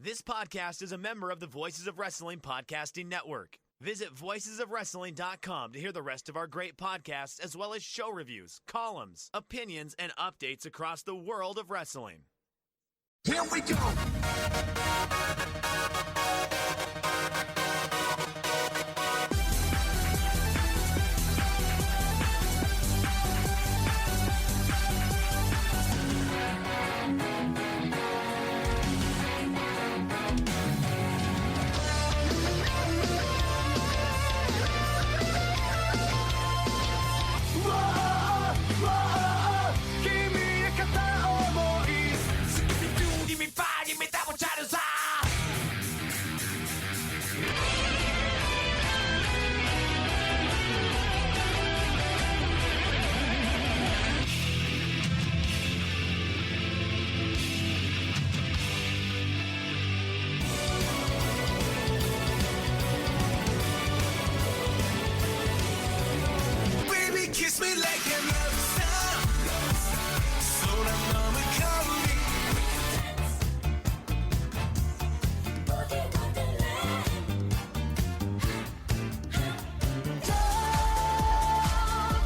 This podcast is a member of the Voices of Wrestling Podcasting Network. Visit voicesofwrestling.com to hear the rest of our great podcasts, as well as show reviews, columns, opinions, and updates across the world of wrestling. Here we go! Kiss me like a love star. So that mama call me.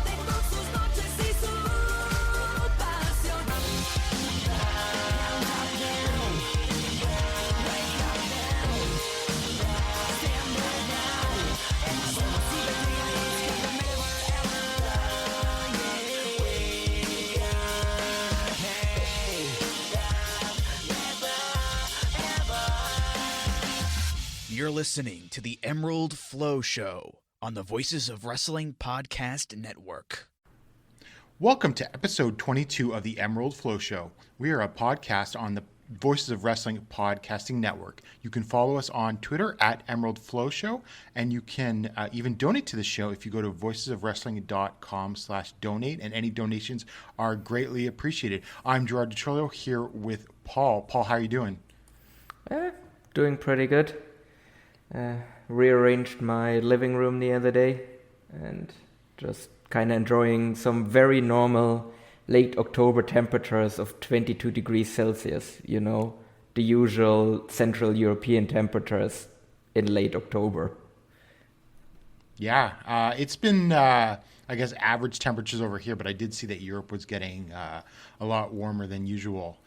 Tengo sus noches y su pasión. You're listening to the Emerald Flow Show on the Voices of Wrestling Podcast Network. Welcome to episode 22 of the Emerald Flow Show. We are a podcast on the Voices of Wrestling Podcasting Network. You can follow us on Twitter at Emerald Flow Show, and you can even donate to the show if you go to voicesofwrestling.com/donate, and any donations are greatly appreciated. I'm Gerard DiTrolio here with Paul. Paul, how are you doing? Doing pretty good. Rearranged my living room the other day and just kind of enjoying some very normal late October temperatures of 22 degrees Celsius, you know, the usual Central European temperatures in late October. Yeah, it's been, I guess, average temperatures over here, but I did see that Europe was getting a lot warmer than usual.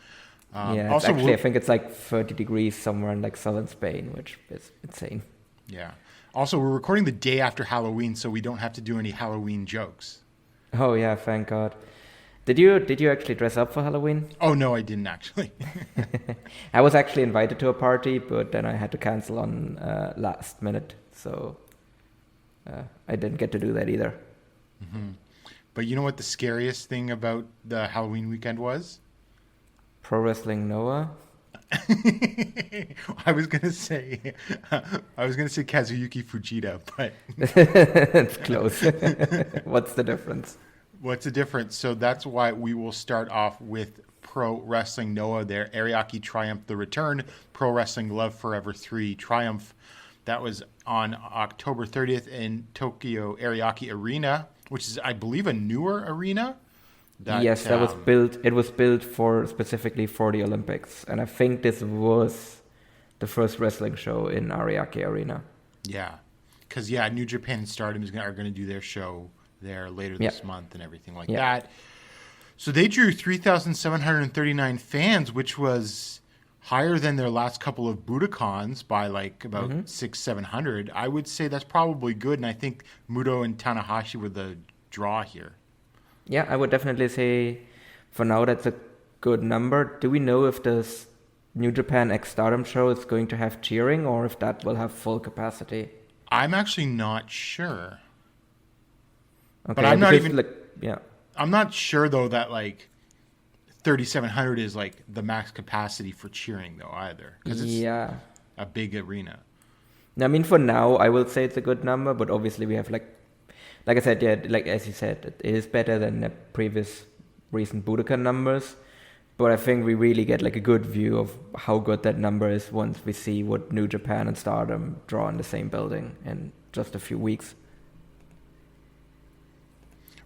Yeah, also, actually, I think it's like 30 degrees somewhere in like southern Spain, which is insane. Yeah. Also, we're recording the day after Halloween, so we don't have to do any Halloween jokes. Oh yeah, thank God. Did you actually dress up for Halloween? Oh no, I didn't actually. I was actually invited to a party, but then I had to cancel on last minute, so I didn't get to do that either. Mm-hmm. But you know what the scariest thing about the Halloween weekend was? Pro Wrestling Noah. I was gonna say Kazuyuki Fujita, but it's close. What's the difference? What's the difference? So that's why we will start off with Pro Wrestling Noah, their Ariake Triumph: The Return, Pro Wrestling Love Forever 3 Triumph. That was on October 30th in Tokyo Ariake Arena, which is, I believe, a newer arena. Yes, that was built. It was built specifically for the Olympics, and I think this was the first wrestling show in Ariake Arena. Yeah, because New Japan and Stardom are going to do their show there later this month and everything like that. So they drew 3,739 fans, which was higher than their last couple of Budokons by like about 600-700. I would say that's probably good, and I think Muto and Tanahashi were the draw here. Yeah, I would definitely say for now that's a good number. Do we know if this New Japan X Stardom show is going to have cheering or if that will have full capacity? I'm actually not sure. Okay, but I'm not even I'm not sure though that like 3,700 is like the max capacity for cheering though either, because it's a big arena. I mean, for now I will say it's a good number, but obviously we have like I said, like as you said, it is better than the previous recent Budokan numbers. But I think we really get like a good view of how good that number is once we see what New Japan and Stardom draw in the same building in just a few weeks.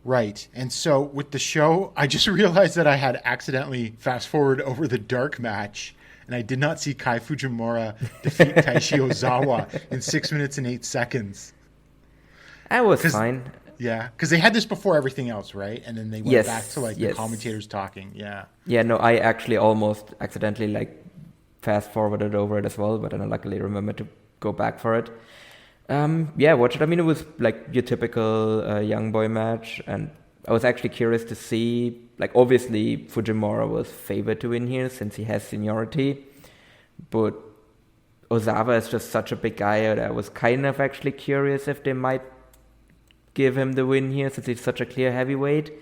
Right. And so with the show, I just realized that I had accidentally fast forward over the dark match. and I did not see Kai Fujimura defeat Taishi Ozawa in 6 minutes and 8 seconds. That was fine. Yeah, because they had this before everything else, right? And then they went back to like the commentators talking. Yeah. Yeah, no, I actually almost accidentally like fast forwarded over it as well, but then I luckily remembered to go back for it. Watch it. I mean, it was like your typical young boy match, and I was actually curious to see, like, obviously Fujimura was favored to win here since he has seniority, but Ozawa is just such a big guy that I was kind of actually curious if they might give him the win here since he's such a clear heavyweight.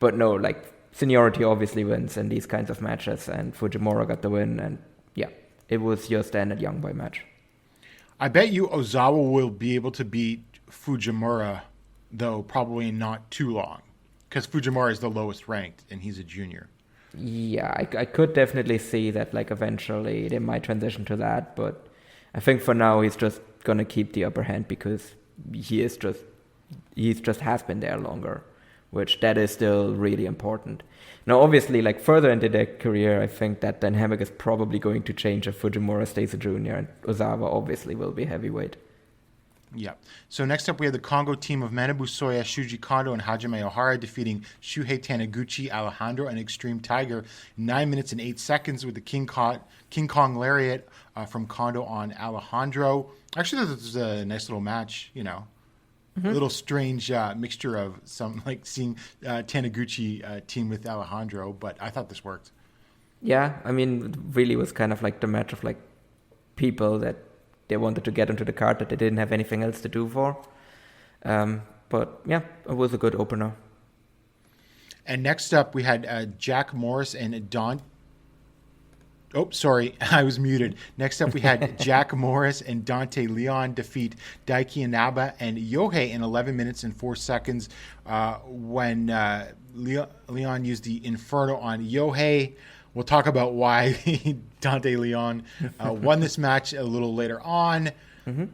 But no, like, seniority obviously wins in these kinds of matches, and Fujimura got the win, and yeah, it was your standard young boy match. I bet you Ozawa will be able to beat Fujimura, though probably in not too long, because Fujimura is the lowest ranked, and he's a junior. Yeah, I could definitely see that, like, eventually they might transition to that, but I think for now he's just gonna keep the upper hand because he's just has been there longer, which that is still really important. Now, obviously, like, further into their career, I think that dynamic is probably going to change if Fujimura stays a junior, and Ozawa obviously will be heavyweight. Yeah. So next up, we have the Congo team of Manabu Soya, Shuji Kondo, and Hajime Ohara defeating Shuhei Taniguchi, Alejandro, and Extreme Tiger 9 minutes and 8 seconds with the King Kong Lariat from Kondo on Alejandro. Actually, this was a nice little match, you know. A little strange mixture of some, like, seeing Taniguchi team with Alejandro, but I thought this worked. Yeah, I mean, it really was kind of like the match of, like, people that they wanted to get into the card that they didn't have anything else to do for. But yeah, it was a good opener. And next up, we had Jack Morris and Don. Oh, sorry, I was muted. Next up, we had Jack Morris and Dante Leon defeat Daiki Inaba and Yohei in 11 minutes and 4 seconds when Leon used the Inferno on Yohei. We'll talk about why Dante Leon won this match a little later on. Mm-hmm.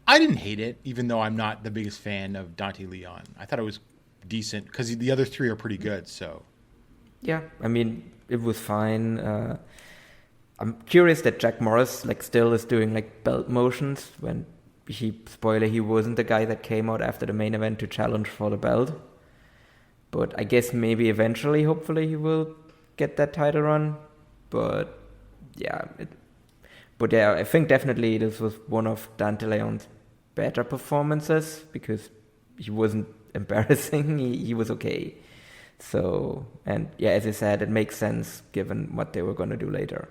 I didn't hate it, even though I'm not the biggest fan of Dante Leon. I thought it was decent because the other three are pretty good. So, yeah, I mean, it was fine. I'm curious that Jack Morris still is doing belt motions when he wasn't the guy that came out after the main event to challenge for the belt. But I guess maybe eventually, hopefully, he will get that title run. But yeah, I think definitely this was one of Dante Leon's better performances because he wasn't embarrassing. He was okay. So, and yeah, as I said, it makes sense given what they were going to do later.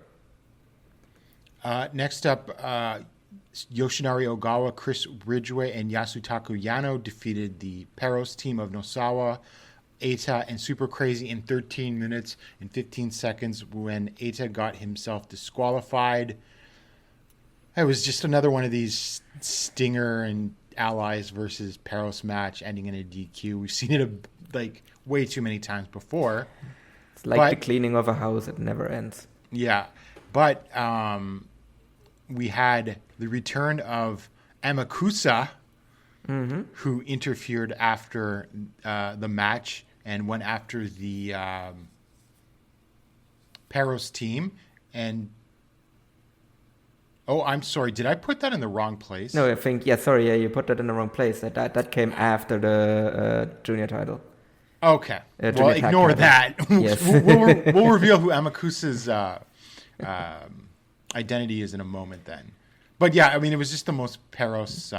Next up, Yoshinari Ogawa, Chris Ridgway, and Yasutaka Yano defeated the Peros team of Nosawa, Eita, and Super Crazy in 13 minutes and 15 seconds when Eita got himself disqualified. It was just another one of these Stinger and Allies versus Peros match ending in a DQ. We've seen it way too many times before. It's like the cleaning of a house, it never ends. Yeah, but we had the return of Amakusa, who interfered after the match and went after the Peros team. And I'm sorry, did I put that in the wrong place? No, I think you put that in the wrong place. That came after the junior title. Okay, well, ignore that. Yes. we'll reveal who Amakusa's identity is in a moment then. But yeah, I mean, it was just the most Peros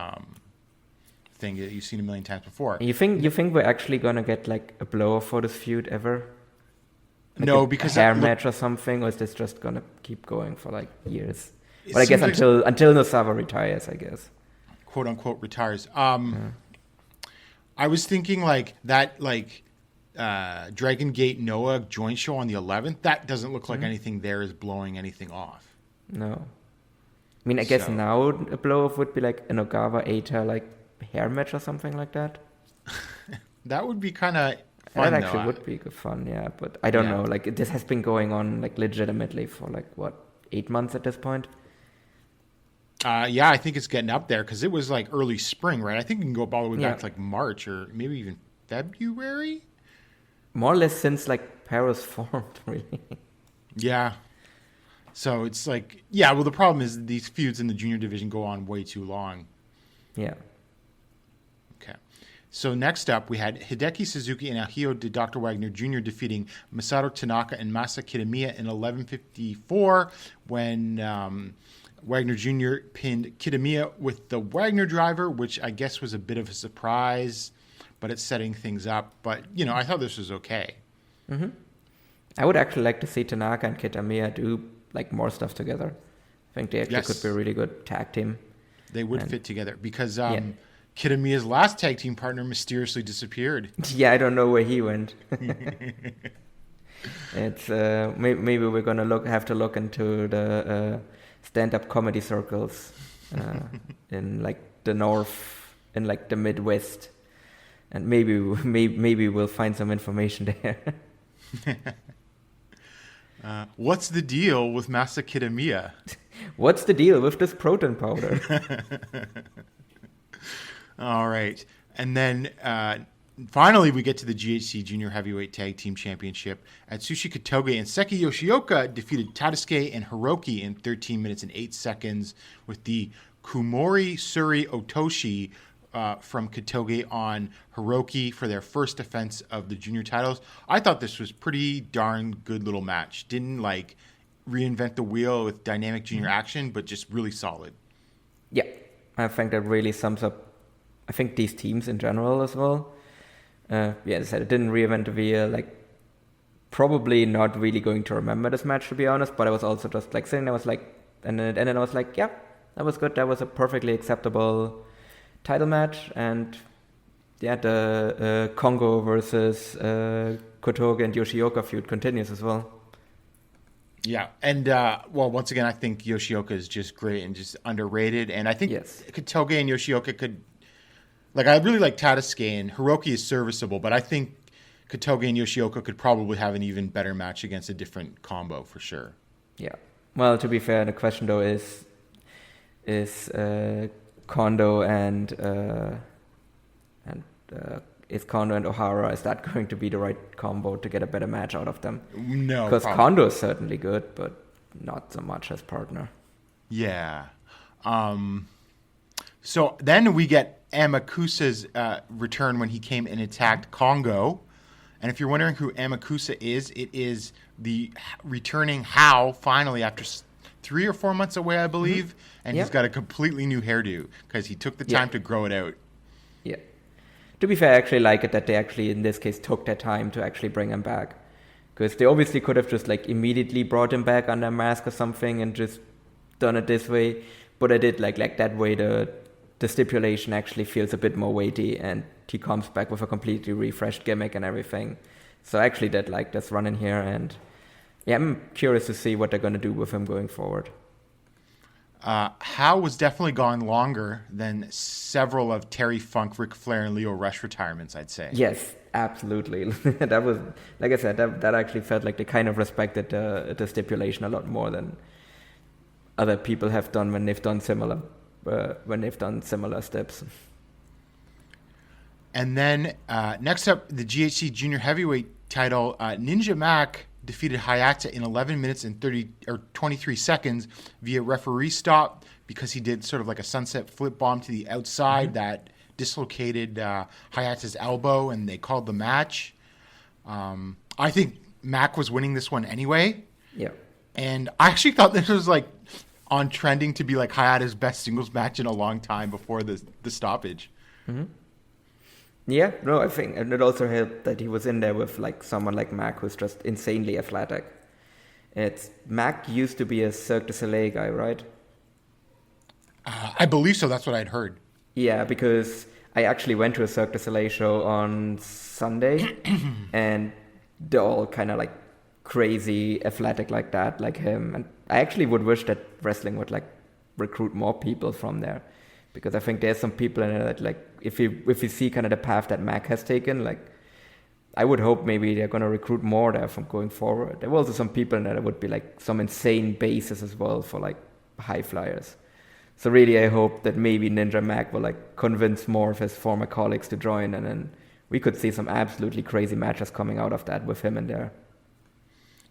thing that you've seen a million times before. You think we're actually gonna get a blow-off for this feud ever? No, because a hair match or something, or is this just gonna keep going for years? But I guess until Nosawa retires, I guess. Quote unquote retires. I was thinking that Dragon Gate Noah joint show on the 11th. That doesn't look like anything there is blowing anything off. No. I mean, I guess now a blow-off would be an Ogawa Eita hair match or something like that. That would be kind of fun. That actually would be good fun, yeah. But I don't know. This has been going on legitimately for 8 months at this point. Yeah, I think it's getting up there because it was early spring, right? I think you can go all the way back to March or maybe even February. More or less since Paris formed, really. Yeah. So it's like, yeah, well, the problem is these feuds in the junior division go on way too long. Yeah. Okay. So next up, we had Hideki Suzuki and Naohiro Dr. Wagner Jr. defeating Masato Tanaka and Masa Kitamiya in 11:54 when Wagner Jr. pinned Kitamiya with the Wagner driver, which I guess was a bit of a surprise, but it's setting things up. But, you know, I thought this was okay. Mm-hmm. I would actually like to see Tanaka and Kitamiya do like more stuff together. I think they actually could be a really good tag team. They would fit together because Kitamiya's last tag team partner mysteriously disappeared. Yeah, I don't know where he went. It's maybe we're gonna have to look into the stand-up comedy circles in like the north, in like the Midwest, and maybe we'll find some information there. What's the deal with Masa Kitamiya? What's the deal with this protein powder? All right. And then finally we get to the GHC Junior Heavyweight Tag Team Championship. Atsushi Kotoge and Seki Yoshioka defeated Tadasuke and Hiroki in 13 minutes and 8 seconds with the Kumori Suri Otoshi from Kotoge on Hiroki for their first defense of the junior titles. I thought this was pretty darn good little match. Didn't like reinvent the wheel with dynamic junior action, but just really solid. Yeah, I think that really sums up, I think, these teams in general as well. As I said, it didn't reinvent the wheel. Like, probably not really going to remember this match, to be honest, but I was also just like sitting there, I was like, and then I was like, yeah, that was good. That was a perfectly acceptable title match. And yeah, the Kongo versus Kotoge and Yoshioka feud continues as well. Yeah, and well, once again, I think Yoshioka is just great and just underrated. And I think Kotoge and Yoshioka could, like, I really like Tadasuke, and Hiroki is serviceable, but I think Kotoge and Yoshioka could probably have an even better match against a different combo for sure. Yeah. Well, to be fair, the question though is Kondo and is Kondo and O'Hara, is that going to be the right combo to get a better match out of them? No, because Kondo is certainly good, but not so much as partner. Yeah. So then we get Amakusa's return when he came and attacked Kongo. And if you're wondering who Amakusa is, it is the returning How finally after 3 or 4 months away, I believe. Mm-hmm. And he's got a completely new hairdo because he took the time to grow it out. Yeah. To be fair, I actually like it that they actually, in this case, took their time to actually bring him back. Because they obviously could have just like immediately brought him back under a mask or something and just done it this way. But I did like that way the stipulation actually feels a bit more weighty and he comes back with a completely refreshed gimmick and everything. So I actually did like this run in here, and yeah, I'm curious to see what they're going to do with him going forward. How was definitely gone longer than several of Terry Funk, Ric Flair, and Leo Rush retirements, I'd say. Yes, absolutely. That was, like I said, that actually felt like they kind of respected the stipulation a lot more than other people have done when they've done similar steps. And then next up, the GHC Junior Heavyweight title, Ninja Mac defeated Hayata in 11 minutes and 23 seconds via referee stop because he did sort of like a sunset flip bomb to the outside that dislocated Hayata's elbow, and they called the match. I think Mac was winning this one anyway. Yeah. And I actually thought this was like on trending to be like Hayata's best singles match in a long time before the stoppage. Mm-hmm. Yeah, no, I think, and it also helped that he was in there with like someone like Mac, who's just insanely athletic. Mac used to be a Cirque du Soleil guy, right? I believe so. That's what I'd heard. Yeah, because I actually went to a Cirque du Soleil show on Sunday, and they're all kind of like crazy athletic like that, like him. And I actually would wish that wrestling would like recruit more people from there, because I think there's some people in it that like, if you see kind of the path that Mac has taken, like I would hope maybe they're going to recruit more there from going forward. There were also some people in there that would be like some insane bases as well for like high flyers. So really I hope that maybe Ninja Mac will like convince more of his former colleagues to join, and then we could see some absolutely crazy matches coming out of that with him in there.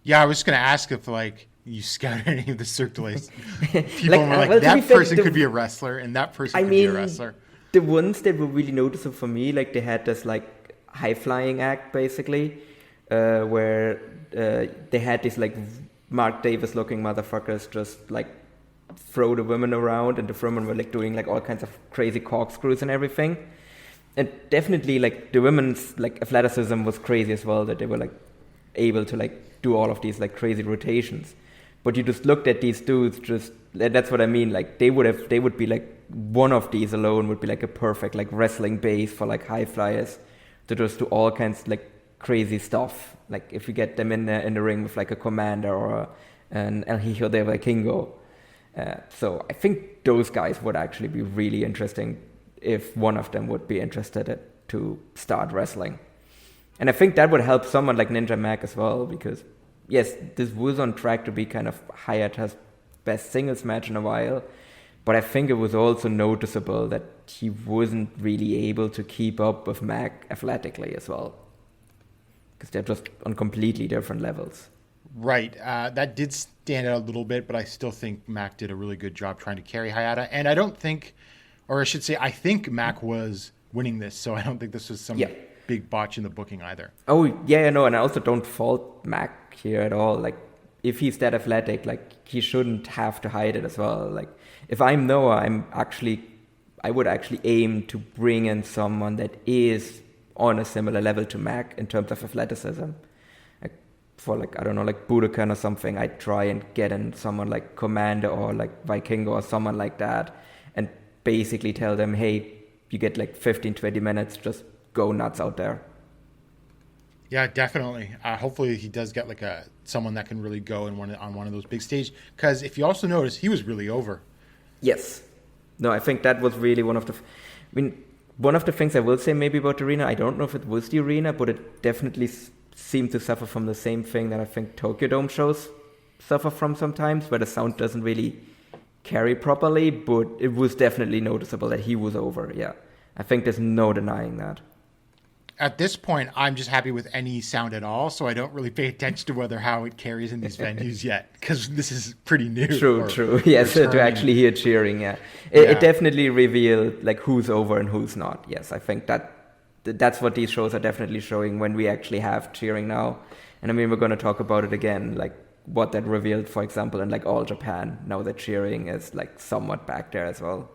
Yeah, I was just going to ask if like you scouted any of the Cirque du Soleil people and were like, well, that person could be a wrestler and that person could be a wrestler? The ones that were really noticeable for me, like they had this like high flying act basically, where they had these like Mark Davis looking motherfuckers just like throw the women around, and the women were like doing like all kinds of crazy corkscrews and everything. And definitely like the women's like athleticism was crazy as well, that they were like able to like do all of these like crazy rotations. But you just looked at these dudes, that's what I mean, like they would be like, one of these alone would be like a perfect like wrestling base for like high flyers to just do all kinds of like crazy stuff. Like if you get them in the ring with like a commander or an El Hijo de Vikingo. So I think those guys would actually be really interesting if one of them would be interested to start wrestling. And I think that would help someone like Ninja Mac as well, because yes, this was on track to be kind of Hayata's best singles match in a while, but I think it was also noticeable that he wasn't really able to keep up with Mac athletically as well, because they're just on completely different levels. Right. That did stand out a little bit, but I still think Mac did a really good job trying to carry Hayata. And I don't think, or I should say, I think Mac was winning this, so I don't think this was some big botch in the booking either. Oh, yeah, no, and I also don't fault Mac here at all. Like, if he's that athletic, like, he shouldn't have to hide it as well. Like, if I'm Noah, I would actually aim to bring in someone that is on a similar level to Mac in terms of athleticism. Like, for, like, I don't know, like Budokan or something, I'd try and get in someone like Commander or like Vikingo or someone like that, and basically tell them, hey, you get like 15, 20 minutes, just go nuts out there. Yeah, definitely. Hopefully he does get like someone that can really go on one of those big stages. Because if you also notice, he was really over. Yes. No, I think that was really one of the things I will say maybe about the arena. I don't know if it was the arena, but it definitely seemed to suffer from the same thing that I think Tokyo Dome shows suffer from sometimes, where the sound doesn't really carry properly. But it was definitely noticeable that he was over. Yeah, I think there's no denying that. At this point, I'm just happy with any sound at all, so I don't really pay attention to how it carries in these venues yet, because this is pretty new. True. Yes, to actually hear cheering, yeah. It definitely revealed like who's over and who's not. Yes, I think that's what these shows are definitely showing when we actually have cheering now. And I mean, we're going to talk about it again, like what that revealed, for example, in like All Japan, now that cheering is like somewhat back there as well.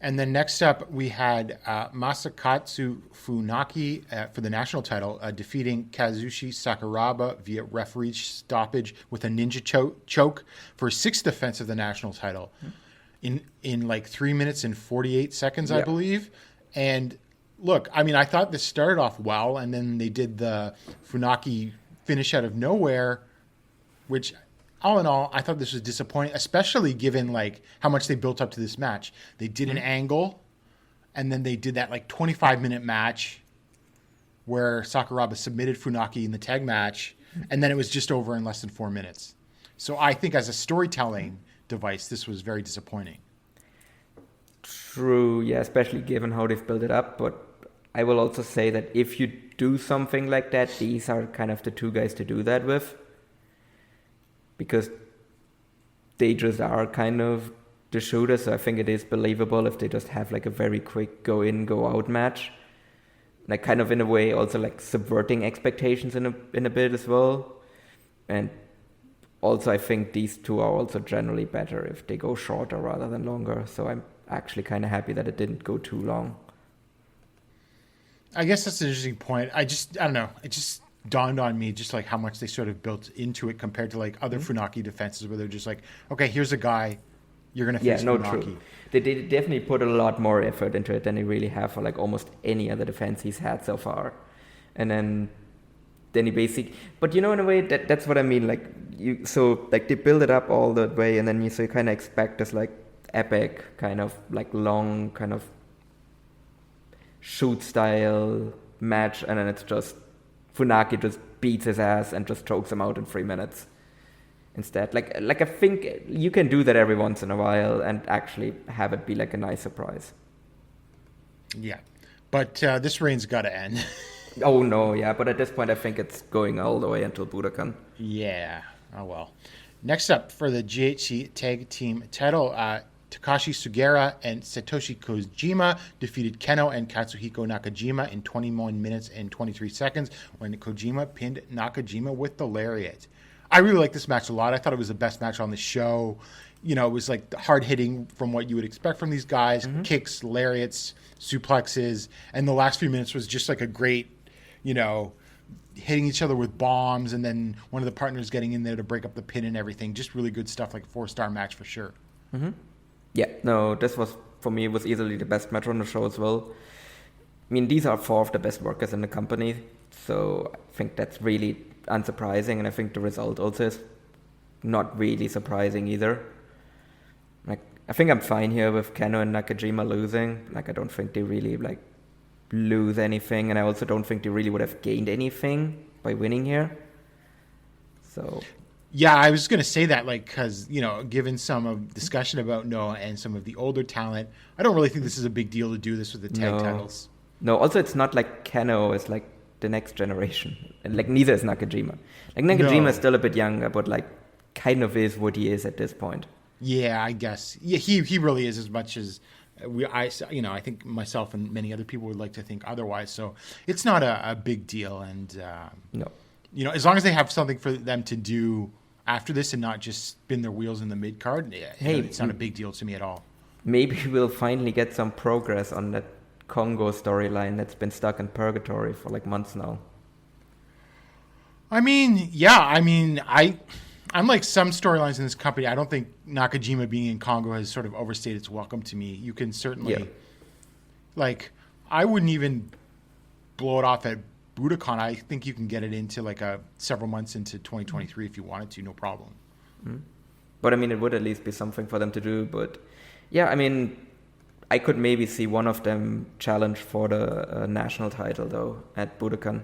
And then next up, we had Masakatsu Funaki for the national title, defeating Kazushi Sakuraba via referee stoppage with a ninja choke for his sixth defense of the national title in like 3 minutes and 48 seconds, I believe. And look, I mean, I thought this started off well, and then they did the Funaki finish out of nowhere, which... all in all, I thought this was disappointing, especially given like how much they built up to this match. They did an angle, and then they did that like 25-minute match where Sakuraba submitted Funaki in the tag match, and then it was just over in less than 4 minutes. So I think as a storytelling device, this was very disappointing. True, yeah, especially given how they've built it up. But I will also say that if you do something like that, these are kind of the two guys to do that with. Because they just are kind of the shooters, so I think it is believable if they just have like a very quick go in, go out match. Like kind of in a way also like subverting expectations in a bit as well. And also I think these two are also generally better if they go shorter rather than longer. So I'm actually kind of happy that it didn't go too long. I guess that's an interesting point. I don't know. It just dawned on me just like how much they sort of built into it compared to like other Funaki defenses where they're just like, okay, here's a guy, you're going to face Funaki. True. They definitely put a lot more effort into it than they really have for like almost any other defense he's had so far. And then he but you know, in a way that's what I mean. Like they build it up all that way, and then you kind of expect this like epic kind of like long kind of shoot style match, and then it's just Funaki just beats his ass and just chokes him out in 3 minutes instead. Like I think you can do that every once in a while and actually have it be like a nice surprise. Yeah, but this reign's got to end. Oh no, yeah, but at this point I think it's going all the way until Budokan. Yeah, Oh, well. Next up for the GHC Tag Team title, Takashi Sugiura and Satoshi Kojima defeated Keno and Katsuhiko Nakajima in 21 minutes and 23 seconds when Kojima pinned Nakajima with the lariat. I really like this match a lot. I thought it was the best match on the show. You know, it was like hard hitting from what you would expect from these guys, kicks, lariats, suplexes, and the last few minutes was just like a great, you know, hitting each other with bombs, and then one of the partners getting in there to break up the pin and everything. Just really good stuff, like a 4-star match for sure. Mm-hmm. Yeah, no, this was, for me, was easily the best match on the show as well. I mean, these are 4 of the best workers in the company, so I think that's really unsurprising, and I think the result also is not really surprising either. Like, I think I'm fine here with Keno and Nakajima losing. Like, I don't think they really, like, lose anything, and I also don't think they really would have gained anything by winning here. So yeah, I was going to say that, like, because, you know, given some of discussion about Noah and some of the older talent, I don't really think this is a big deal to do this with the tag titles. No, also it's not like Keno is like the next generation, and like neither is Nakajima. Like Nakajima is still a bit younger, but like kind of is what he is at this point. Yeah, I guess. Yeah, he really is, as much as I think myself and many other people would like to think otherwise. So it's not a big deal, and no, you know, as long as they have something for them to do after this and not just spin their wheels in the mid card, it's not a big deal to me at all. Maybe we'll finally get some progress on that Congo storyline that's been stuck in purgatory for like months now. I mean, yeah, unlike some storylines in this company, I don't think Nakajima being in Congo has sort of overstayed its welcome to me. You can certainly, like, I wouldn't even blow it off at Budokan. I think you can get it into like several months into 2023 if you wanted to, no problem. Mm-hmm. But I mean, it would at least be something for them to do. But yeah, I mean, I could maybe see one of them challenge for the national title though at Budokan.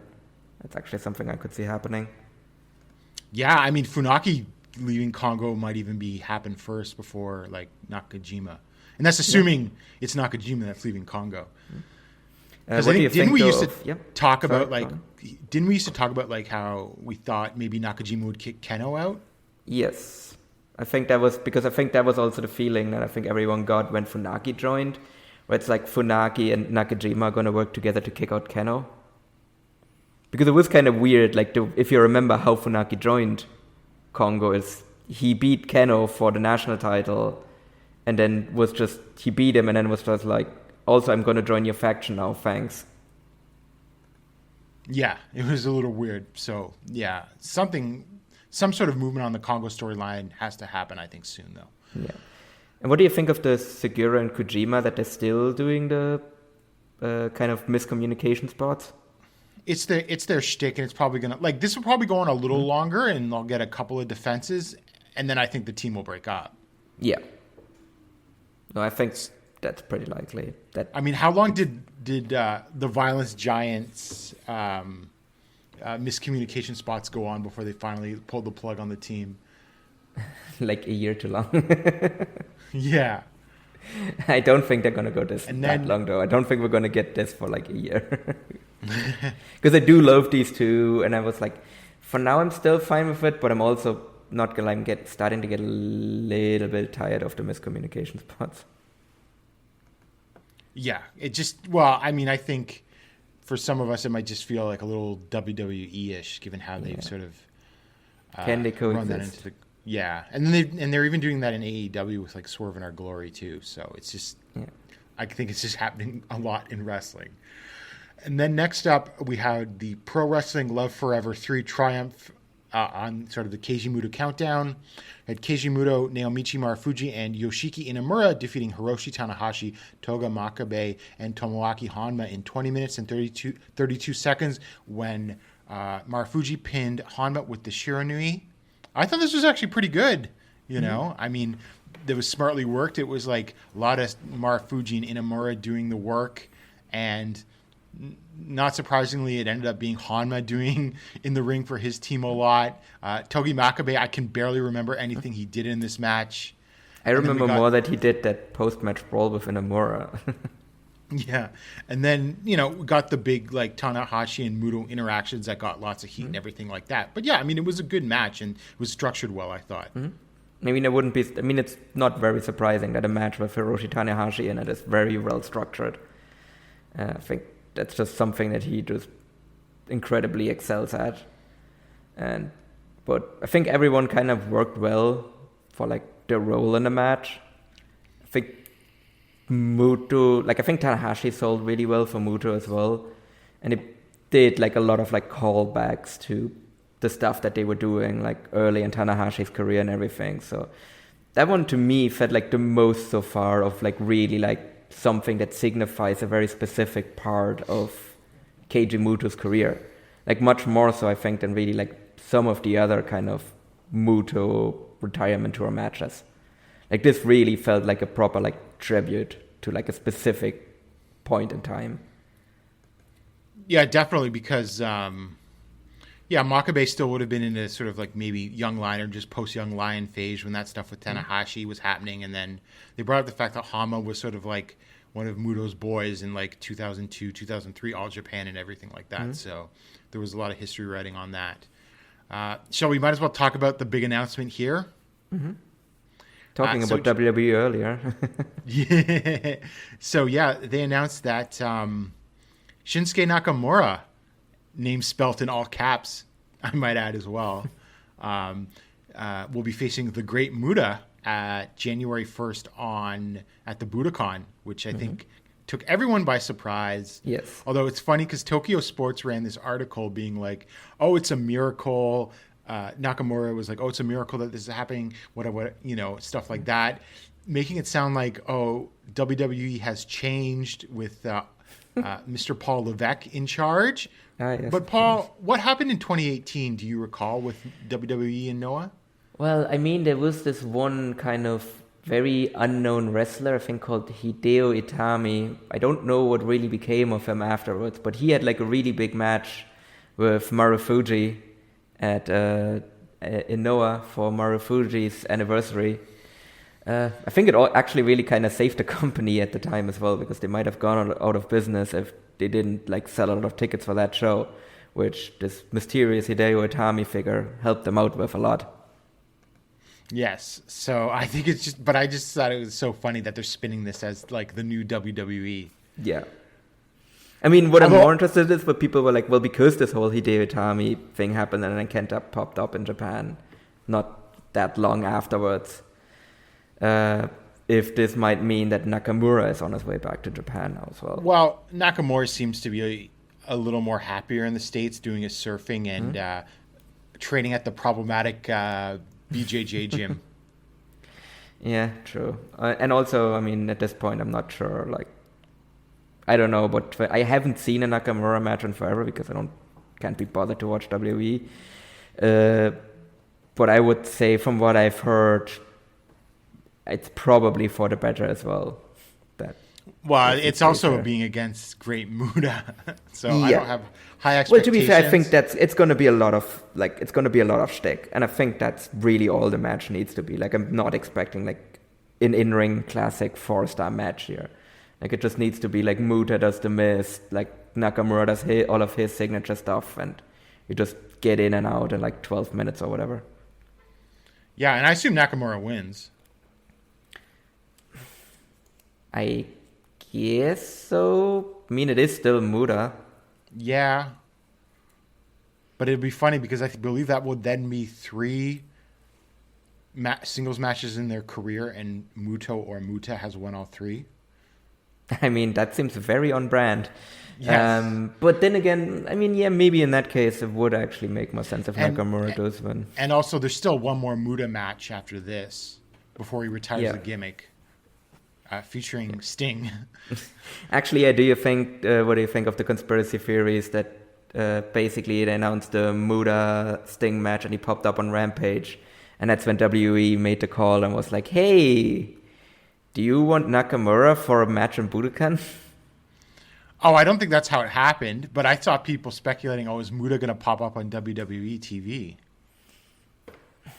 That's actually something I could see happening. Yeah, I mean, Funaki leaving Congo might even happen first before like Nakajima, and that's assuming it's Nakajima that's leaving Congo. Because didn't we used to talk about how we thought maybe Nakajima would kick Keno out? Yes, I think that was also the feeling that I think everyone got when Funaki joined, where it's like Funaki and Nakajima are going to work together to kick out Keno. Because it was kind of weird, like if you remember how Funaki joined Congo, is he beat Keno for the national title, and then he beat him, and then was just like, also I'm going to join your faction now, thanks. Yeah, it was a little weird. So yeah, some sort of movement on the Congo storyline has to happen, I think, soon though. Yeah. And what do you think of the Sugiura and Kojima, that they're still doing the kind of miscommunication spots? It's their shtick, and it's probably gonna, like, this will probably go on a little longer, and they'll get a couple of defenses, and then I think the team will break up. Yeah. No, I think that's pretty likely. I mean, how long did the Violence Giants miscommunication spots go on before they finally pulled the plug on the team? Like a year too long. Yeah. I don't think they're gonna go that long though. I don't think we're gonna get this for like a year. Because I do love these two, and I was like, for now I'm still fine with it, but I'm also not gonna. I'm starting to get a little bit tired of the miscommunication spots. Yeah, I think for some of us it might just feel like a little WWE-ish, given how they've sort of can they coexist? Run that into the. Yeah, and then they're even doing that in AEW with like Swerve in Our Glory too. So it's just, I think it's just happening a lot in wrestling. And then next up, we had the Pro Wrestling Love Forever 3 Triumph on sort of the Keiji Muto countdown. Had Keiji Muto, Naomichi Marufuji, and Yoshiki Inamura defeating Hiroshi Tanahashi, Toga Makabe, and Tomoaki Honma in 20 minutes and 32 seconds when Marufuji pinned Honma with the Shiranui. I thought this was actually pretty good, you know? I mean, it was smartly worked. It was like a lot of Marufuji and Inamura doing the work, and not surprisingly, it ended up being Honma doing in the ring for his team a lot. Togi Makabe, I can barely remember anything he did in this match. I remember more that he did that post-match brawl with Inamura. Yeah. And then, we got the big like Tanahashi and Muto interactions that got lots of heat and everything like that. But yeah, I mean, it was a good match and it was structured well, I thought. I mean, it's not very surprising that a match with Hiroshi Tanahashi in it is very well structured. I think that's just something that he just incredibly excels at. But I think everyone kind of worked well for like their role in the match. I think Tanahashi sold really well for Muto as well, and it did like a lot of like callbacks to the stuff that they were doing like early in Tanahashi's career and everything. So that one to me felt like the most so far of like really like something that signifies a very specific part of Keiji Muto's career. Like much more so I think than really like some of the other kind of Muto retirement tour matches. Like this really felt like a proper like tribute to like a specific point in time. Yeah, definitely, because Makabe still would have been in a sort of like maybe Young Lion or just post Young Lion phase when that stuff with Tanahashi was happening, and then they brought up the fact that Hama was sort of like one of Muto's boys in like 2002, 2003 All Japan and everything like that. So there was a lot of history writing on that. So we might as well talk about the big announcement here. Talking about WWE earlier. Yeah. So they announced that Shinsuke Nakamura, name spelt in all caps, I might add as well, will be facing the Great Muta at January 1st at the Budokan, which I think took everyone by surprise. Yes. Although it's funny because Tokyo Sports ran this article being like, oh, it's a miracle. Nakamura was like, oh, it's a miracle that this is happening, what stuff like that, making it sound like, oh, WWE has changed with Mr. Paul Levesque in charge. Yes. But Paul, what happened in 2018, do you recall, with WWE and Noah? Well, I mean, there was this one kind of very unknown wrestler, I think called Hideo Itami. I don't know what really became of him afterwards, but he had like a really big match with Marufuji in Noah for Marufuji's anniversary. I think it actually really kind of saved the company at the time as well, because they might have gone out of business if they didn't like sell a lot of tickets for that show, which this mysterious Hideo Itami figure helped them out with a lot. Yes. So I think but I just thought it was so funny that they're spinning this as like the new WWE. Yeah. I mean, what I'm more interested in is what people were like, well, because this whole Hideo Itami thing happened and then Kenta popped up in Japan not that long afterwards, if this might mean that Nakamura is on his way back to Japan now as well. Well, Nakamura seems to be a little more happier in the States doing his surfing and training at the problematic BJJ gym. Yeah, true. And also, I mean, at this point, I'm not sure, like, I don't know, but I haven't seen a Nakamura match in forever because can't be bothered to watch WWE. But I would say, from what I've heard, it's probably for the better as well. Well, it's also being against Great Muta, so I don't have high expectations. Well, to be fair, I think it's going to be a lot of shtick, and I think that's really all the match needs to be. Like, I'm not expecting like an in-ring classic 4-star match here. Like, it just needs to be like Muta does the Miz, like Nakamura does all of his signature stuff, and you just get in and out in like 12 minutes or whatever. Yeah, and I assume Nakamura wins. I guess so. I mean, it is still Muta. Yeah. But it'd be funny because I believe that would then be 3 singles matches in their career, and Muto or Muta has won all 3. I mean, that seems very on brand. Yes. But then again, I mean, yeah, maybe in that case it would actually make more sense if Nakamura does win. And also, there's still one more Muta match after this before he retires the gimmick, featuring Sting. Actually, what do you think of the conspiracy theories that basically they announced the Muta Sting match and he popped up on Rampage, and that's when WWE made the call and was like, hey, do you want Nakamura for a match in Budokan? Oh, I don't think that's how it happened, but I saw people speculating, is Muta going to pop up on WWE TV? I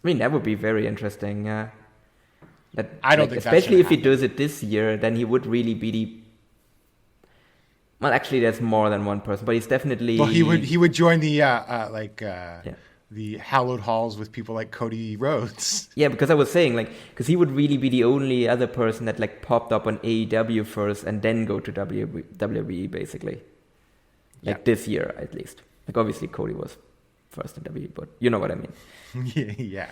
mean, that would be very interesting, yeah. I don't think that's especially if he happen. does it this year, then he would really be the. Well, actually, there's more than one person, but he's definitely. Well, he would join the the hallowed halls with people like Cody Rhodes. Yeah, because I was saying because he would really be the only other person that popped up on AEW first and then go to WWE basically. This year at least. Obviously Cody was first in WWE, but you know what I mean. Yeah.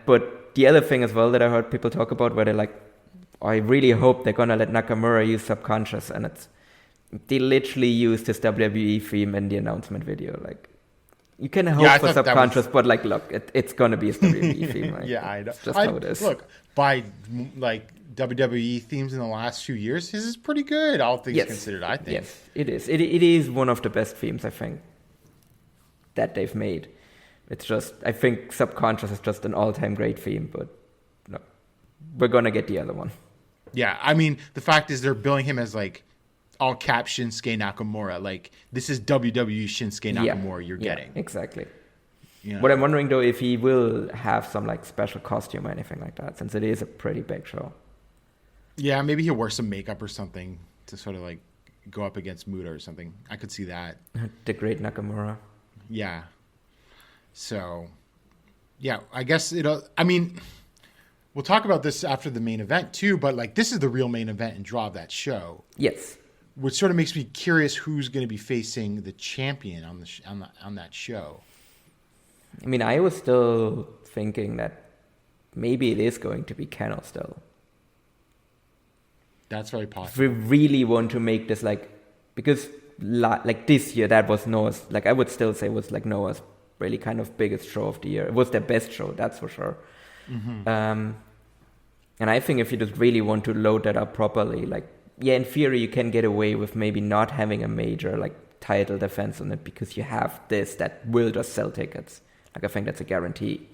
But the other thing as well that I heard people talk about, where they're I really hope they're gonna let Nakamura use Subconscious, and they literally used his WWE theme in the announcement video. You can hope for Subconscious, but look, it's gonna be his WWE theme. Yeah, I know. It's just how it is. Look, by WWE themes in the last few years, his is pretty good, all things considered, I think. Yes, it is. It is one of the best themes, I think, that they've made. It's just, I think Subconscious is just an all-time great theme, but no, we're gonna get the other one. Yeah, I mean, the fact is they're billing him as all cap Shinsuke Nakamura. This is WWE Shinsuke Nakamura you're getting. Exactly. Yeah. But I'm wondering though if he will have some special costume or anything like that, since it is a pretty big show. Yeah, maybe he'll wear some makeup or something to sort of go up against Muta or something. I could see that. The great Nakamura. Yeah. So, yeah, I guess I mean, we'll talk about this after the main event too, but this is the real main event and draw of that show. Yes. Which sort of makes me curious who's going to be facing the champion on that show. I mean, I was still thinking that maybe it is going to be Kano still. That's very possible. If we really want to make this because this year that was Noah's, I would still say was Noah's really kind of biggest show of the year. It was their best show, that's for sure. Mm-hmm. And I think if you just really want to load that up properly, in theory you can get away with maybe not having a major title defense on it because you have this that will just sell tickets. I think that's a guarantee.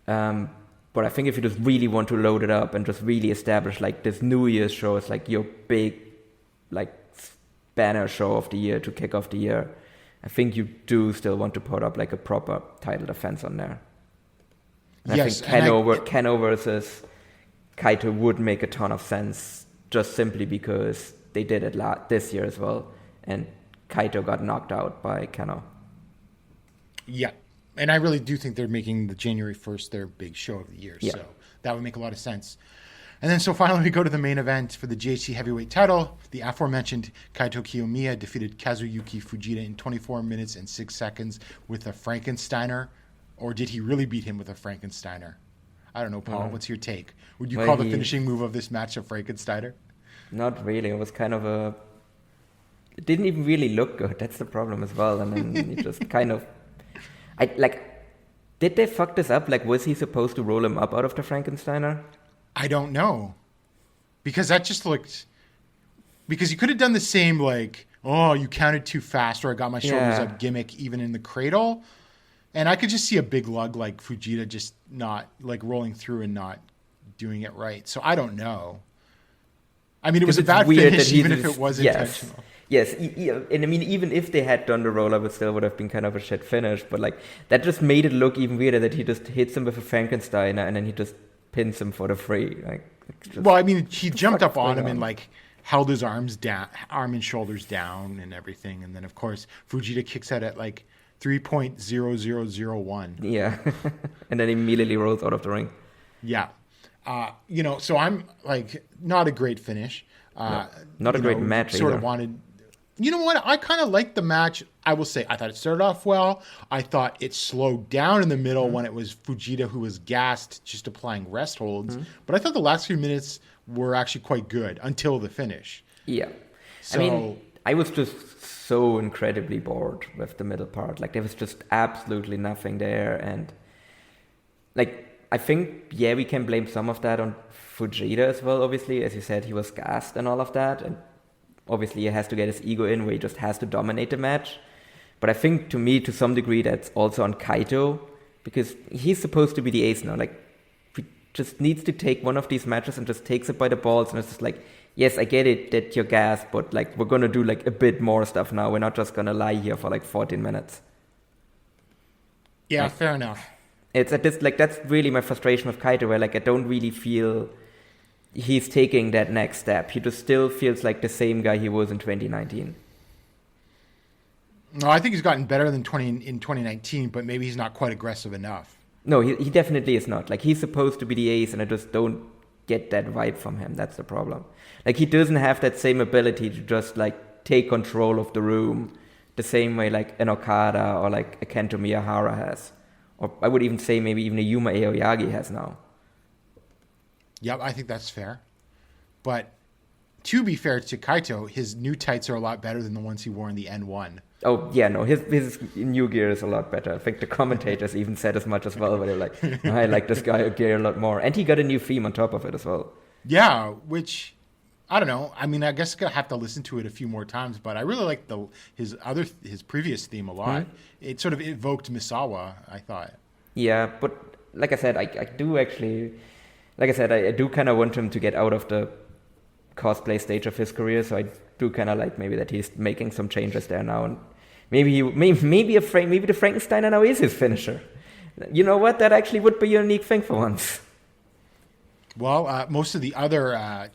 But I think if you just really want to load it up and just really establish this New Year's show is your big banner show of the year to kick off the year, I think you do still want to put up a proper title defense on there. And yes, I think Kano versus Kaito would make a ton of sense just simply because they did it this year as well, and Kaito got knocked out by Kano. Yeah. And I really do think they're making the January 1st their big show of the year. Yeah. So that would make a lot of sense. And then so finally we go to the main event for the GHC heavyweight title. The aforementioned Kaito Kiyomiya defeated Kazuyuki Fujita in 24 minutes and 6 seconds with a Frankensteiner. Or did he really beat him with a Frankensteiner? I don't know, Paul. What's your take? Would you call the finishing move of this match a Frankensteiner? Not really. It was kind of it didn't even really look good. That's the problem as well. And then it just kind of... did they fuck this up? Was he supposed to roll him up out of the Frankensteiner? I don't know. Because that just looked... Because you could have done the same, you counted too fast or I got my shoulders up gimmick even in the cradle. And I could just see a big lug like Fujita just not, rolling through and not doing it right. So I don't know. I mean, it was a bad finish even if it was intentional. Yes, and I mean, even if they had done the roll-up, it still would have been kind of a shit finish. But that just made it look even weirder that he just hits him with a Frankenstein and then he just pins him for the free. Well, I mean, he jumped up on him and held his arms down, arm and shoulders down, and everything. And then of course Fujita kicks out at 3.0001. Yeah, and then immediately rolls out of the ring. Yeah, so I'm not a great finish. No, not a great match. Sort of wanted. You know what? I kind of liked the match. I will say I thought it started off well. I thought it slowed down in the middle when it was Fujita who was gassed, just applying rest holds. But I thought the last few minutes were actually quite good until the finish. Yeah. So, I mean, I was just so incredibly bored with the middle part. There was just absolutely nothing there. And I think, we can blame some of that on Fujita as well, obviously. As you said, he was gassed and all of that. And obviously he has to get his ego in where he just has to dominate the match. But I think, to me, to some degree, that's also on Kaito, because he's supposed to be the ace now. He just needs to take one of these matches and just takes it by the balls, and it's just yes, I get it that you're gassed, but we're going to do a bit more stuff now. We're not just going to lie here for 14 minutes. Yeah, fair enough. It's at this, like, that's really my frustration with Kaito, where, like, I don't really feel he's taking that next step. He just still feels like the same guy he was in 2019. No, I think he's gotten better than 2019, but maybe he's not quite aggressive enough. No, he definitely is not. Like, he's supposed to be the ace, and I just don't get that vibe from him. That's the problem. Like, he doesn't have that same ability to just, like, take control of the room the same way, like, an Okada or, like, a Kento Miyahara has. Or I would even say maybe even a Yuma Aoyagi has now. Yep, I think that's fair. But to be fair to Kaito, his new tights are a lot better than the ones he wore in the N1. Oh, yeah, no, his new gear is a lot better. I think the commentators even said as much as well, where they're like, I like this guy gear a lot more. And he got a new theme on top of it as well. Yeah, which, I don't know. I mean, I guess I'm going to have to listen to it a few more times, but I really like his previous theme a lot. Mm-hmm. It sort of evoked Misawa, I thought. Yeah, but like I said, I do actually, like I said, I do kind of want him to get out of the cosplay stage of his career, so I do kind of like maybe that he's making some changes there now, and maybe the Frankensteiner now is his finisher. You know what? That actually would be a unique thing for once. Well, most of the other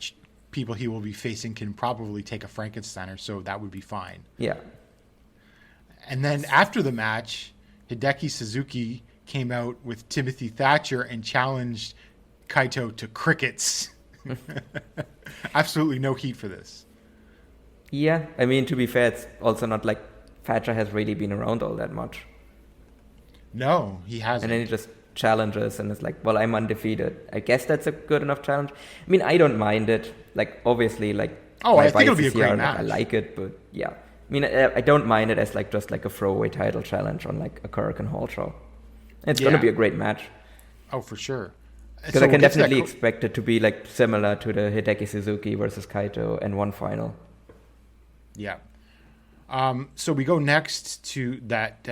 people he will be facing can probably take a Frankensteiner, so that would be fine. Yeah. And then after the match, Hideki Suzuki came out with Timothy Thatcher and challenged Kaito to crickets. Absolutely no heat for this. Yeah, I mean, to be fair, it's also not like Thatcher has really been around all that much. No, he hasn't. And then he just challenges and it's like, well, I'm undefeated. I guess that's a good enough challenge. I mean, I don't mind it. Like, obviously, like, I think it'll be a great match. I like it, but yeah. I mean, I don't mind it as like just like a throwaway title challenge on like a Korakuen Hall show. It's going to be a great match. Oh, for sure. Because I can definitely expect it to be like similar to the Hideki Suzuki versus Kaito N1 final. Yeah. So we go next to that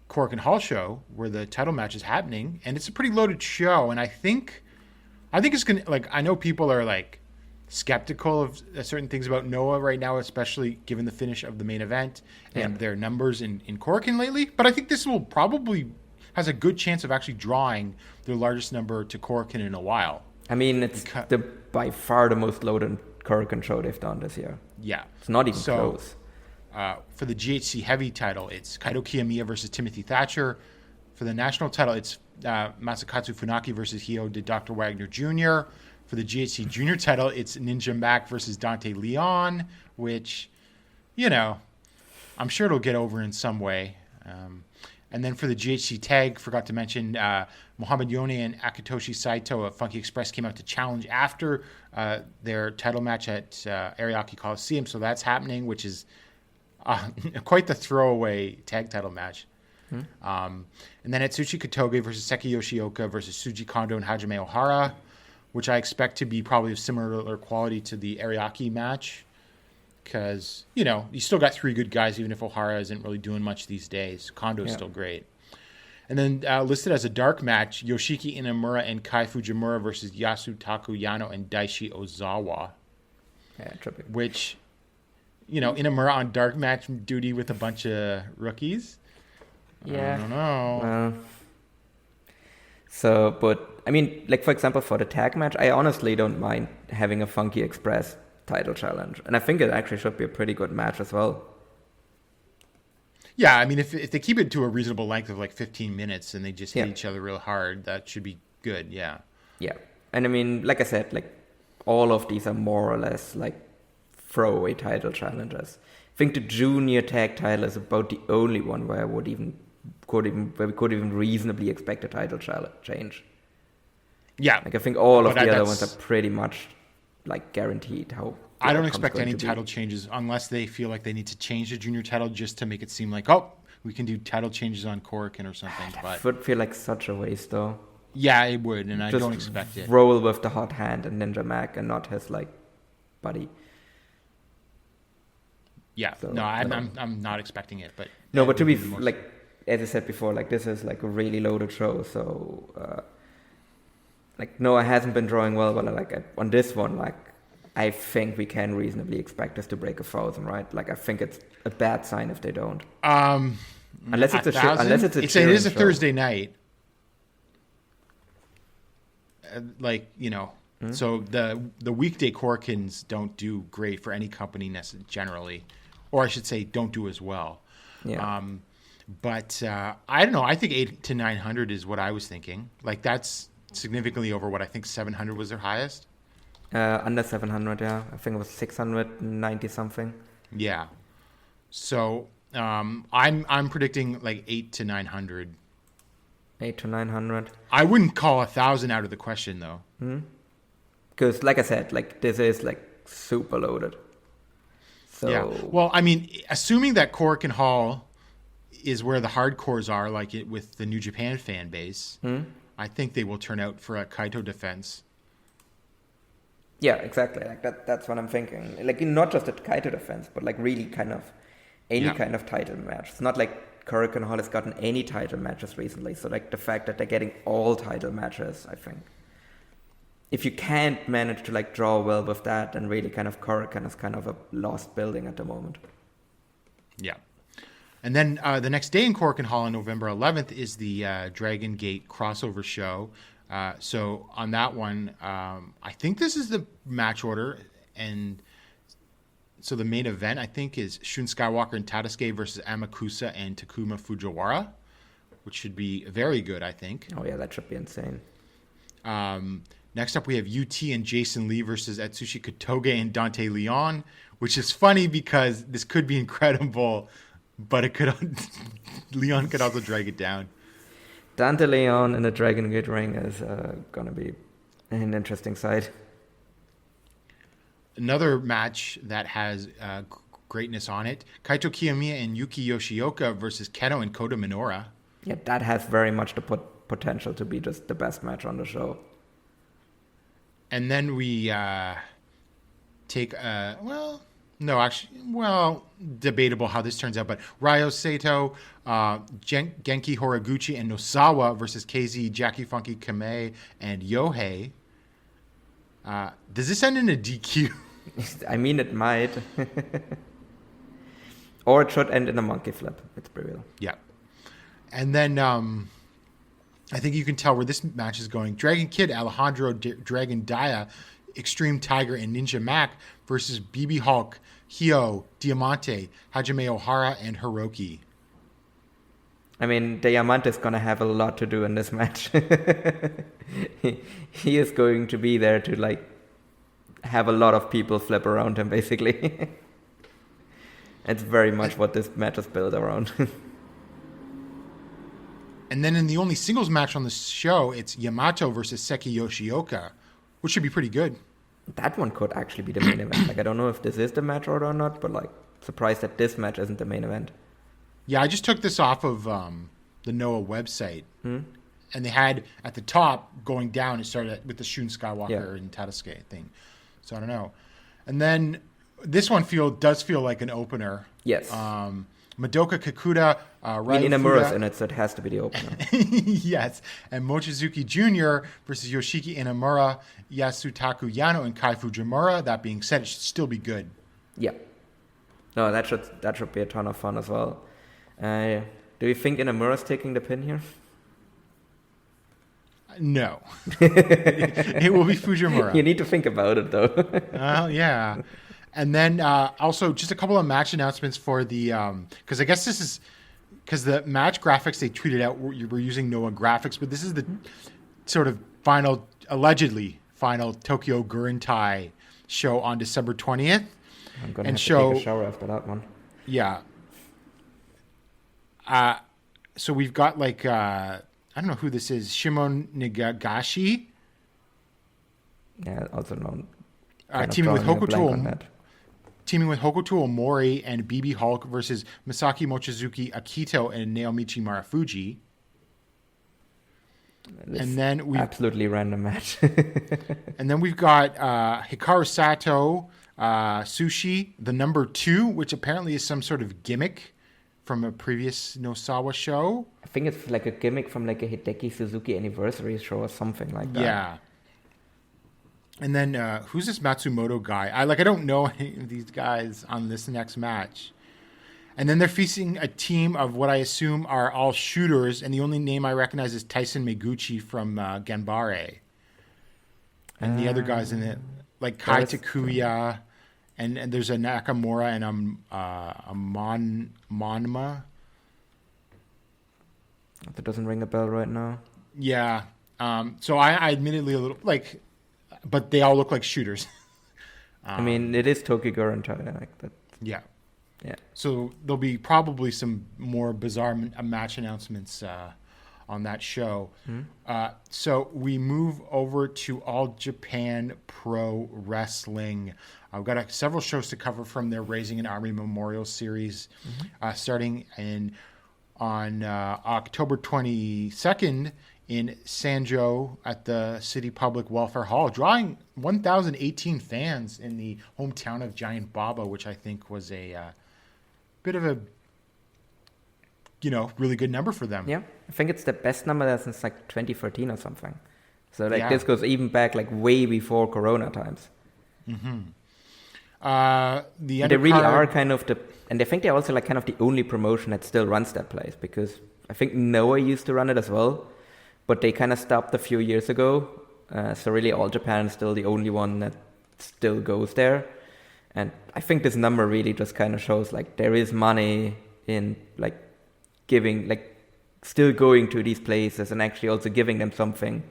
Korakuen Hall show where the title match is happening, and it's a pretty loaded show. And I think it's gonna, like, I know people are like skeptical of certain things about Noah right now, especially given the finish of the main event and their numbers in Korakuen lately. But I think this will probably has a good chance of actually drawing their largest number to Korakuen in a while. I mean, it's by far the most loaded Korakuen show they've done this year. Yeah. It's not even close. For the GHC Heavy title, it's Kaito Kiyomiya versus Timothy Thatcher. For the national title, it's Masakatsu Funaki versus Hyo de Dr. Wagner Jr. For the GHC Junior title, it's Ninja Mac versus Dante Leon, which, you know, I'm sure it'll get over in some way. And then for the GHC tag, forgot to mention, Muhammad Yone and Akitoshi Saito of Funky Express came out to challenge after their title match at Ariake Coliseum. So that's happening, which is quite the throwaway tag title match. And then Atsushi Katoge versus Seki Yoshioka versus Suji Kondo and Hajime Ohara, which I expect to be probably of similar quality to the Ariake match. Because, you know, you still got three good guys, even if Ohara isn't really doing much these days. Kondo's still great. And then listed as a dark match, Yoshiki Inamura and Kai Fujimura versus Yasutaku Yano and Daishi Ozawa. Yeah, trippy. Which, you know, Inamura on dark match duty with a bunch of rookies. Yeah. I don't know. So, but, I mean, like, for example, for the tag match, I honestly don't mind having a Funky Express title challenge. And I think it actually should be a pretty good match as well. Yeah, I mean, if they keep it to a reasonable length of like 15 minutes and they just hit each other real hard, that should be good, yeah. Yeah. And I mean, like I said, like, all of these are more or less like throwaway title challenges. I think the junior tag title is about the only one where we could even reasonably expect a title change. Yeah. Like, I think all of the other ones are pretty much like guaranteed. How I don't expect any title changes unless they feel like they need to change the junior title just to make it seem like, oh, we can do title changes on Korakuen or something. But it would feel like such a waste, though. Yeah, it would, and just I don't expect it. Roll with the hot hand and Ninja Mac and not his like buddy. Yeah, so, no, I'm not expecting it, but no, but to be like, as I said before, like, this is like a really loaded show, so like, Noah hasn't been drawing well, but like on this one, like, I think we can reasonably expect us to break 1,000, right? Like, I think it's a bad sign if they don't. Unless it's a it is a Thursday night. like, so the weekday Korakuens don't do great for any company generally, or I should say don't do as well. Yeah. But I don't know. I think 800 to 900 is what I was thinking. Like that's significantly over what I think 700 was their highest. Under 700, yeah. I think it was 690 something. Yeah. So I'm predicting like 800 to 900. 800 to 900. I wouldn't call 1,000 out of the question though. Because like I said, like this is like super loaded. So yeah. Well, I mean, assuming that Korakuen Hall is where the hardcores are, like it with the New Japan fan base, I think they will turn out for a Kaito defense. Yeah, exactly. Like that's what I'm thinking. Like not just a Kaito defense, but like really kind of any kind of title match. It's not like Korakuen Hall has gotten any title matches recently. So like the fact that they're getting all title matches, I think. If you can't manage to like draw well with that, then really kind of Korakuen is kind of a lost building at the moment. Yeah. And then the next day in Korakuen Hall on November 11th is the Dragon Gate crossover show. So on that one, I think this is the match order. And so the main event, I think, is Shun Skywalker and Tadasuke versus Amakusa and Takuma Fujiwara, which should be very good, I think. Oh, yeah, that should be insane. Next up, we have UT and Jason Lee versus Atsushi Kotoge and Dante Leon, which is funny because this could be incredible, but it could Leon could also drag it down. Dante Leon in the Dragon Gate ring is going to be an interesting sight. Another match that has greatness on it, Kaito Kiyomiya and Yuki Yoshioka versus Keto and Kota Minoura. Yeah, that has very much the potential to be just the best match on the show. And then we take, debatable how this turns out, but Ryo Sato, Genki Horiguchi, and Nosawa versus KZ, Jackie Funky Kamei, and Yohei. Does this end in a DQ? I mean, it might. Or it should end in a monkey flip. It's real. Yeah. And then I think you can tell where this match is going. Dragon Kid, Alejandro Dragon Dia, Extreme Tiger, and Ninja Mac versus BB Hulk, Hio, Diamante, Hajime Ohara, and Hiroki. I mean, Diamante is going to have a lot to do in this match. He is going to be there to, like, have a lot of people flip around him, basically. It's very much what this match is built around. And then in the only singles match on the show, it's Yamato versus Seki Yoshioka, which should be pretty good. That one could actually be the main event. Like, I don't know if this is the match order or not, but, like, surprised that this match isn't the main event. Yeah, I just took this off of the Noah website. And they had, at the top, going down, it started with the Shun Skywalker and Tadasuke thing. So I don't know. And then this one does feel like an opener. Yes. Madoka Kakuta, Ryu Inamura's in it, so it has to be the opener. Yes. And Mochizuki Jr. versus Yoshiki Inamura, Yasutaku Yano, and Kai Fujimura. That being said, it should still be good. Yeah. No, that should be a ton of fun as well. Do you think Inamura's taking the pin here? No. It will be Fujimura. You need to think about it, though. Oh, yeah. And then also just a couple of match announcements for the because I guess this is because the match graphics they tweeted out were using Noah graphics, but this is the sort of allegedly final Tokyo Gurentai show on December 20th. I'm gonna have to take a shower after that one. Yeah. So we've got like I don't know who this is, Shimon Nagagashi. Yeah, also known. Teaming with Hokuto. Teaming with Hokuto Omori and BB Hulk versus Masaki Mochizuki Akito and Naomichi Marufuji. And then we absolutely random match. And then we've got Hikaru Sato, Sushi, the number 2, which apparently is some sort of gimmick from a previous Nosawa show. I think it's like a gimmick from like a Hideki Suzuki anniversary show or something like that. Yeah. And then who's this Matsumoto guy? I don't know any of these guys on this next match. And then they're facing a team of what I assume are all shooters, and the only name I recognize is Tyson Meguchi from Ganbare. And the other guys in it, like Kaito Kuya, and there's a Nakamura and a Monma. That doesn't ring a bell right now. Yeah. So I admittedly a little like, but they all look like shooters. I mean, it is Tokiguro and China like that. Yeah. Yeah. So there'll be probably some more bizarre match announcements on that show. So we move over to All Japan Pro Wrestling. I've got several shows to cover from their Raising an Army Memorial Series, starting on October 22nd in Sanjo at the City Public Welfare Hall, drawing 1,018 fans in the hometown of Giant Baba, which I think was a bit of a, really good number for them. Yeah, I think it's the best number there since like 2013 or something. So this goes even back like way before Corona times. They really are kind of and I think they're also like kind of the only promotion that still runs that place, because I think Noah used to run it as well, but they kind of stopped a few years ago. So really All Japan is still the only one that still goes there. And I think this number really just kind of shows like there is money in like giving, like still going to these places and actually also giving them something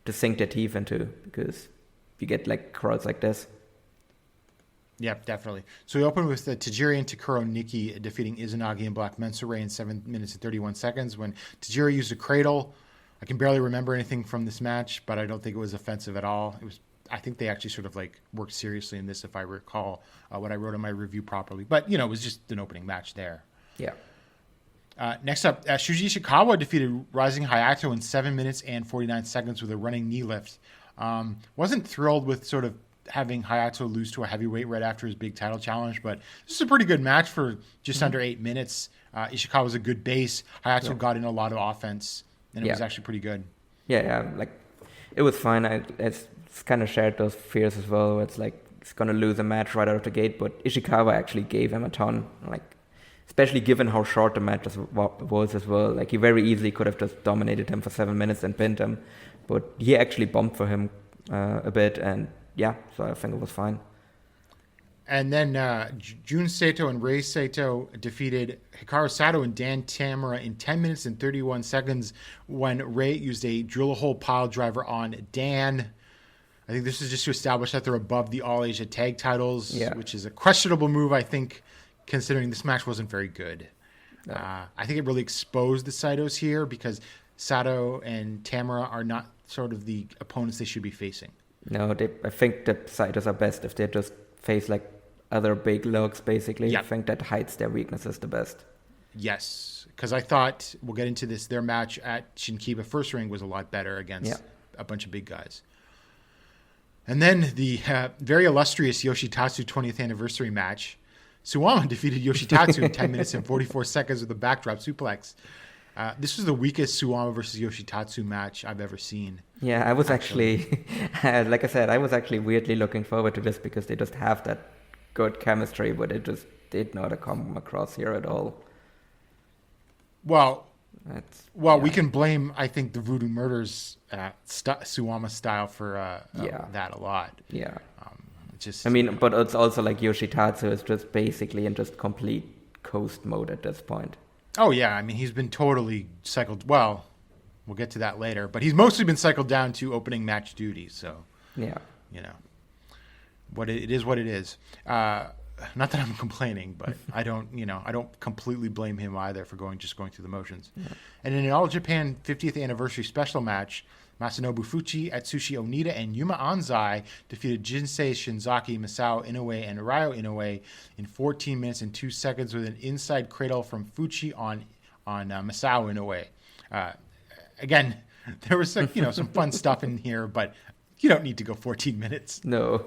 to sink their teeth into, because you get like crowds like this. Yeah, definitely. So we open with Tajiri and Takuro Nikki defeating Izanagi and Black Mensaure in 7 minutes and 31 seconds when Tajiri used a cradle. I can barely remember anything from this match, but I don't think it was offensive at all. I think they actually sort of like worked seriously in this, if I recall what I wrote in my review properly. But, it was just an opening match there. Yeah. Next up, Shuji Ishikawa defeated Rising Hayato in 7 minutes and 49 seconds with a running knee lift. Wasn't thrilled with sort of having Hayato lose to a heavyweight right after his big title challenge, but this is a pretty good match for just under 8 minutes. Ishikawa was a good base. Hayato got in a lot of offense, and it was actually pretty good. Yeah, like it was fine. It's kind of shared those fears as well. It's like he's gonna lose a match right out of the gate, but Ishikawa actually gave him a ton. Like, especially given how short the match was as well. Like, he very easily could have just dominated him for 7 minutes and pinned him, but he actually bumped for him a bit, and so I think it was fine. And then Jun Sato and Rei Sato defeated Hikaru Sato and Dan Tamura in 10 minutes and 31 seconds when Rei used a drill-a-hole pile driver on Dan. I think this is just to establish that they're above the All Asia Tag titles, which is a questionable move, I think, considering this match wasn't very good. No. I think it really exposed the Saitos here because Sato and Tamura are not sort of the opponents they should be facing. No, I think the Saitos are best if they just face like other big lugs, basically. Yep. I think that hides their weaknesses the best. Yes, because I thought, we'll get into this, their match at Shinkiba First Ring was a lot better against a bunch of big guys. And then the very illustrious Yoshitatsu 20th anniversary match. Suwama defeated Yoshitatsu in 10 minutes and 44 seconds with a backdrop suplex. This was the weakest Suwama versus Yoshitatsu match I've ever seen. Yeah, I was actually, like I said, I was actually weirdly looking forward to this because they just have that good chemistry, but it just did not come across here at all. Well, we can blame, I think, the Voodoo Murders Suwama style for that a lot. Yeah. Just, but it's also like Yoshitatsu is just basically in just complete coast mode at this point. Oh, yeah. He's been totally cycled. Well, we'll get to that later. But he's mostly been cycled down to opening match duty. So, it is what it is. Not that I'm complaining, but I don't completely blame him either for going through the motions. Yeah. And in an All Japan 50th anniversary special match, Masanobu Fuchi, Atsushi Onita, and Yuma Anzai defeated Jinsei Shinzaki, Masao Inoue, and Ryo Inoue in 14 minutes and 2 seconds with an inside cradle from Fuchi on Masao Inoue. Again, there was some fun stuff in here, but you don't need to go 14 minutes. No.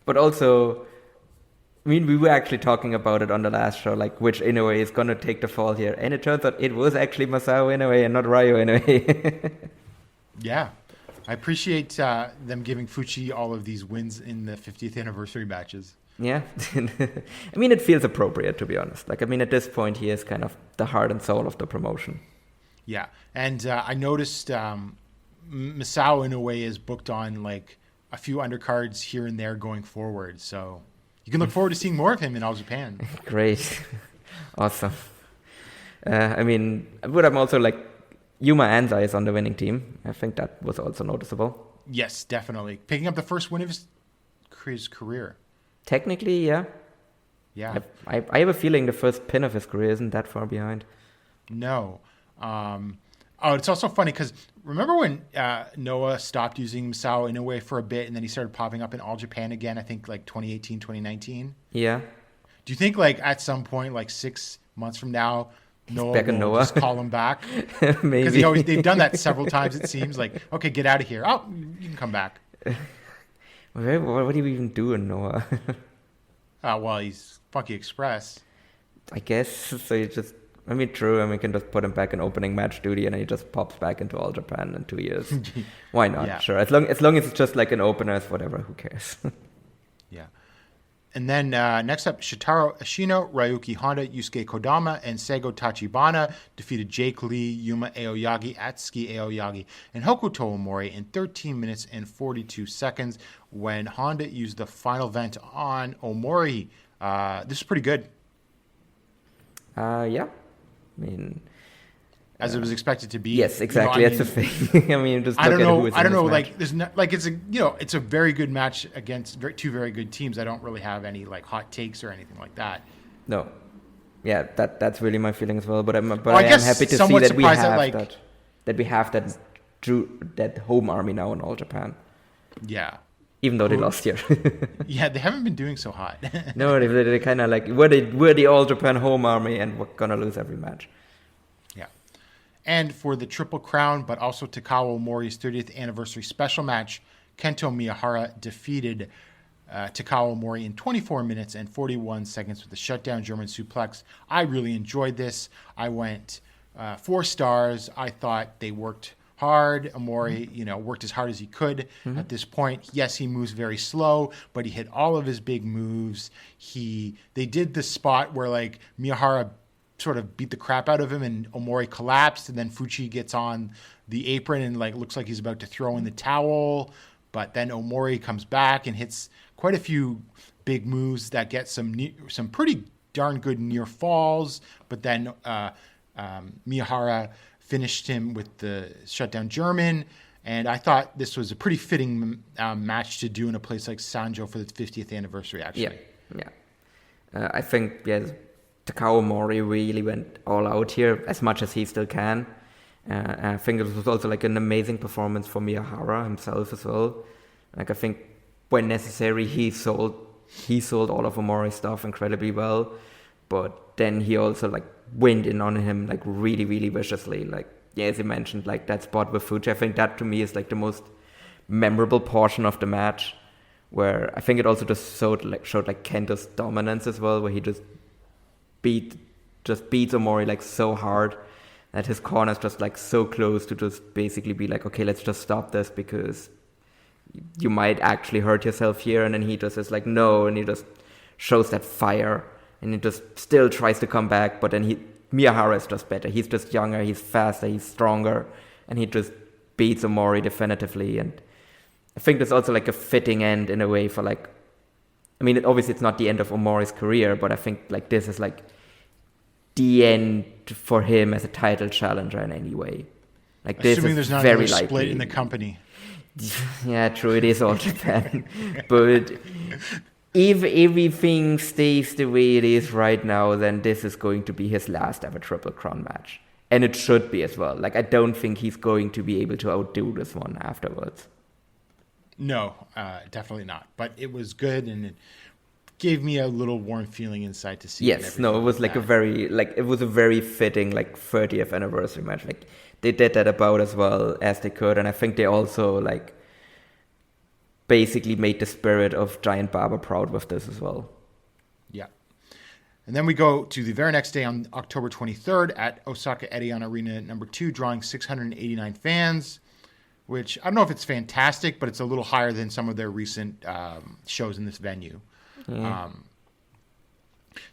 But also, we were actually talking about it on the last show, like which Inoue is going to take the fall here. And it turns out it was actually Masao Inoue and not Ryo Inoue. Yeah. I appreciate them giving Fuchi all of these wins in the 50th anniversary matches. Yeah. It feels appropriate, to be honest. At this point, he is kind of the heart and soul of the promotion. Yeah. And I noticed Masao Inoue is booked on like a few undercards here and there going forward. So you can look forward to seeing more of him in All Japan. Great. Awesome. But I'm also like, Yuma Anzai is on the winning team. I think that was also noticeable. Yes, definitely. Picking up the first win of his career. Technically, yeah. Yeah. I have a feeling the first pin of his career isn't that far behind. No. It's also funny because remember when Noah stopped using Masao Inoue for a bit and then he started popping up in All Japan again, I think like 2018, 2019? Yeah. Do you think like at some point, like 6 months from now, Noah will just call him back? Maybe. Because they've done that several times, it seems. Like, okay, get out of here. Oh, you can come back. What do you even do in Noah? Well, he's Funky Express. I guess. So you just... true. You can just put him back in opening match duty and he just pops back into All Japan in 2 years. Why not? Yeah. Sure. As long as it's just like an opener, it's whatever. Who cares? Yeah. And then next up, Shitaro Ashino, Ryuki Honda, Yusuke Kodama, and Seigo Tachibana defeated Jake Lee, Yuma Aoyagi, Atsuki Aoyagi, and Hokuto Omori in 13 minutes and 42 seconds when Honda used the final vent on Omori. This is pretty good. Yeah. As it was expected to be. Yes, exactly. That's the thing. Just I don't know. Who is in this match. Like, there's not like it's a very good match against two very good teams. I don't really have any like hot takes or anything like that. No. Yeah, that's really my feeling as well. But I am happy to see that we have that home army now in All Japan. Yeah. Even though they lost here. Yeah, they haven't been doing so hot. No, they kind of like we're the All Japan home army and we're gonna lose every match. Yeah. And for the Triple Crown, but also Takao Omori's 30th anniversary special match, Kento Miyahara defeated Takao Omori in 24 minutes and 41 seconds with a shutdown German suplex. I really enjoyed this. I went 4 stars. I thought they worked hard. Omori, worked as hard as he could at this point. Yes, he moves very slow, but he hit all of his big moves. They did the spot where like Miyahara sort of beat the crap out of him and Omori collapsed, and then Fuchi gets on the apron and like looks like he's about to throw in the towel, but then Omori comes back and hits quite a few big moves that get some pretty darn good near falls, but then Miyahara finished him with the shutdown German, and I thought this was a pretty fitting match to do in a place like Sanjo for the 50th anniversary, actually. Yeah. I think, Takao Omori really went all out here, as much as he still can. I think it was also like an amazing performance for Miyahara himself as well. Like, I think when necessary, he sold all of Omori's stuff incredibly well, but then he also like went in on him like really, really viciously. Like, as you mentioned, like that spot with Fuji, I think that to me is like the most memorable portion of the match, where I think it also just showed like Kento's dominance as well, where he just beats Omori like so hard that his corner's just like so close to just basically be like, okay, let's just stop this because you might actually hurt yourself here. And then he just is like, no, and he just shows that fire, and he just still tries to come back, but then Miyahara is just better. He's just younger, he's faster, he's stronger, and he just beats Omori definitively. And I think there's also like a fitting end in a way for like, obviously it's not the end of Omori's career, but I think like this is like the end for him as a title challenger in any way. Like, this assuming is there's not very another split likely in the company. Yeah, true, it is All Japan. But if everything stays the way it is right now, then this is going to be his last ever Triple Crown match. And it should be as well. Like, I don't think he's going to be able to outdo this one afterwards. No, definitely not. But it was good, and it gave me a little warm feeling inside to see. Yes, no, it was like it was a very fitting like 30th anniversary match. Like, they did that about as well as they could, and I think they also like basically made the spirit of Giant Baba proud with this as well. Yeah. And then we go to the very next day on October 23rd at Osaka Edion Arena number 2, drawing 689 fans, which I don't know if it's fantastic, but it's a little higher than some of their recent shows in this venue.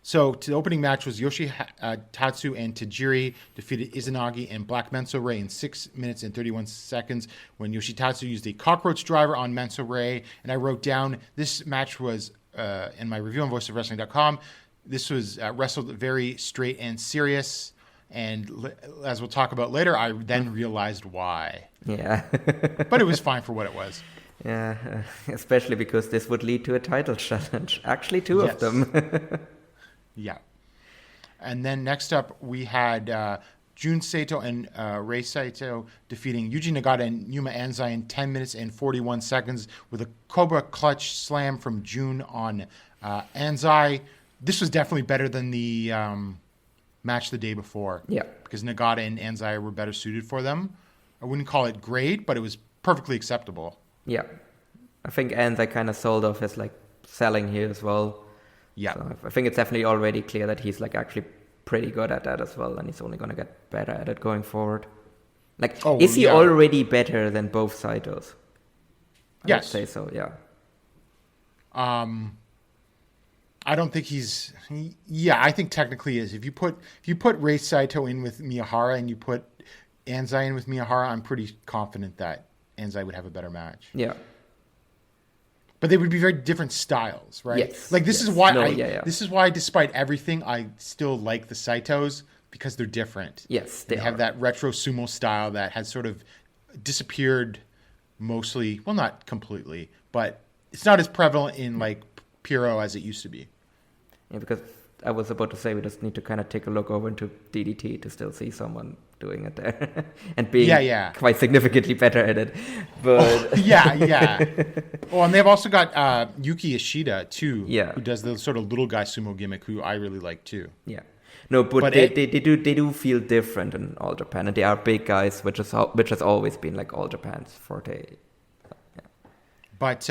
So the opening match was Yoshitatsu and Tajiri defeated Izanagi and Black Menso Ray in 6 minutes and 31 seconds when Yoshitatsu used a cockroach driver on Menso Ray. And I wrote down this match was, in my review on voiceofwrestling.com, this was wrestled very straight and serious. And as we'll talk about later, I then realized why. Yeah. But it was fine for what it was. Yeah, especially because this would lead to a title challenge. Actually, two of them. Yeah. And then next up, we had Jun Saito and Rei Saito defeating Yuji Nagata and Yuma Anzai in 10 minutes and 41 seconds with a Cobra clutch slam from Jun on Anzai. This was definitely better than the match the day before. Yeah. Because Nagata and Anzai were better suited for them. I wouldn't call it great, but it was perfectly acceptable. Yeah. I think Anzai kind of sold off as like selling here as well. Yeah. So I think it's definitely already clear that he's like actually pretty good at that as well, and he's only going to get better at it going forward. Like, is he already better than both Saitos? I would say so, yeah. I don't think he's... Yeah, I think technically is. If you put Rei Saito in with Miyahara and you put Anzai in with Miyahara, I'm pretty confident that Anzai would have a better match. Yeah. But they would be very different styles, right? Yes. Like this is why this is why despite everything I still like the Saitos because they're different. Yes, they have that retro sumo style that has sort of disappeared mostly, well not completely, but it's not as prevalent in like Puro as it used to be. Yeah, because I was about to say we just need to kind of take a look over into DDT to still see someone doing it there and being quite significantly better at it. But Oh, and they've also got Yuki Ishida too, who does the sort of little guy sumo gimmick, who I really like too. Yeah, no, but they do feel different in All Japan, and they are big guys, which has always been like All Japan's forte. Yeah. But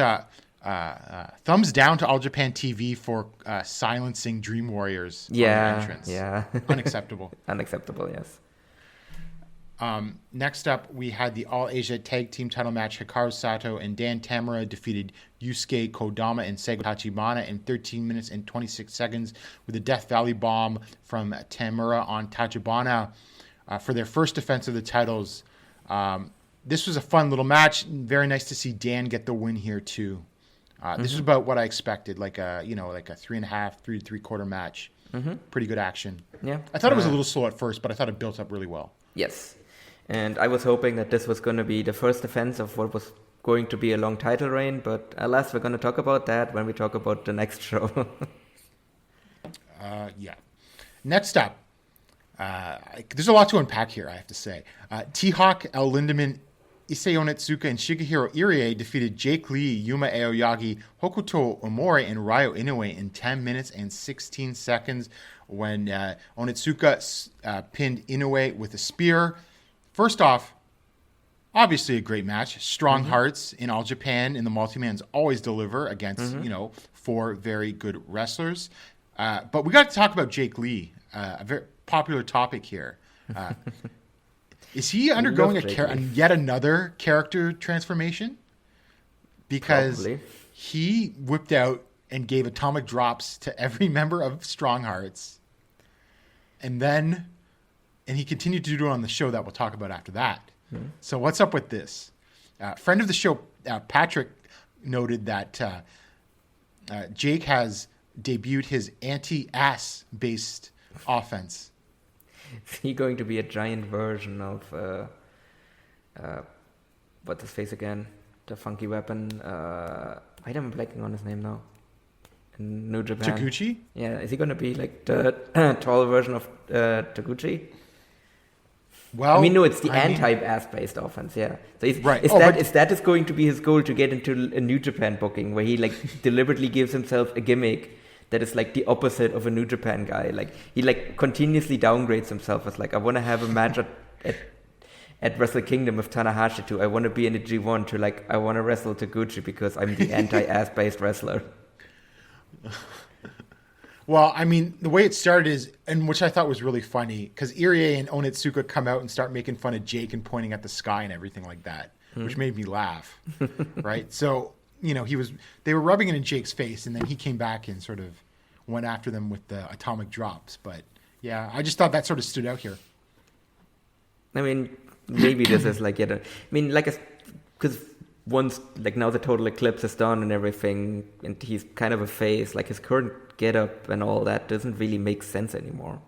thumbs down to All Japan TV for silencing Dream Warriors on their entrance. Yeah. Unacceptable. Unacceptable, yes. Next up, we had the All Asia Tag Team title match. Hikaru Sato and Dan Tamura defeated Yusuke Kodama and Seigo Tachibana in 13 minutes and 26 seconds with a Death Valley bomb from Tamura on Tachibana for their first defense of the titles. This was a fun little match. Very nice to see Dan get the win here too. This is about what I expected, like a 3.5, 3 3/4 match. Pretty good action. Yeah, I thought it was a little slow at first, but I thought it built up really well. Yes, and I was hoping that this was going to be the first defense of what was going to be a long title reign, but alas, we're going to talk about that when we talk about the next show. Next up, there's a lot to unpack here, I have to say. T-Hawk, El Lindemann, Issei Onitsuka, and Shigehiro Irie defeated Jake Lee, Yuma Aoyagi, Hokuto Omori, and Ryo Inoue in 10 minutes and 16 seconds when Onitsuka pinned Inoue with a spear. First off, obviously a great match. Strong hearts in All Japan in the multi-mans always deliver against, 4 very good wrestlers. But we got to talk about Jake Lee, a very popular topic here. Is he undergoing yet another character transformation? Because Probably. He whipped out and gave atomic drops to every member of Strong Hearts. And he continued to do it on the show that we'll talk about after that. So what's up with this? Friend of the show, Patrick, noted that Jake has debuted his anti-ass based offense. Is he going to be a giant version of what's his face again? The funky weapon. I am blanking on his name now. In New Japan. Taguchi? Yeah, is he going to be like the tall version of Taguchi? Well, I mean, no, it's the anti-ass based offense. Yeah. So is that going to be his goal to get into a New Japan booking where he like deliberately gives himself a gimmick that is like the opposite of a New Japan guy? Like he like continuously downgrades himself as like, I want to have a match at Wrestle Kingdom with Tanahashi too. I want to be in the G1 to like, I want to wrestle Taguchi because I'm the anti-ass based wrestler. Well, I mean, the way it started is, and which I thought was really funny, because Irie and Onitsuka come out and start making fun of Jake and pointing at the sky and everything like that, which made me laugh, right? So, they were rubbing it in Jake's face, and then he came back and sort of went after them with the atomic drops. But yeah, I just thought that sort of stood out here. I mean, maybe this is like, because once, like now the total eclipse is done and everything, and he's kind of a face, like his current getup and all that doesn't really make sense anymore.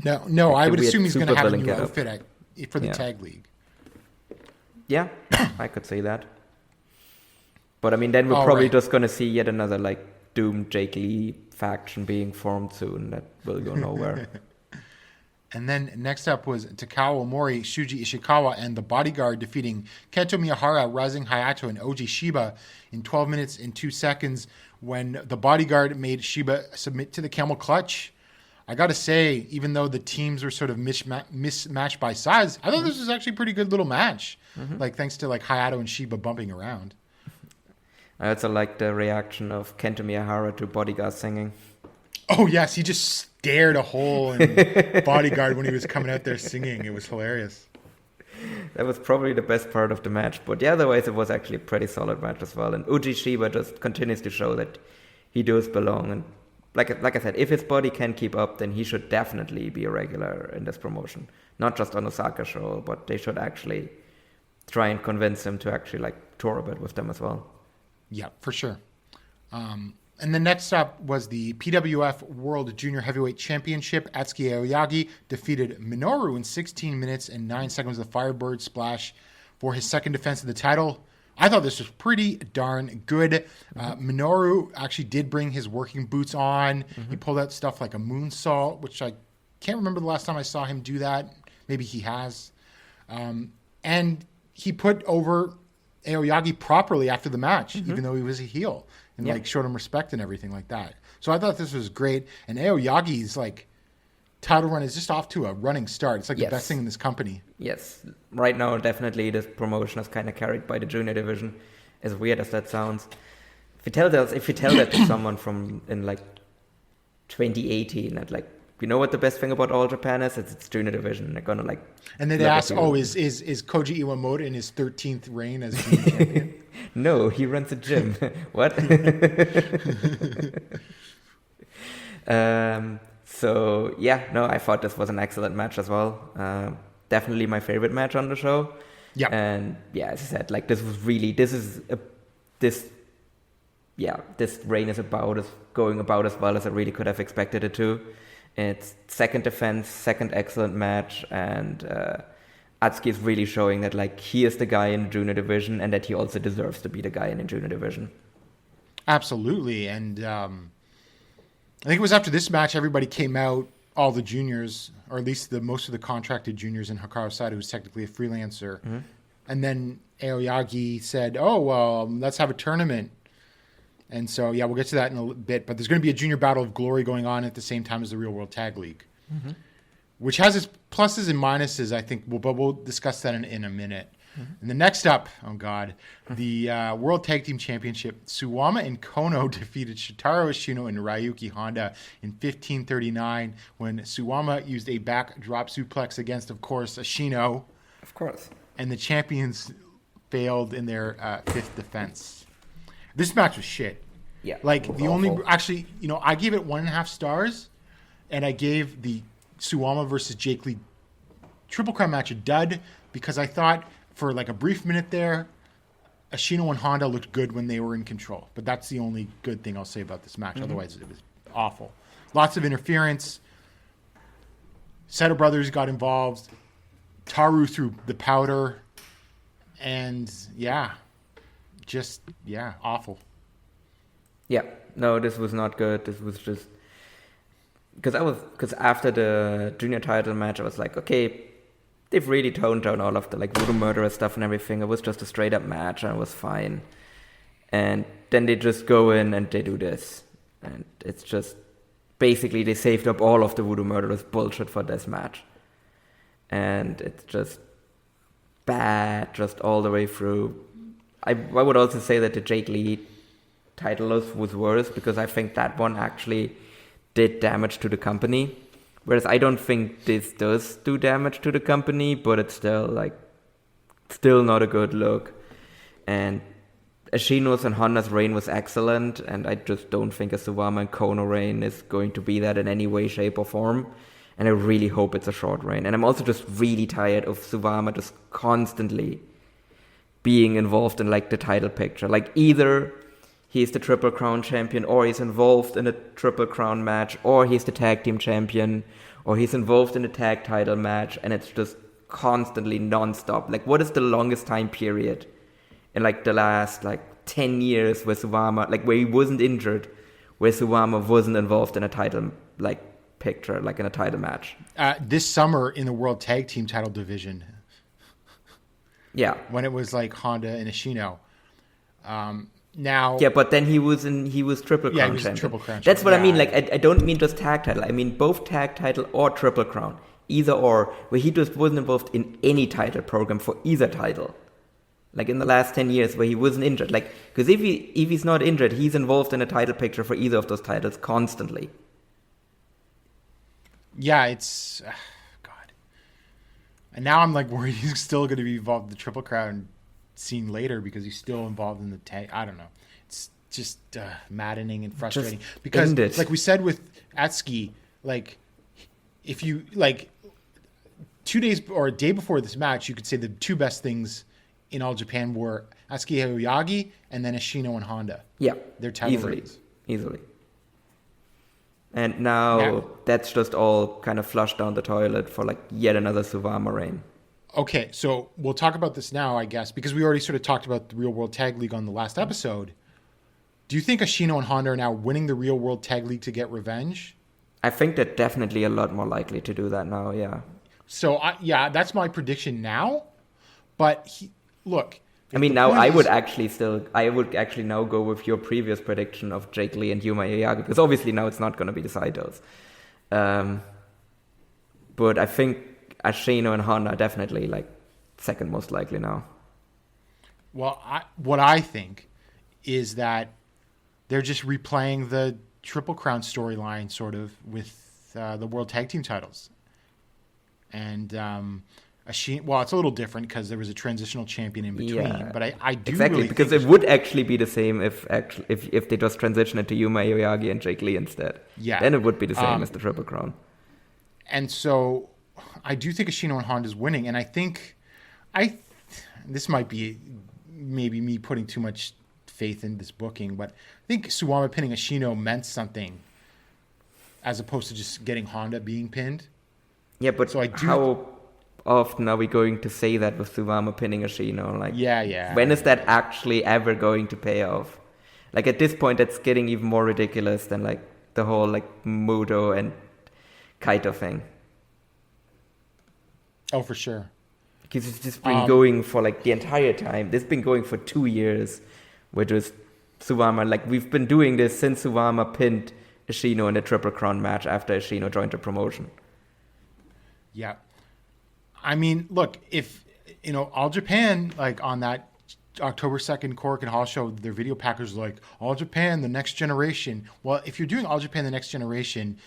No, like I would assume he's going to have a new getup. outfit for the tag league. Yeah, I could say that. But I mean, then we're probably just going to see yet another like Doom Jake Lee faction being formed soon that will go nowhere. And then next up was Takao Omori, Shuji Ishikawa, and the Bodyguard defeating Kento Miyahara, Rising Hayato, and Oji Shiba in 12 minutes and 2 seconds when the Bodyguard made Shiba submit to the camel clutch. I got to say, even though the teams were sort of mismatched by size, I thought this was actually a pretty good little match. Like, thanks to like Hayato and Shiba bumping around. I also like the reaction of Kento Miyahara to Bodyguard singing. Oh, yes. He just stared a hole in Bodyguard when he was coming out there singing. It was hilarious. That was probably the best part of the match. But yeah, otherwise it was actually a pretty solid match as well. And Uji Shiba just continues to show that he does belong. And like I said, if his body can keep up, then he should definitely be a regular in this promotion. Not just on Osaka show, but they should actually try and convince him to actually like tour a bit with them as well. Yeah, for sure. And then next up was the PWF World Junior Heavyweight Championship. Atsuki Aoyagi defeated Minoru in 16 minutes and 9 seconds with a Firebird Splash for his second defense of the title. I thought this was pretty darn good. Minoru actually did bring his working boots on. He pulled out stuff like a moonsault, which I can't remember the last time I saw him do that. Maybe he has. And he put over Aoyagi properly after the match, even though he was a heel. And like showed him respect and everything like that. So I thought this was great. And Aoyagi's like title run is just off to a running start. It's like the best thing in this company. Yes. Right now, definitely this promotion is kind of carried by the junior division. As weird as that sounds. If you tell that to someone from in like 2018, that like, you know what the best thing about All Japan is? It's junior division. They're gonna like. And then they ask, is Koji Iwamoto in his 13th reign as junior champion? No, he runs a gym. What? So yeah, no, I thought this was an excellent match as well. Definitely my favorite match on the show. Yeah. And yeah, as I said, like this reign is going about as well as I really could have expected it to. It's second defense, second excellent match, and Atsuki is really showing that like he is the guy in the junior division and that he also deserves to be the guy in the junior division. Absolutely, and I think it was after this match everybody came out, all the juniors, or at least most of the contracted juniors, in Hikaru Sato, who's technically a freelancer, and then Aoyagi said, "Oh well, let's have a tournament." And so, yeah, we'll get to that in a bit. But there's going to be a junior battle of glory going on at the same time as the Real World Tag League, which has its pluses and minuses, I think. But we'll discuss that in a minute. And then next up, the World Tag Team Championship. Suwama and Kono defeated Shotaro Ashino and Ryuki Honda in 15:39 when Suwama used a backdrop suplex against, of course, Ashino. Of course. And the champions failed in their fifth defense. This match was shit. Yeah. Like actually, I gave it 1.5 stars, and I gave the Suwama versus Jake Lee Triple Crown match a dud because I thought for like a brief minute there, Ashino and Honda looked good when they were in control. But that's the only good thing I'll say about this match. Otherwise, it was awful. Lots of interference. Sato brothers got involved. Taru threw the powder, and awful. Yeah, no, this was not good. This was just because after the junior title match, I was like, okay, they've really toned down all of the like voodoo murderer stuff and everything. It was just a straight up match, and it was fine. And then they just go in and they do this, and it's just basically they saved up all of the voodoo murderers bullshit for this match, and it's just bad, just all the way through. I would also say that the Jake Lee title loss was worse because I think that one actually did damage to the company. Whereas I don't think this does do damage to the company, but it's still not a good look. And Ashino's and Honda's reign was excellent, and I just don't think a Suwama and Kono reign is going to be that in any way, shape, or form. And I really hope it's a short reign. And I'm also just really tired of Suwama just constantly being involved in like the title picture. Like either he's the Triple Crown champion, or he's involved in a Triple Crown match, or he's the tag team champion, or he's involved in a tag title match, and it's just constantly non-stop. Like, what is the longest time period in like the last like 10 years where Suwama, like where he wasn't injured, where Suwama wasn't involved in a title like picture, like in a title match? This summer in the World Tag Team title division. Yeah. When it was like Honda and Ashino. Now. Yeah, but then he was Triple Crown Yeah, he was champion. Triple Crown That's what I mean. champion. Like, I don't mean just tag title. I mean both tag title or Triple Crown. Either or, where he just wasn't involved in any title program for either title. Like in the last 10 years where he wasn't injured. Like, because if he's not injured, he's involved in a title picture for either of those titles constantly. Yeah, it's... God. And now I'm like worried he's still going to be involved in the Triple Crown scene later because he's still involved in the tag. I don't know. It's just maddening and frustrating. Just because, end it. like we said with Atsuki, like, if you, like, 2 days or a day before this match, you could say the two best things in All Japan were Atsuki Aoyagi and then Ashino and Honda. Yeah. Their title Easily. reigns. Easily. And now that's just all kind of flushed down the toilet for like yet another Suwama reign. Okay, so we'll talk about this now, I guess, because we already sort of talked about the Real World Tag League on the last episode. Do you think Ashino and Honda are now winning the Real World Tag League to get revenge? I think they're definitely a lot more likely to do that now, yeah. So, that's my prediction now. But, look... I mean, now I would actually now go with your previous prediction of Jake Lee and Yuma Aoyagi, because obviously now it's not going to be the Saitos. But I think Ashino and Honda are definitely like second most likely now. Well, what I think is that they're just replaying the Triple Crown storyline sort of with the World Tag Team titles. And Ashino, well, it's a little different because there was a transitional champion in between, but I do exactly really because think it would actually be the same if they just transition it to Yuma Aoyagi and Jake Lee instead. Yeah, then it would be the same as the Triple Crown. And so, I do think Ashino and Honda is winning, and I think this might be maybe me putting too much faith in this booking, but I think Suwama pinning Ashino meant something as opposed to just getting Honda being pinned. Yeah, but so how often are we going to say that with Suwama pinning Ashino? Like, yeah. When is that actually ever going to pay off? Like at this point, it's getting even more ridiculous than like the whole like Muto and Kaito thing. Oh, for sure. Because it's just been going for like the entire time. It's been going for 2 years, which is Suwama. Like we've been doing this since Suwama pinned Ashino in the Triple Crown match after Ashino joined the promotion. Yeah. I mean, look, if, All Japan, like on that October 2nd Korakuen Hall show, their video packers like, All Japan, the next generation. Well, if you're doing All Japan, the next generation,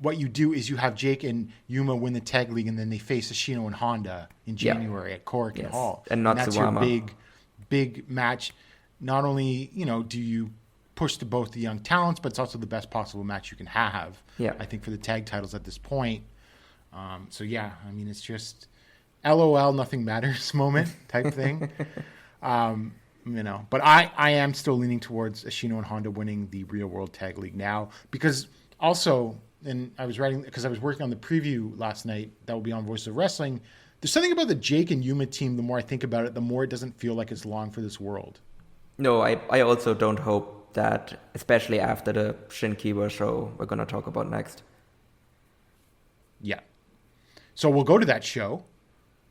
what you do is you have Jake and Yuma win the tag league, and then they face Ashino and Honda in January at Korakuen Hall. And not that's Suwama. Your big match. Not only, do you push to both the young talents, but it's also the best possible match you can have, I think, for the tag titles at this point. It's just LOL, nothing matters moment type thing. But I am still leaning towards Ashino and Honda winning the Real World Tag League now, because also, and I was working on the preview last night that will be on Voices of Wrestling. There's something about the Jake and Yuma team, the more I think about it, the more it doesn't feel like it's long for this world. No, I also don't hope that, especially after the Shinkiba show we're going to talk about next. Yeah. So we'll go to that show.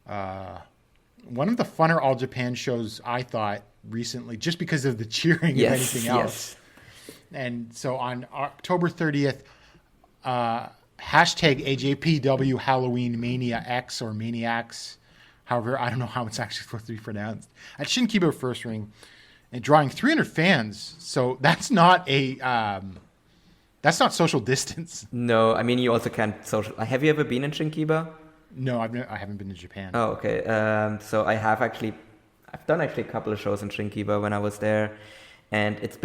One of the funner All Japan shows, I thought, recently, just because of the cheering and anything else. And so on October 30th, hashtag AJPW Halloween Mania X or Maniacs, however, I don't know how it's actually supposed to be pronounced, at Shinkiba First Ring, and drawing 300 fans. So that's not social distance. No, I mean, you also can't social... Have you ever been in Shinkiba? No, I haven't been to Japan. Oh, okay. So I have actually I've done actually a couple of shows in Shinkiba when I was there, and it's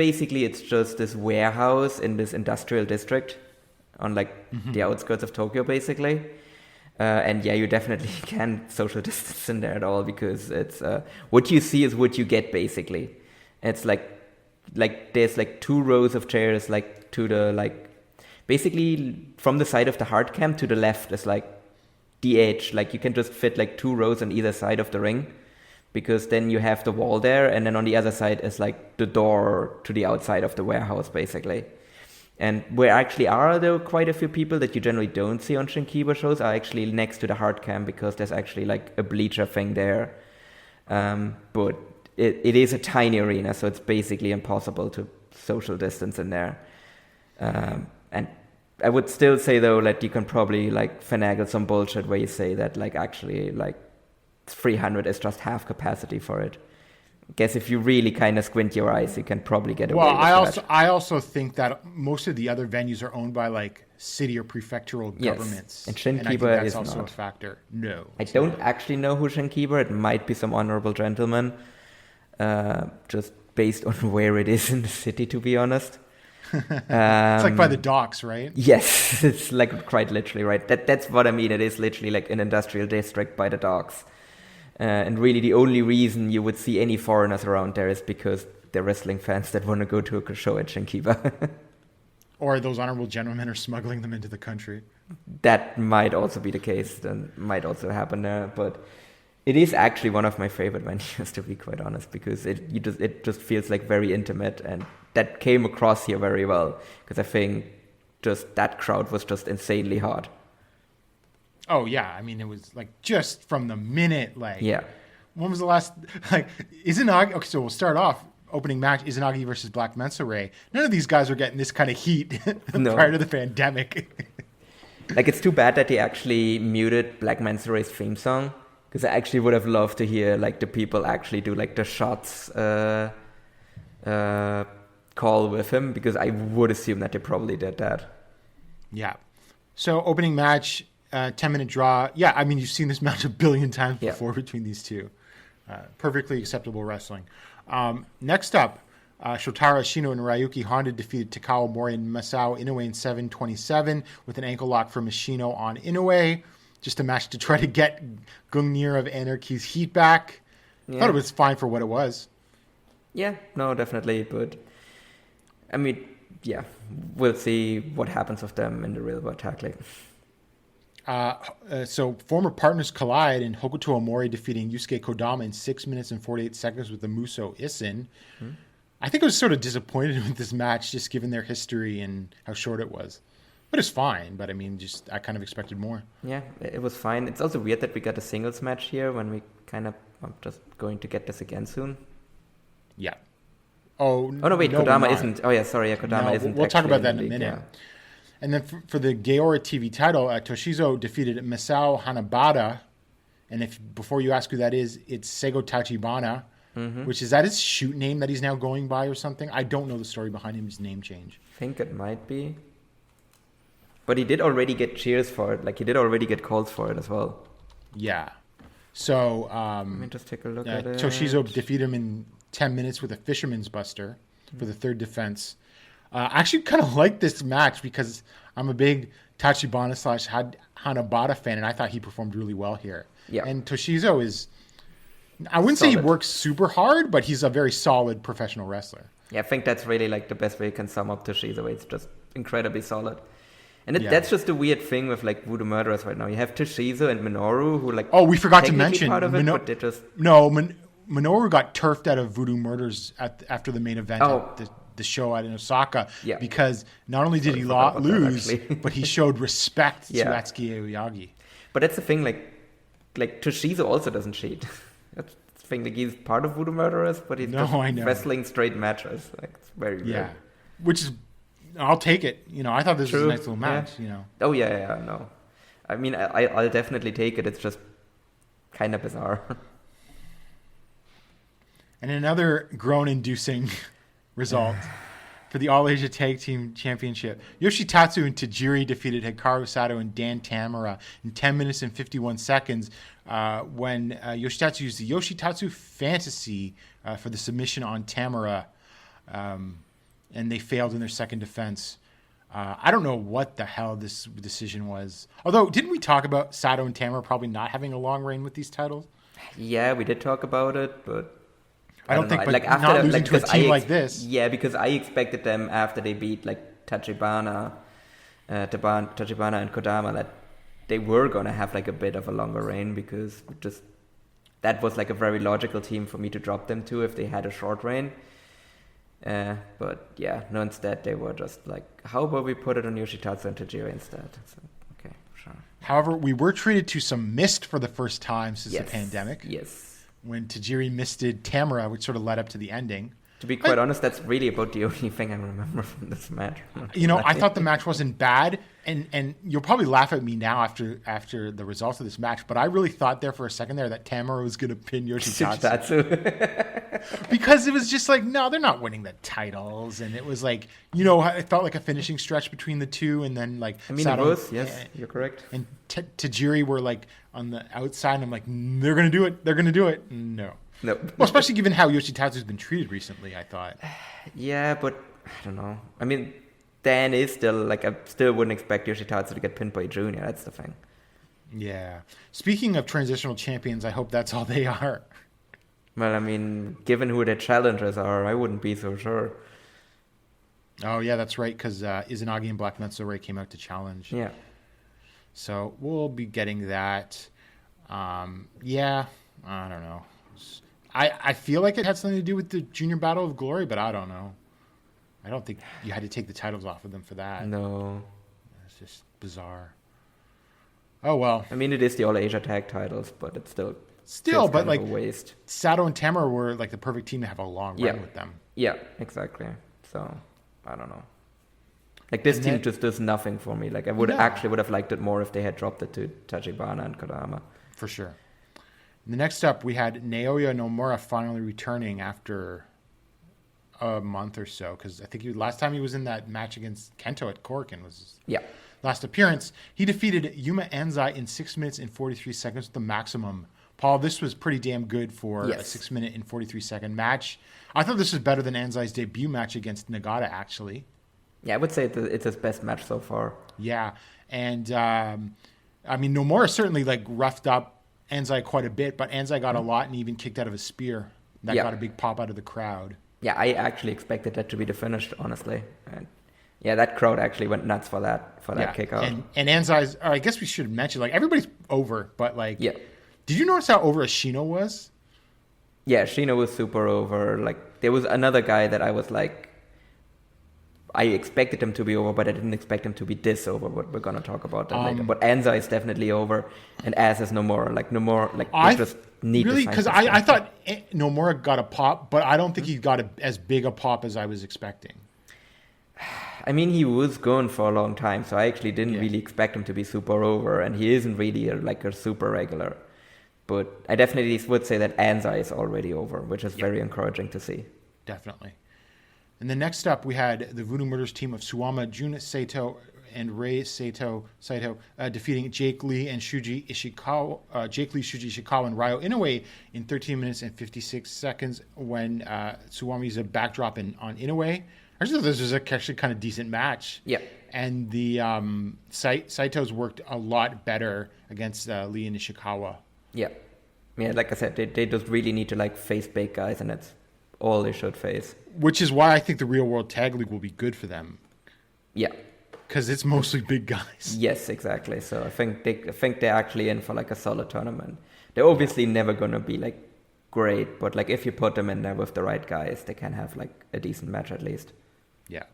just this warehouse in this industrial district on like the outskirts of Tokyo, basically. And yeah, you definitely can't social distance in there at all, because it's what you see is what you get, basically. It's like there's like 2 rows of chairs, like to the like basically from the side of the hard cam to the left is like the edge. Like you can just fit like 2 rows on either side of the ring, because then you have the wall there, and then on the other side is like the door to the outside of the warehouse, basically. And where actually are there quite a few people that you generally don't see on Shinkiba shows are actually next to the hard cam, because there's actually like a bleacher thing there. But it is a tiny arena, so it's basically impossible to social distance in there. And I would still say though that you can probably like finagle some bullshit where you say that like actually like 300 is just half capacity for it. I guess if you really kind of squint your eyes, you can probably get away with that. I also think that most of the other venues are owned by like city or prefectural governments. And Shinkiba I think that's is also not a factor. No. I don't actually know who Shinkiba. It might be some honorable gentleman, just based on where it is in the city, to be honest. It's like by the docks, right? Yes, it's like quite literally, right? That's what I mean. It is literally like an industrial district by the docks. And really the only reason you would see any foreigners around there is because they're wrestling fans that want to go to a show at Shinkiba. Or those honorable gentlemen are smuggling them into the country. That might also be the case. That might also happen there. But it is actually one of my favorite venues, to be quite honest, because it just feels like very intimate, and that came across here very well, because I think just that crowd was just insanely hot. Oh yeah, I mean it was like just from the minute, like when was the last like Izanagi? Okay, so we'll start off opening match Izanagi versus Black Mensa Ray. None of these guys were getting this kind of heat prior to the pandemic. Like it's too bad that they actually muted Black Mensa Ray's theme song, because I actually would have loved to hear like the people actually do like the shots call with him, because I would assume that they probably did that. Yeah. So opening match. 10-minute draw. Yeah, I mean, you've seen this match a billion times before between these two. Perfectly acceptable wrestling. Next up, Shotaro Ashino and Ryuki Honda defeated Takao Mori and Masao Inoue in 7:27 with an ankle lock from Ashino on Inoue. Just a match to try to get Gungnir of Anarchy's heat back. Yeah. Thought it was fine for what it was. Yeah, no, definitely. But, I mean, yeah, we'll see what happens with them in the real world tackling. So former partners collide, and Hokuto Omori defeating Yusuke Kodama in 6 minutes and 48 seconds with the Muso Isin. I think I was sort of disappointed with this match, just given their history and how short it was. But it's fine. But I mean, I kind of expected more. Yeah, it was fine. It's also weird that we got a singles match here when we kind of are just going to get this again soon. Yeah. Oh no, wait, Kodama isn't. Oh yeah, sorry, Kodama isn't. We'll talk about that in a minute. Yeah. And then for the Gaora TV title, Toshizo defeated Masao Hanabata. And before you ask who that is, it's Seigo Tachibana, which is that his shoot name that he's now going by or something? I don't know the story behind his name change. I think it might be. But he did already get cheers for it. Like, he did already get calls for it as well. Yeah. So, let me just take a look at it. Toshizo defeated him in 10 minutes with a Fisherman's Buster for the third defense. I actually kind of like this match because I'm a big Tachibana / Hanabata fan, and I thought he performed really well here. Yeah. And Toshizo is, I wouldn't say he works super hard, but he's a very solid professional wrestler. Yeah, I think that's really like the best way you can sum up Toshizo. It's just incredibly solid. And that's just a weird thing with like Voodoo Murderers right now. You have Toshizo and Minoru who like... Oh, we forgot to mention. Part of it, but they just... No, Minoru got turfed out of Voodoo Murders after the main event at the show out in Osaka because not only did he lose, but he showed respect to Atsuki Aoyagi. But that's the thing, like Toshizo also doesn't cheat. That's the thing, like he's part of Voodoo Murderers, but he's just wrestling straight matches. Like it's very weird. Yeah, which is, I'll take it. You know, I thought this was a nice little match. You know. Oh yeah, no. I mean, I'll definitely take it. It's just kind of bizarre. And another groan-inducing result. for the All Asia Tag Team Championship. Yoshitatsu and Tajiri defeated Hikaru Sato and Dan Tamura in 10 minutes and 51 seconds when Yoshitatsu used the Yoshitatsu Fantasy for the submission on Tamura, and they failed in their second defense. I don't know what the hell this decision was. Although, didn't we talk about Sato and Tamura probably not having a long reign with these titles? Yeah, we did talk about it, but I don't think, but like, after not losing to a team like this. Yeah, because I expected them after they beat like Tachibana and Kodama that they were gonna have like a bit of a longer reign, because just that was like a very logical team for me to drop them to if they had a short reign. But yeah, no, instead they were just like, how about we put it on Yoshitatsu and Tajiri instead? So, okay, sure. However, we were treated to some mist for the first time since the pandemic. Yes. When Tajiri misted Tamura, which sort of led up to the ending. To be quite honest, that's really about the only thing I remember from this match. I thought the match wasn't bad, and you'll probably laugh at me now after the results of this match, but I really thought there for a second there that Tamura was going to pin Yoshitatsu. Because it was just like, no, they're not winning the titles, and it was like, it felt like a finishing stretch between the two, and then like Sato, it was, yes, you're correct. And Tajiri were like on the outside, and I'm like, they're going to do it. No. No. Well, especially given how Yoshitatsu's been treated recently, I thought. Yeah, but I don't know. I mean, Dan is still, like, I still wouldn't expect Yoshitatsu to get pinned by Junior. That's the thing. Yeah. Speaking of transitional champions, I hope that's all they are. Well, I mean, given who their challengers are, I wouldn't be so sure. Oh, yeah, that's right, because Izanagi and Black Menso Ray came out to challenge. Yeah. So we'll be getting that. Yeah, I don't know. I feel like it had something to do with the Junior Battle of Glory, but I don't know. I don't think you had to take the titles off of them for that. No. It's just bizarre. Oh, well. I mean, it is the All Asia Tag titles, but it's still but like, a waste. Sato and Tamura were like the perfect team to have a long run with them. Yeah, exactly. So, I don't know. Like, this team just does nothing for me. Like, I would have liked it more if they had dropped it to Tachibana and Kodama. For sure. The next up, we had Naoya Nomura finally returning after a month or so, because I think last time he was in that match against Kento at Korakuen was his last appearance. He defeated Yuma Anzai in 6 minutes and 43 seconds with the maximum. Paul, this was pretty damn good for a 6 minute and 43 second match. I thought this was better than Anzai's debut match against Nagata, actually. Yeah, I would say it's his best match so far. Yeah, and I mean, Nomura certainly like roughed up Anzai quite a bit, but Anzai got a lot and even kicked out of a spear. That got a big pop out of the crowd. Yeah, I actually expected that to be the finish, honestly. And yeah, that crowd actually went nuts for that kick out. And Anzai's, I guess we should mention, like, everybody's over, but like, did you notice how over Ashino was? Yeah, Ashino was super over. Like, there was another guy that I was like, I expected him to be over, but I didn't expect him to be this over. But we're gonna talk about that later. But Anzai is definitely over, and as is Nomura. Like Nomura, like I just need really because I thought Nomura got a pop, but I don't think he got as big a pop as I was expecting. I mean, he was going for a long time, so I actually didn't really expect him to be super over, and he isn't really like a super regular. But I definitely would say that Anzai is already over, which is very encouraging to see. Definitely. And then next up, we had the Voodoo Murders team of Suwama, Jun Saito, and Rei Saito defeating Jake Lee, Shuji Ishikawa, and Ryo Inoue in 13 minutes and 56 seconds when Suwama used a backdrop on Inoue. I just thought this was actually kind of decent match. Yeah. And the Saitos worked a lot better against Lee and Ishikawa. Yeah. Yeah, like I said, they just really need to like face big guys, and that's all they should face. Which is why I think the Real World Tag League will be good for them. Yeah. Because it's mostly big guys. Yes, exactly. So I think they're actually in for like a solid tournament. They're obviously never gonna be like great, but like if you put them in there with the right guys, they can have like a decent match at least. Yeah.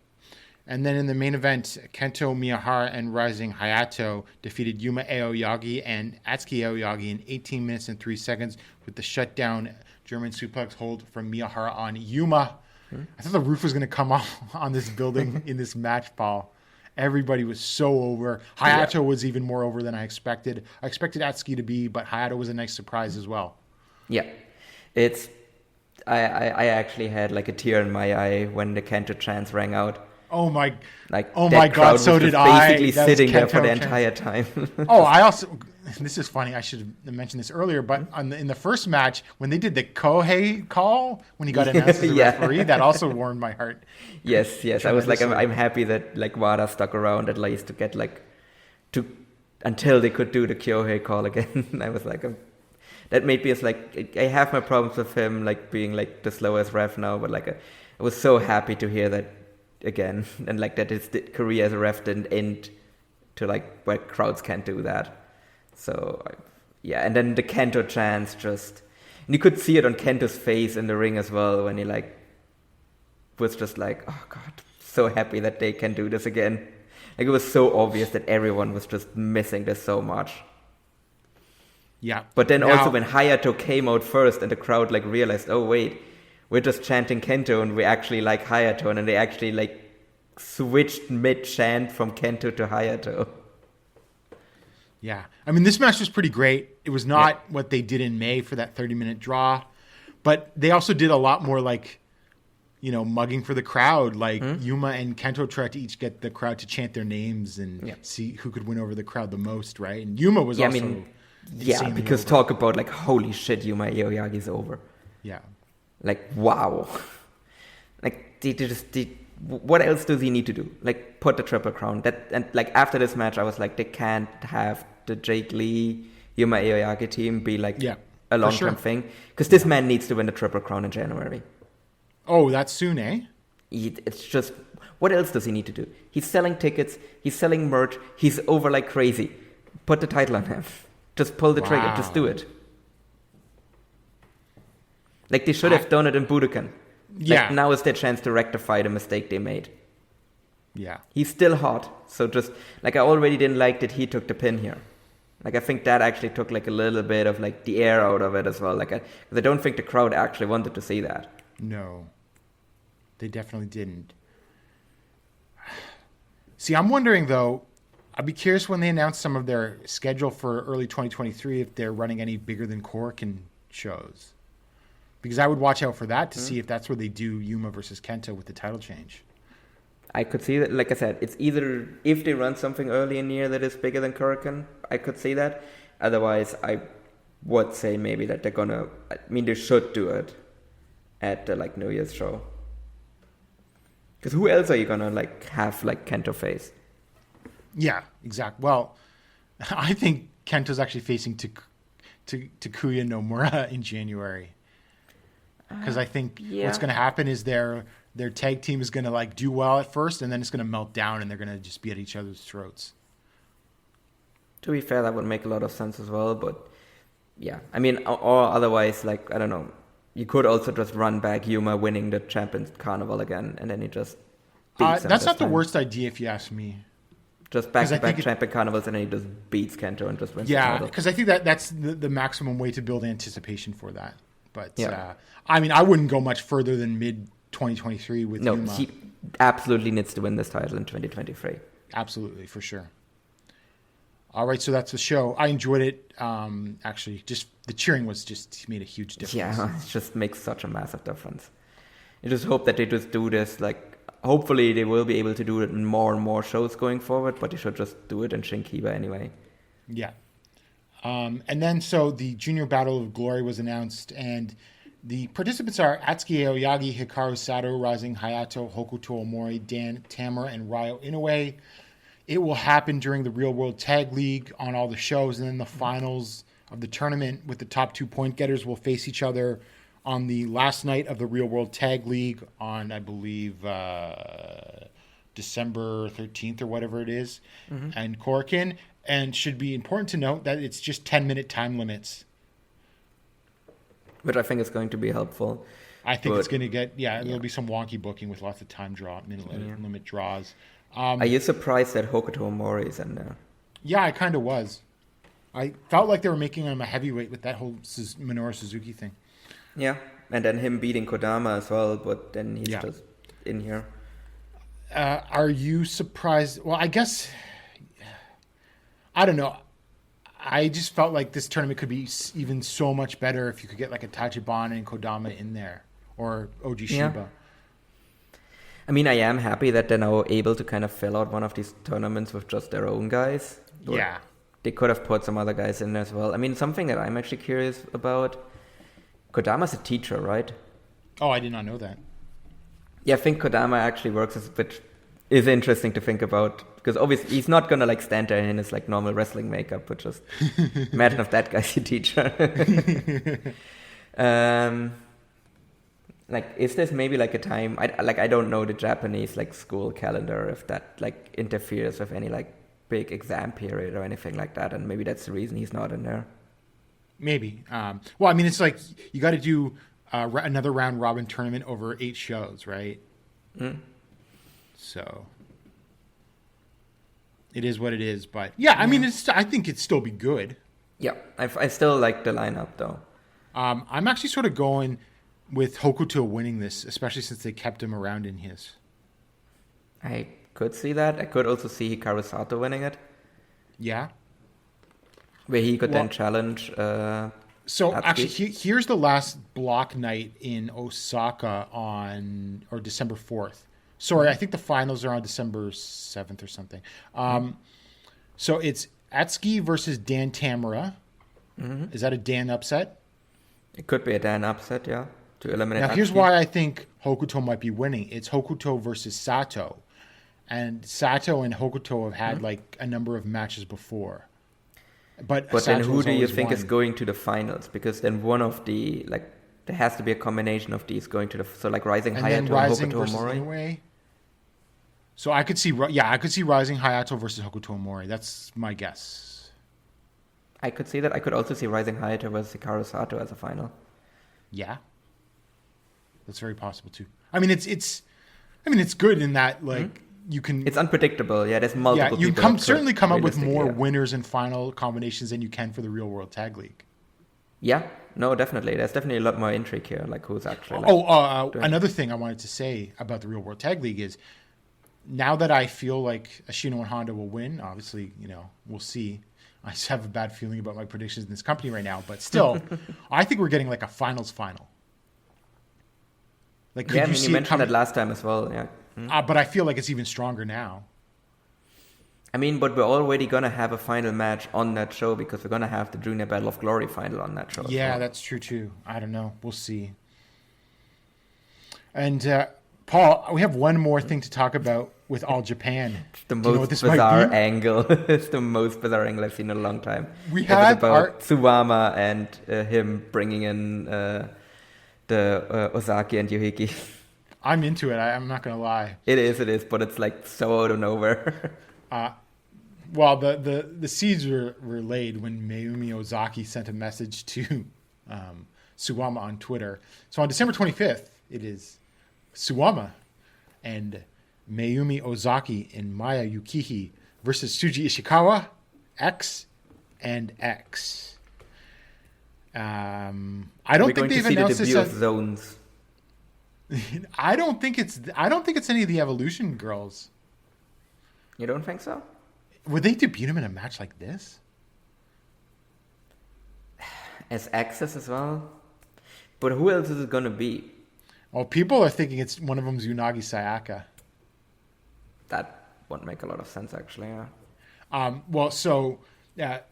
And then in the main event, Kento Miyahara and Rising Hayato defeated Yuma Aoyagi and Atsuki Aoyagi in 18 minutes and 3 seconds with the shutdown German suplex hold from Miyahara on Yuma. I thought the roof was going to come off on this building in this match, Paul. Everybody was so over. Hayato was even more over than I expected. I expected Atsuki to be, but Hayato was a nice surprise as well. Yeah. It's I actually had like a tear in my eye when the Kento chants rang out. Oh my! Like, oh that my crowd God! So was did just I. basically That was sitting there for Kento the chants. entire time. Oh, I also. This is funny. I should have mentioned this earlier, but in the first match, when they did the Kohei call, when he got announced as a Yeah. referee, that also warmed my heart. Yes. I was like, Tremendously. I'm happy that like WADA stuck around at least to get like until they could do the Kyohei call again. I was like, that made me like, I have my problems with him like being like the slowest ref now, but like I was so happy to hear that again, and like that his career as a ref didn't end to like where crowds can't do that. So yeah, and then the Kento chants just, and you could see it on Kento's face in the ring as well when he like was just like, oh God, so happy that they can do this again. Like it was so obvious that everyone was just missing this so much. Yeah. But then Now- also when Hayato came out first and the crowd like realized, oh wait, we're just chanting Kento and we actually like Hayato, and then they actually like switched mid-chant from Kento to Hayato. Yeah. I mean, this match was pretty great. It was not what they did in May for that 30-minute draw, but they also did a lot more like, you know, mugging for the crowd. Like Yuma and Kento tried to each get the crowd to chant their names and see who could win over the crowd the most, right? And Yuma was also insanely because over. talk about like, holy shit, Yuma Aoyagi's over. Yeah. Like, wow. Like, what else does he need to do? Like, put the Triple Crown. And like after this match, I was like, they can't have the Jake Lee Yuma Aoyagi team be like a long-term thing, because this man needs to win the Triple Crown in January. Oh, that's soon, eh? It's just, what else does he need to do? He's selling tickets, he's selling merch, he's over like crazy. Put the title on him. Just pull the trigger, just do it. Like they should have done it in Budokan. Yeah. Like now is their chance to rectify the mistake they made. Yeah. He's still hot, so just, like I already didn't like that he took the pin here. Like I think that actually took like a little bit of like the air out of it as well. Like 'cause I don't think the crowd actually wanted to see that. No. They definitely didn't. See, I'm wondering, though, I'd be curious when they announce some of their schedule for early 2023 if they're running any bigger than Korakuen shows. Because I would watch out for that to see if that's where they do Yuma versus Kento with the title change. I could see that, like I said, it's either if they run something early in the year that is bigger than Korakuen, I could see that. Otherwise, I would say maybe that they're gonna, I mean, they should do it at the like New Year's show. Because who else are you gonna like have like Kento face? Yeah, exactly. Well, I think Kento's actually facing Takuya Nomura in January. Because I think what's going to happen is their tag team is going to like do well at first, and then it's going to melt down, and they're going to just be at each other's throats. To be fair, that would make a lot of sense as well. But yeah, I mean, or otherwise, like I don't know, you could also just run back Yuma winning the Champions Carnival again, and then he just beats him that's this not the time. worst idea, if you ask me. Just 'Cause I back-to-back think Champion Carnivals, and then he just beats Kento and just wins the Yeah, title. because I think that's the maximum way to build anticipation for that. But Yeah. I mean, I wouldn't go much further than mid 2023 with No, Yuma. he absolutely needs to win this title in 2023. Absolutely, for sure. All right, so that's the show. I enjoyed it. Actually, just the cheering made a huge difference. Yeah, it just makes such a massive difference. I just hope that they just do this, like, hopefully they will be able to do it in more and more shows going forward, but they should just do it in Shinkiba anyway. Yeah. And then, so the Junior Battle of Glory was announced, and the participants are Atsuki Aoyagi, Hikaru Sato, Rising Hayato, Hokuto Omori, Dan Tamura, and Ryo Inoue. It will happen during the Real World Tag League on all the shows, and then the finals of the tournament with the top 2 point getters will face each other on the last night of the Real World Tag League on, I believe, December 13th or whatever it is, and Korakuen. And should be important to note that it's just 10-minute time limits. Which I think is going to be helpful. I think it's going to get, there'll be some wonky booking with lots of minute limit draws. Are you surprised that Hokuto Omori is in there? Yeah, I kind of was. I felt like they were making him a heavyweight with that whole Minoru Suzuki thing. Yeah, and then him beating Kodama as well, but then he's Yeah. just in here. Are you surprised? Well, I guess, I don't know. I just felt like this tournament could be even so much better if you could get like a Tachibana and Kodama in there. or OG Yeah. Shiba. I mean, I am happy that they're now able to kind of fill out one of these tournaments with just their own guys. But Yeah. they could have put some other guys in as well. I mean, something that I'm actually curious about, Kodama's a teacher, right? Oh, I did not know that. Yeah, I think Kodama actually works as, which is interesting to think about, because obviously he's not gonna like stand there in his like normal wrestling makeup, but just imagine if that guy's your teacher. Like, is this maybe like a time? I don't know the Japanese like school calendar, if that like interferes with any like big exam period or anything like that, and maybe that's the reason he's not in there. Maybe. Well, I mean, it's like you got to do another round robin tournament over 8 shows, right? So it is what it is. But yeah, I mean, I think it'd still be good. Yeah, I still like the lineup though. I'm actually sort of going with Hokuto winning this, especially since they kept him around in his. I could see that. I could also see Hikaru Sato winning it, Yeah. where he could then challenge. So Atsuki. actually, here's the last block night in Osaka or December 4th. Sorry, I think the finals are on December 7th or something. So it's Atsuki versus Dan Tamura. Is that a Dan upset? It could be a Dan upset, yeah, to eliminate. Now, here's Atsuki. why I think Hokuto might be winning. It's Hokuto versus Sato. And Sato and Hokuto have had like a number of matches before. But But then Sato's who do you always think is won. going to the finals? Because then one of the, like, there has to be a combination of these going to the, so like Rising And then Hayato and Rising Hokuto versus Mori. Inoue. So I could see Rising Hayato versus Hokuto Mori. That's my guess. I could see that. I could also see Rising Hayato versus Hikaru Sato as a final. Yeah. That's very possible too. I mean, it's good in that like you can. It's unpredictable. Yeah, there's Yeah, multiple you people. can that certainly could come up with realistically, more yeah. winners and final combinations than you can for the Real World Tag League. Yeah, no, definitely. There's definitely a lot more intrigue here, like who's actually. Like, doing- Another thing I wanted to say about the Real World Tag League is now that I feel like Ashino and Honda will win, obviously, we'll see. I just have a bad feeling about my predictions in this company right now, but still, I think we're getting like a finals final. Like, could yeah, I you mean, see you it mentioned coming? that last time as well. Yeah. But I feel like it's even stronger now. I mean, but we're already gonna have a final match on that show because we're gonna have the Junior Battle of Glory final on that show. as Yeah, well. that's true too. I don't know. We'll see. And Paul, we have one more thing to talk about with All Japan. The Do you know what most this might bizarre be? angle. It's the most bizarre angle I've seen in a long time. We It was had about our- Suwama and him bringing in the Ozaki and Yohiki. I'm into it. I'm not going to lie. It is, but it's like so out of nowhere. Well, the seeds were laid when Mayumi Ozaki sent a message to Suwama on Twitter. So on December 25th, it is Suwama and Mayumi Ozaki and Maya Yukihi versus Tsuji Ishikawa, X and X. I don't We're think going to they've see the announced this. debut of Zones. I don't think it's any of the Evolution girls. You don't think so? Would they debut him in a match like this? As Access as well? But who else is it going to be? Well, people are thinking it's one of them's Unagi Sayaka. That won't make a lot of sense, actually, yeah.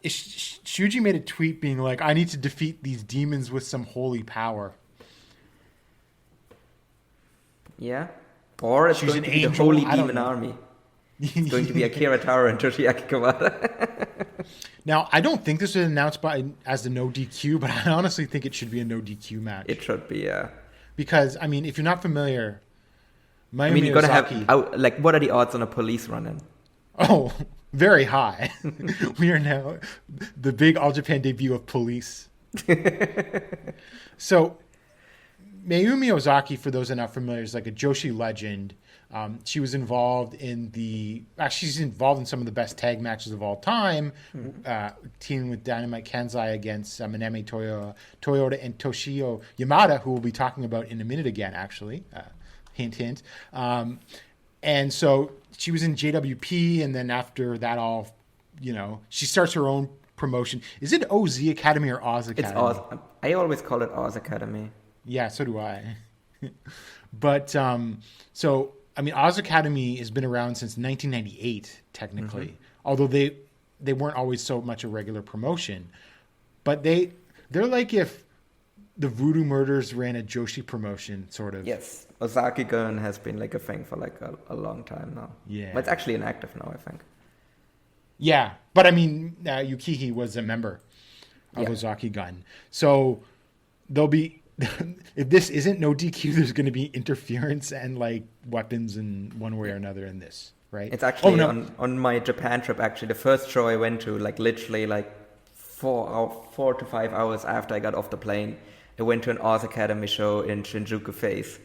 Shuji made a tweet being like, I need to defeat these demons with some holy power. Yeah? Or it's She's going an to be the angel, Holy I don't Demon know. Army. It's going to be Akira Taro and Toshiaki Kawada. Now, I don't think this was announced as the no DQ, but I honestly think it should be a no DQ match. It should be, yeah. Because, I mean, if you're not familiar, Mayumi I mean, you're going to Ozaki... have... Like, what are the odds on a police run-in? Oh, very high. We are now the big All Japan debut of Police. So, Mayumi Ozaki, for those that are not familiar, is like a Joshi legend. She was involved in she's involved in some of the best tag matches of all time, teaming with Dynamite Kenzai against Manami Toyota and Toshio Yamada, who we'll be talking about in a minute again, actually. Hint, hint. And so she was in JWP, and then after that all, she starts her own promotion. Is it OZ Academy or Oz Academy? It's Oz. I always call it Oz Academy. Yeah, so do I. But so I mean, Oz Academy has been around since 1998, technically. Although they weren't always so much a regular promotion, but they're like if the Voodoo Murders ran a Joshi promotion, sort of. Yes, Ozaki-gun has been like a thing for like a long time now. Yeah, but it's actually inactive now, I think. Yeah, but I mean, Yukihi was a member of Ozaki-gun, so there'll be if this isn't no DQ, there's going to be interference and like weapons in one way or another in this, right? It's actually on my Japan trip. Actually, the first show I went to, like literally like 4 to 5 hours after I got off the plane, I went to an Oz Academy show in Shinjuku Face.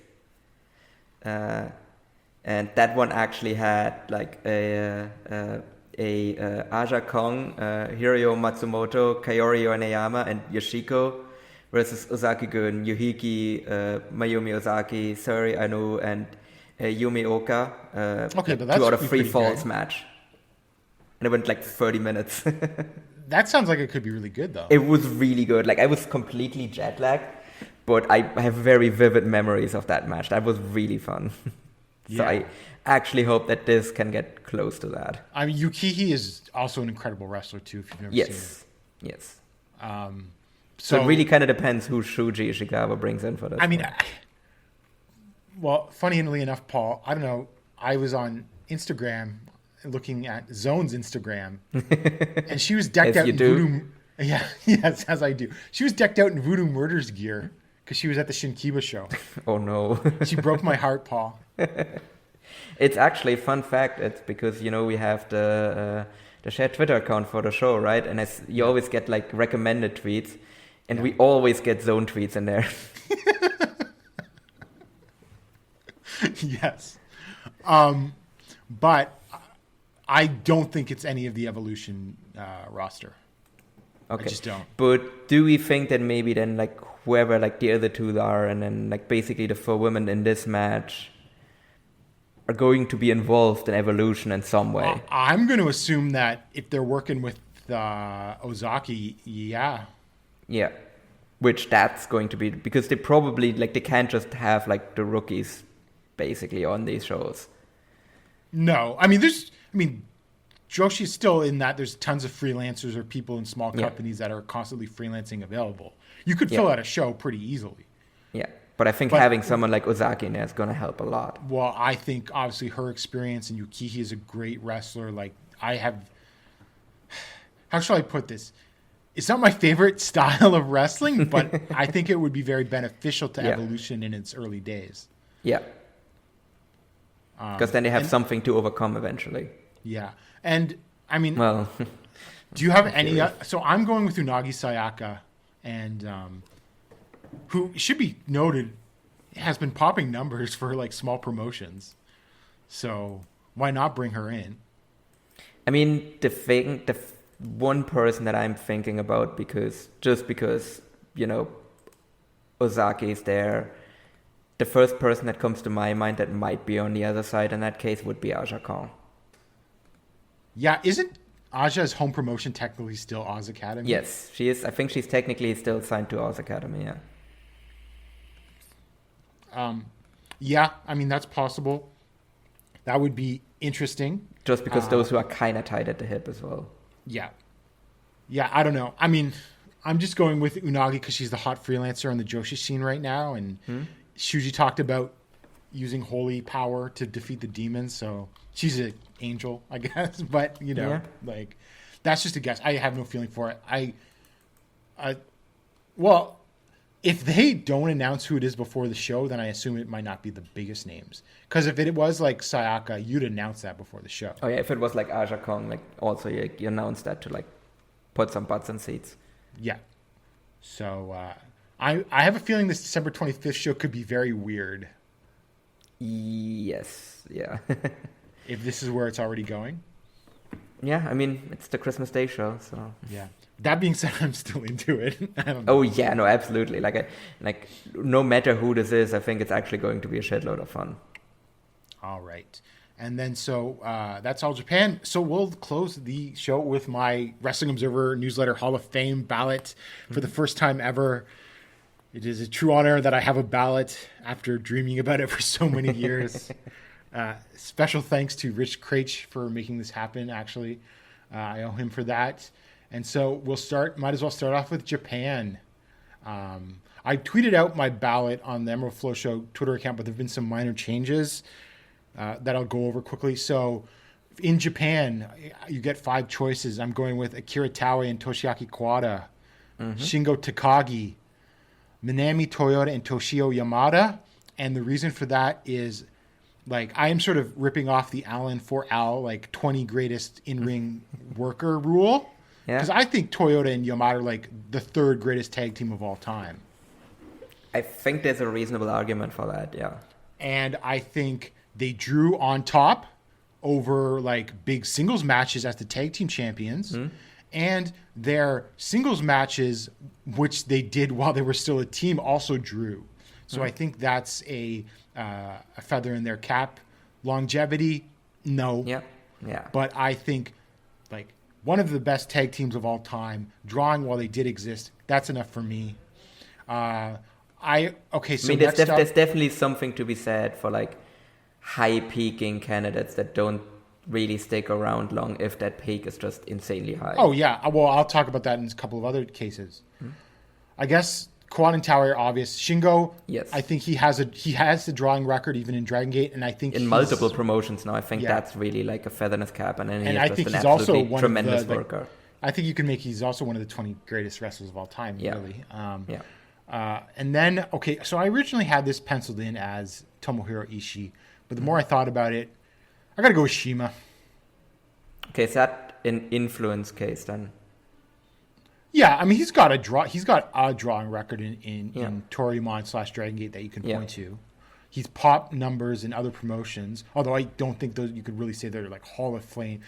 And that one actually had like a Aja Kong, Hiroyo Matsumoto, Kaori Yoneyama, and Yoshiko versus Ozaki-gun, Yuhiki, Mayumi Ozaki, Sari Anu, and Yumi Oka. Okay, but that's 2 out of 3 falls good. match. And it went like 30 minutes. That sounds like it could be really good, though. It was really good. Like I was completely jet lagged, but I have very vivid memories of that match. That was really fun. So I actually hope that this can get close to that. I mean, Yukihi is also an incredible wrestler too. If you've never seen it. Yes. So it really kind of depends who Shuji Ishikawa brings in for this. I mean, well, funnily enough, Paul, I don't know. I was on Instagram looking at Zone's Instagram, and she was decked out in Voodoo. Yeah, yes, as I do. She was decked out in Voodoo Murders gear because she was at the Shinkiba show. Oh no! She broke my heart, Paul. It's actually, fun fact, it's because, we have the shared Twitter account for the show, right? And you always get like recommended tweets, and we always get Zone tweets in there. Yes. But I don't think it's any of the Evolution roster. Okay. I just don't. But do we think that maybe then like whoever like the other two are, and then like basically the 4 women in this match are going to be involved in Evolution in some way? I'm going to assume that if they're working with Ozaki, yeah. Yeah. Which that's going to be, because they probably like they can't just have like the rookies basically on these shows. No. I mean, Joshi's still in that there's tons of freelancers or people in small companies that are constantly freelancing available. You could fill out a show pretty easily. Yeah. But I think having someone like Ozaki in there is going to help a lot. Well, I think obviously her experience, and Yukihi is a great wrestler. Like how shall I put this? It's not my favorite style of wrestling, but I think it would be very beneficial to Evolution in its early days. Yeah. Because then they have something to overcome eventually. Yeah. And I mean, well, do you have any? So I'm going with Unagi Sayaka, and who should be noted has been popping numbers for like small promotions. So why not bring her in? I mean, the one person that I'm thinking about because Ozaki is there. The first person that comes to my mind that might be on the other side in that case would be Aja Kong. Yeah, isn't Aja's home promotion technically still Oz Academy? Yes, she is. I think she's technically still signed to Oz Academy, yeah. Yeah, I mean, that's possible. That would be interesting. Just because those who are kind of tied at the hip as well. Yeah. Yeah, I don't know. I mean, I'm just going with Unagi because she's the hot freelancer on the Joshi scene right now, and Shuji talked about using holy power to defeat the demons, so she's an angel, I guess. But, like, that's just a guess. I have no feeling for it. Well, if they don't announce who it is before the show, then I assume it might not be the biggest names. Because if it was like Sayaka, you'd announce that before the show. Oh yeah, if it was like Aja Kong, like also you announce that to like put some butts in seats. Yeah. So I have a feeling this December 25th show could be very weird. Yes. Yeah. If this is where it's already going. Yeah, I mean, it's the Christmas Day show, so. Yeah. That being said, I'm still into it. I don't know. Oh yeah, no, absolutely. Like no matter who this is, I think it's actually going to be a shitload of fun. All right. And then so that's All Japan. So we'll close the show with my Wrestling Observer newsletter Hall of Fame ballot for the first time ever. It is a true honor that I have a ballot after dreaming about it for so many years. Special thanks to Rich Craich for making this happen, actually. I owe him for that. And so might as well start off with Japan. I tweeted out my ballot on the Emerald Flow Show Twitter account, but there have been some minor changes that I'll go over quickly. So in Japan, you get 5 choices. I'm going with Akira Taue and Toshiaki Kawada, Shingo Takagi, Minami Toyota and Toshio Yamada. And the reason for that is, like, I am sort of ripping off the Allen for Al, like, 20 greatest in-ring worker rule. Because I think Toyota and Yamada are, like, the 3rd greatest tag team of all time. I think there's a reasonable argument for that, yeah. And I think they drew on top over, like, big singles matches as the tag team champions. And their singles matches, which they did while they were still a team, also drew. So I think that's a feather in their cap. Longevity, no. Yeah. But I think, like, one of the best tag teams of all time, drawing while they did exist, that's enough for me. So there's definitely something to be said for, like, high peaking candidates that don't really stick around long if that peak is just insanely high. Oh, yeah. Well, I'll talk about that in a couple of other cases. I guess Kawada and Taue are obvious. Shingo, yes. I think he has the drawing record even in Dragon Gate, and I think in multiple promotions now. I think that's really like a feather in his cap, and I think he's also one tremendous of the, worker. I think you can make he's also one of the 20 greatest wrestlers of all time. Really. Yeah. And then so I originally had this penciled in as Tomohiro Ishii, but the more I thought about it, I got to go with Shima. Okay, is that an influence case then? Yeah, I mean he's got a drawing record in Toryumon / Dragon Gate that you can point to. He's popped numbers in other promotions, although I don't think those you could really say they're like Hall of Fame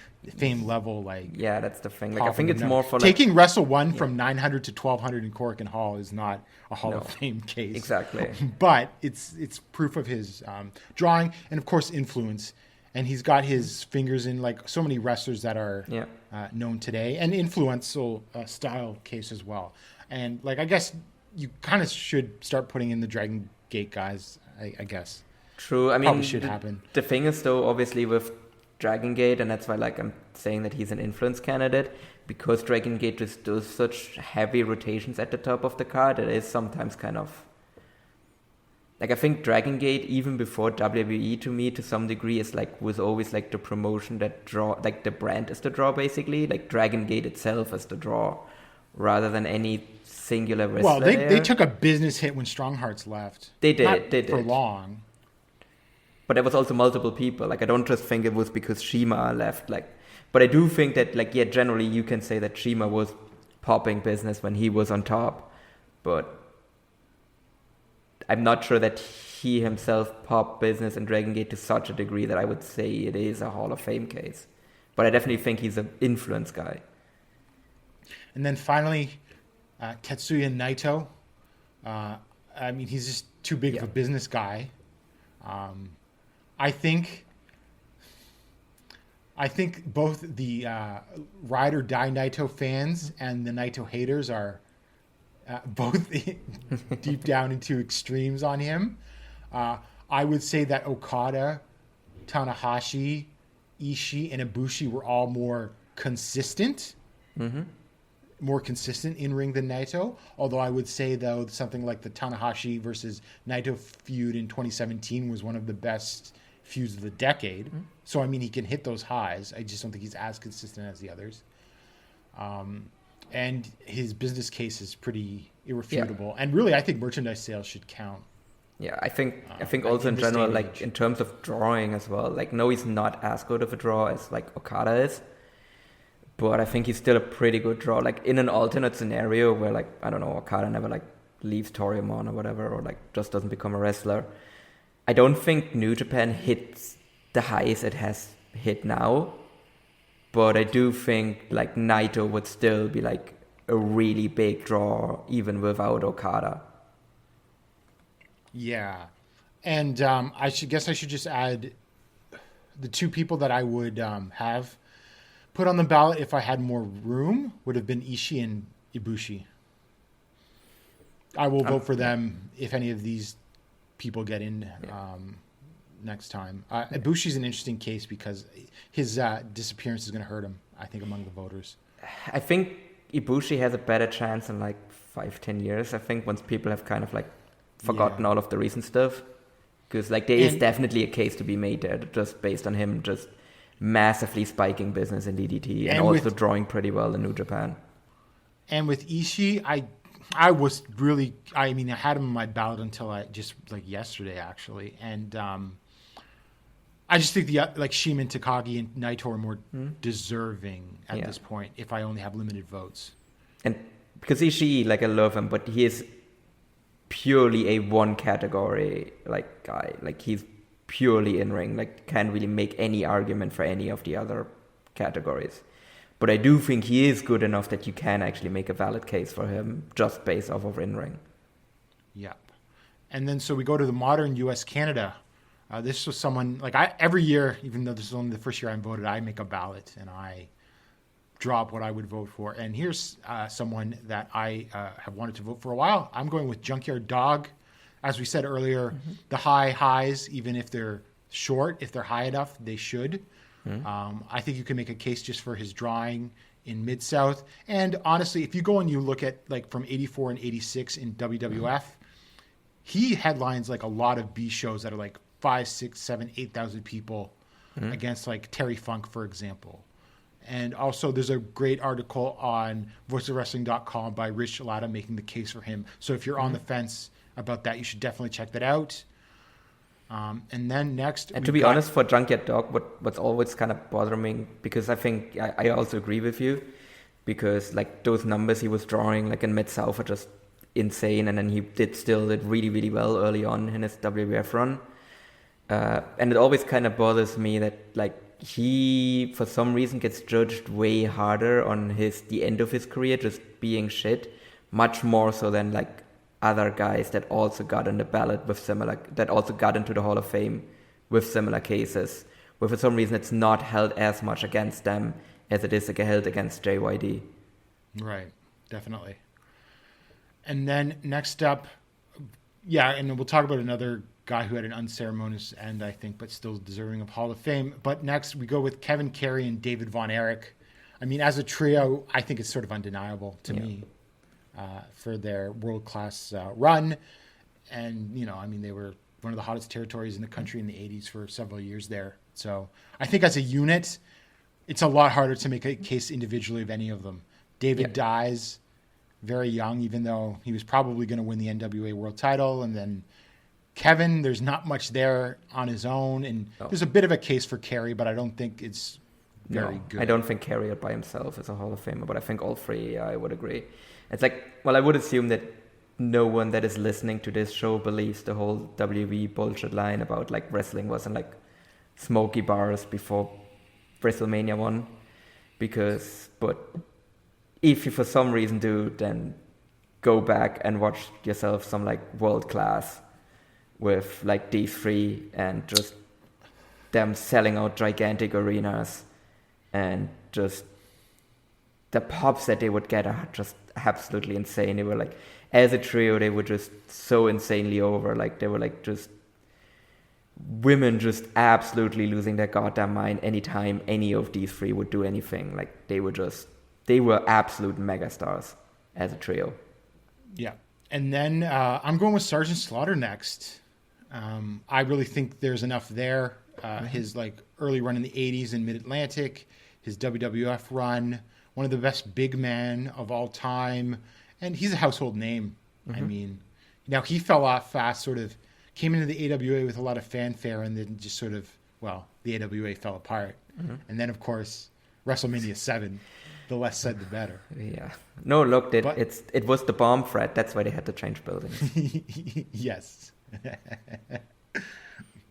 level. Like, yeah, that's the thing. Like, I think it's more for taking Wrestle 1 from 900 to 1200 in Korakuen Hall is not a Hall of Fame case. Exactly, but it's proof of his drawing and of course influence. And he's got his fingers in like so many wrestlers that are known today, and influential style case as well. And like I guess you kind of should start putting in the Dragon Gate guys. I guess. True. I mean, probably should happen. The thing is, though, obviously with Dragon Gate, and that's why like I'm saying that he's an influence candidate, because Dragon Gate just does such heavy rotations at the top of the card. It is sometimes kind of. Like, I think Dragon Gate, even before WWE, to me, to some degree, was always like the promotion that draw, like the brand is the draw, basically. Like Dragon Gate itself is the draw, rather than any singular wrestler. Well, they took a business hit when Strong Hearts left. They did for long. But there was also multiple people. Like, I don't just think it was because Shima left. Like, but I do think that, like, yeah, generally you can say that Shima was popping business when he was on top, but I'm not sure that he himself popped business in Dragon Gate to such a degree that I would say it is a Hall of Fame case. But I definitely think he's an influence guy. And then finally, Tetsuya Naito. I mean, he's just too big of a business guy. I think both the Ride or Die Naito fans and the Naito haters are both deep down into extremes on him. I would say that Okada, Tanahashi, Ishii, and Ibushi were all more consistent. More consistent in ring than Naito. Although I would say, though, something like the Tanahashi versus Naito feud in 2017 was one of the best feuds of the decade. So, I mean, he can hit those highs. I just don't think he's as consistent as the others. And his business case is pretty irrefutable. And really, I think merchandise sales should count. Yeah, I think also in general, like in terms of drawing as well, like no, he's not as good of a draw as like Okada is. But I think he's still a pretty good draw. Like in an alternate scenario where like, I don't know, Okada never like leaves Toryumon or whatever, or like just doesn't become a wrestler. I don't think New Japan hits the highs it has hit now. But I do think like Naito would still be like a really big draw even without Okada. Yeah. And I should just add the two people that I would have put on the ballot if I had more room would have been Ishii and Ibushi. I will vote for them if any of these people get in next time. Ibushi's an interesting case because his disappearance is going to hurt him, I think, among the voters. I think Ibushi has a better chance in like 5-10 years. I think once people have kind of like forgotten all of the recent stuff, because like there is definitely a case to be made there, just based on him just massively spiking business in DDT and also drawing pretty well in New Japan. And with Ishii, I was really, I had him on my ballot until yesterday actually, and I just think Shima, Takagi, and Naito are more deserving at this point if I only have limited votes. And because Ishii, I love him, but he is purely a one category guy. He's purely in ring. Can't really make any argument for any of the other categories. But I do think he is good enough that you can actually make a valid case for him just based off of in ring. Yep. And then so we go to the modern U.S. Canada. This was someone every year, even though this is only the first year I'm voted, I make a ballot and I drop what I would vote for. And here's someone that I have wanted to vote for a while. I'm going with Junkyard Dog. As we said earlier, the highs, even if they're short, if they're high enough, they should. I think you can make a case just for his drawing in Mid-South. And honestly, if you go and you look at from 84 and 86 in WWF, he headlines a lot of B shows that are 5, 6, 7, 8,000 people against Terry Funk, for example. And also there's a great article on voiceofwrestling.com by Rich Latta making the case for him. So if you're on the fence about that, you should definitely check that out. And then next... And to be honest, for Junkyard Dog, what's always kind of bothering me, because I think I also agree with you, because those numbers he was drawing in Mid-South are just insane, and then he did really, really well early on in his WWF run. And it always kind of bothers me that he, for some reason, gets judged way harder on the end of his career just being shit, much more so than other guys that also got on the ballot with that also got into the Hall of Fame with similar cases, where for some reason it's not held as much against them as it is held against JYD. Right, definitely. And then next up, and we'll talk about another guy who had an unceremonious end, I think, but still deserving of Hall of Fame. But next we go with Kevin Carey and David Von Erich. As a trio, I think it's sort of undeniable to me for their world-class run. And, they were one of the hottest territories in the country in the 80s for several years there. So I think as a unit, it's a lot harder to make a case individually of any of them. David dies very young, even though he was probably going to win the NWA world title. And then Kevin, there's not much there on his own. And there's a bit of a case for Carey, but I don't think it's very good. I don't think Carey by himself is a Hall of Famer, but I think all three, I would agree. It's I would assume that no one that is listening to this show believes the whole WB bullshit line about wrestling wasn't smoky bars before WrestleMania 1. But if you for some reason do, then go back and watch yourself some world class with these three and just them selling out gigantic arenas and just the pops that they would get are just absolutely insane. They were as a trio, they were just so insanely over. They were just women just absolutely losing their goddamn mind anytime any of these three would do anything. They were absolute megastars as a trio. Yeah. And then I'm going with Sergeant Slaughter next. I really think there's enough there. His early run in the 80s in Mid-Atlantic, his WWF run, one of the best big men of all time. And he's a household name. Now he fell off fast, sort of came into the AWA with a lot of fanfare and then just sort of, the AWA fell apart. And then, of course, WrestleMania 7, the less said, the better. Yeah. No, look, it was the bomb threat. That's why they had to change buildings. Yes.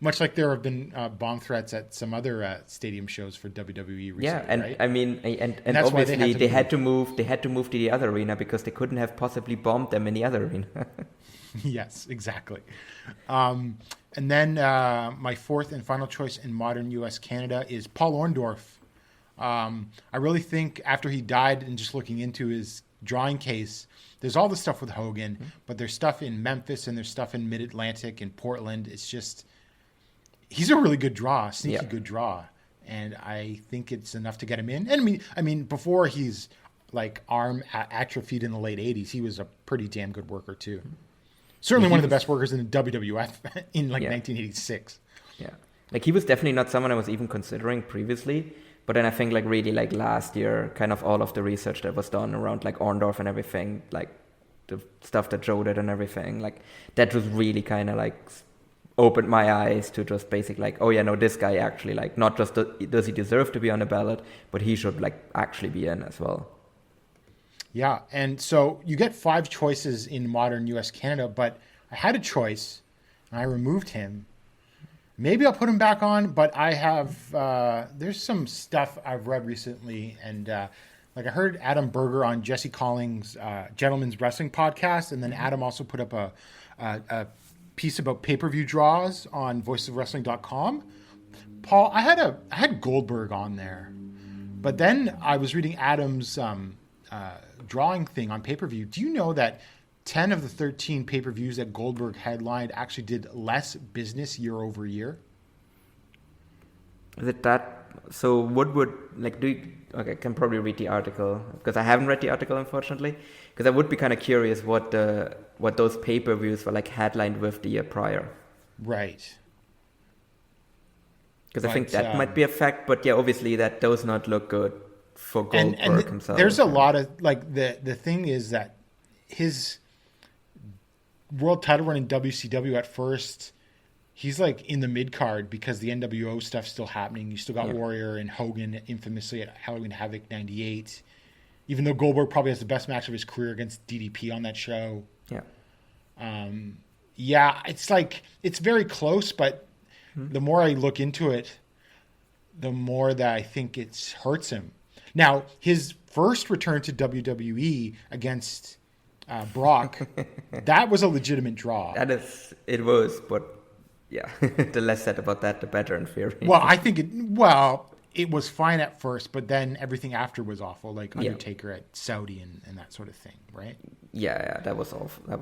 Much like there have been bomb threats at some other stadium shows for WWE recently, and right? And obviously they had to move to the other arena because they couldn't have possibly bombed them in the other arena. Yes, exactly. And then my fourth and final choice in modern U.S. Canada is Paul Orndorff. I really think after he died and just looking into his drawing case, there's all the stuff with Hogan, but there's stuff in Memphis and there's stuff in Mid-Atlantic and Portland. It's just, he's a really good draw, sneaky good draw. And I think it's enough to get him in. And I mean, before he's like arm atrophied in the late 80s, he was a pretty damn good worker too. Certainly one of the best workers in the WWF in like 1986. Yeah. Like he was definitely not someone I was even considering previously. But then I think like really like last year, kind of all of the research that was done around like Orndorff and everything, like the stuff that Joe did and everything, like that was really kind of like opened my eyes to just basically like, oh yeah, no, this guy actually like not just does he deserve to be on a ballot, but he should like actually be in as well. Yeah. And so you get 5 choices in modern US Canada, but I had a choice and I removed him. Maybe I'll put him back on, but I have, there's some stuff I've read recently. And like I heard Adam Berger on Jesse Collins' Gentleman's Wrestling podcast. And then Adam also put up a piece about pay-per-view draws on voicesofwrestling.com. Paul, I had Goldberg on there, but then I was reading Adam's drawing thing on pay-per-view. Do you know that 10 of the 13 pay-per-views that Goldberg headlined actually did less business year over year? Is it that? So what would, like, okay, I can probably read the article, because I haven't read the article, unfortunately, because I would be kind of curious what those pay-per-views were, like, headlined with the year prior. Right. Because I think that might be a fact, but yeah, obviously that does not look good for Goldberg himself. There's a lot of, like, the thing is that his world title run in WCW at first, he's like in the mid card because the NWO stuff's still happening. You still got Warrior and Hogan infamously at Halloween Havoc 98. Even though Goldberg probably has the best match of his career against DDP on that show. Yeah. It's like, it's very close, but the more I look into it, the more that I think it hurts him. Now, his first return to WWE against Brock, that was a legitimate draw. It was, but yeah, the less said about that, the better in theory. Well, I think it was fine at first, but then everything after was awful, like Undertaker at Saudi and that sort of thing, right? Yeah, that was awful. That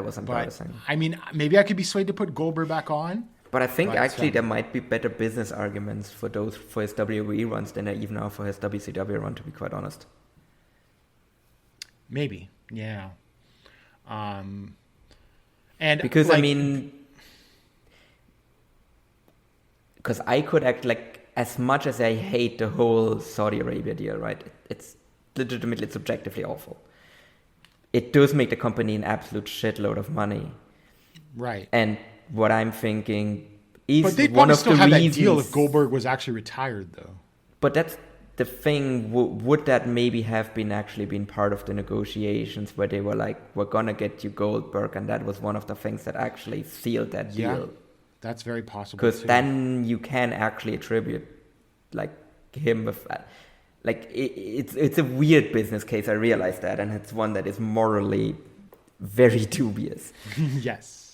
was embarrassing. But, I mean, maybe I could be swayed to put Goldberg back on. But I think actually there might be better business arguments for his WWE runs than there even are for his WCW run, to be quite honest. Maybe, yeah. And because I mean, because I could act like, as much as I hate the whole Saudi Arabia deal, right? It's legitimately, it's objectively awful. It does make the company an absolute shitload of money, right? And what I'm thinking is, but they'd one probably of still the have reasons, that deal if Goldberg was actually retired, though. But that's the thing. Would that maybe have been part of the negotiations where they were like, "We're gonna get you Goldberg," and that was one of the things that actually sealed that deal. That's very possible. Because then you can actually attribute like him with that. Like it's a weird business case. I realize that, and it's one that is morally very dubious. Yes.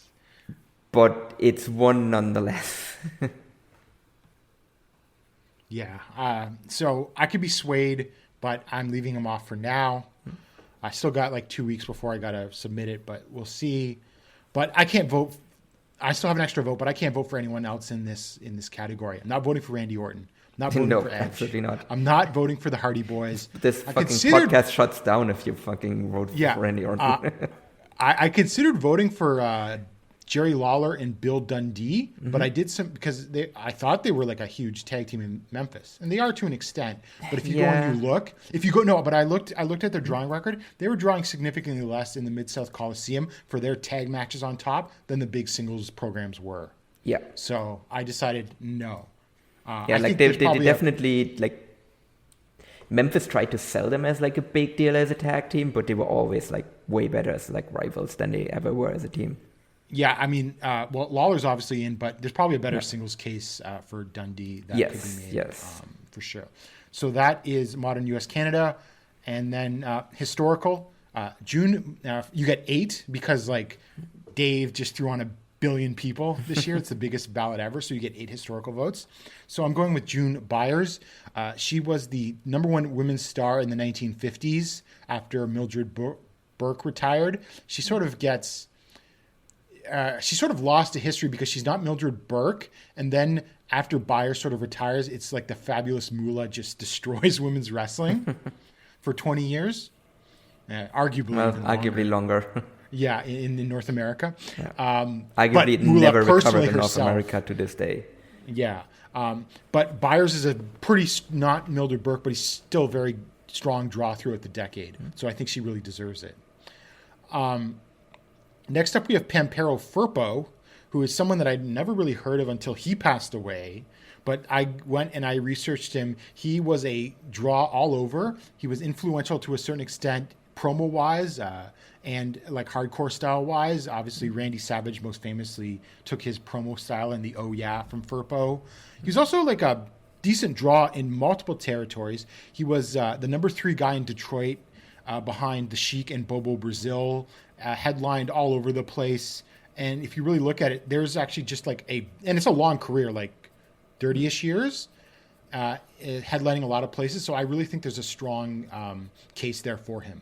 But it's one nonetheless. Yeah. So I could be swayed, but I'm leaving him off for now. I still got like 2 weeks before I got to submit it, but we'll see. But I can't vote. I still have an extra vote, but I can't vote for anyone else in this category. I'm not voting for Randy Orton. I'm not voting for Edge. Absolutely not. I'm not voting for the Hardy Boys. This podcast shuts down if you fucking vote for Randy Orton. I considered voting for Jerry Lawler and Bill Dundee, but I did some because I thought they were like a huge tag team in Memphis, and they are to an extent. But if you go and you look, but I looked at their drawing record. They were drawing significantly less in the Mid-South Coliseum for their tag matches on top than the big singles programs were. Yeah. So I decided no. Like they definitely like Memphis tried to sell them as like a big deal as a tag team, but they were always like way better as like rivals than they ever were as a team. Yeah, I mean, Lawler's obviously in, but there's probably a better singles case for Dundee that could be made for sure. So that is Modern US Canada. And then historical, June, you get 8 because like Dave just threw on a billion people this year. It's the biggest ballot ever, so you get 8 historical votes. So I'm going with June Byers. She was the number 1 women's star in the 1950s after Mildred Burke retired. She sort of gets... she sort of lost to history because she's not Mildred Burke. And then after Byers sort of retires, it's like the fabulous Moolah just destroys women's wrestling for 20 years. Arguably longer. Yeah, in North America. Yeah. Arguably, it never recovered in North America to this day. Yeah. But Byers is a pretty, not Mildred Burke, but he's still a very strong draw throughout the decade. So I think she really deserves it. Next up, we have Pampero Firpo, who is someone that I'd never really heard of until he passed away. But I went and I researched him. He was a draw all over. He was influential to a certain extent, promo-wise, and like hardcore style-wise. Obviously, Randy Savage most famously took his promo style in the "Oh Yeah" from Firpo. He was also like a decent draw in multiple territories. He was the number 3 guy in Detroit, behind the Sheik and Bobo Brazil, headlined all over the place. And if you really look at it, there's actually just like and it's a long career, like 30-ish years, headlining a lot of places. So I really think there's a strong case there for him.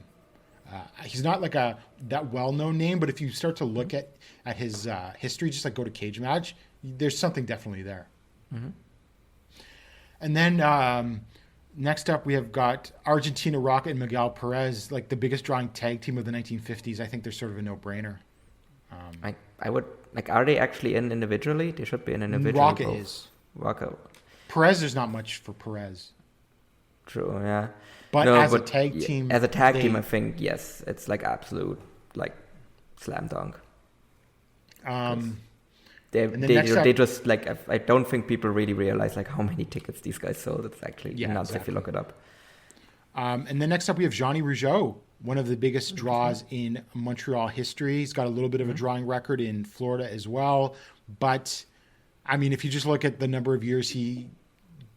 He's not like that well-known name, but if you start to look at his history, just like go to Cage Match, there's something definitely there. Mm-hmm. And then next up, we have got Argentina Rocket and Miguel Perez, like the biggest drawing tag team of the 1950s. I think they're sort of a no-brainer. I would like. Are they actually in individually? They should be in individually. Rocket is. Rocket. Perez, there's not much for Perez. True. Yeah. But as a tag team, I think yes, it's like absolute like slam dunk. They just like I don't think people really realize like how many tickets these guys sold. It's actually nuts if you look it up. And then next up we have Johnny Rougeau, one of the biggest draws in Montreal history. He's got a little bit of a drawing record in Florida as well. But I mean, if you just look at the number of years he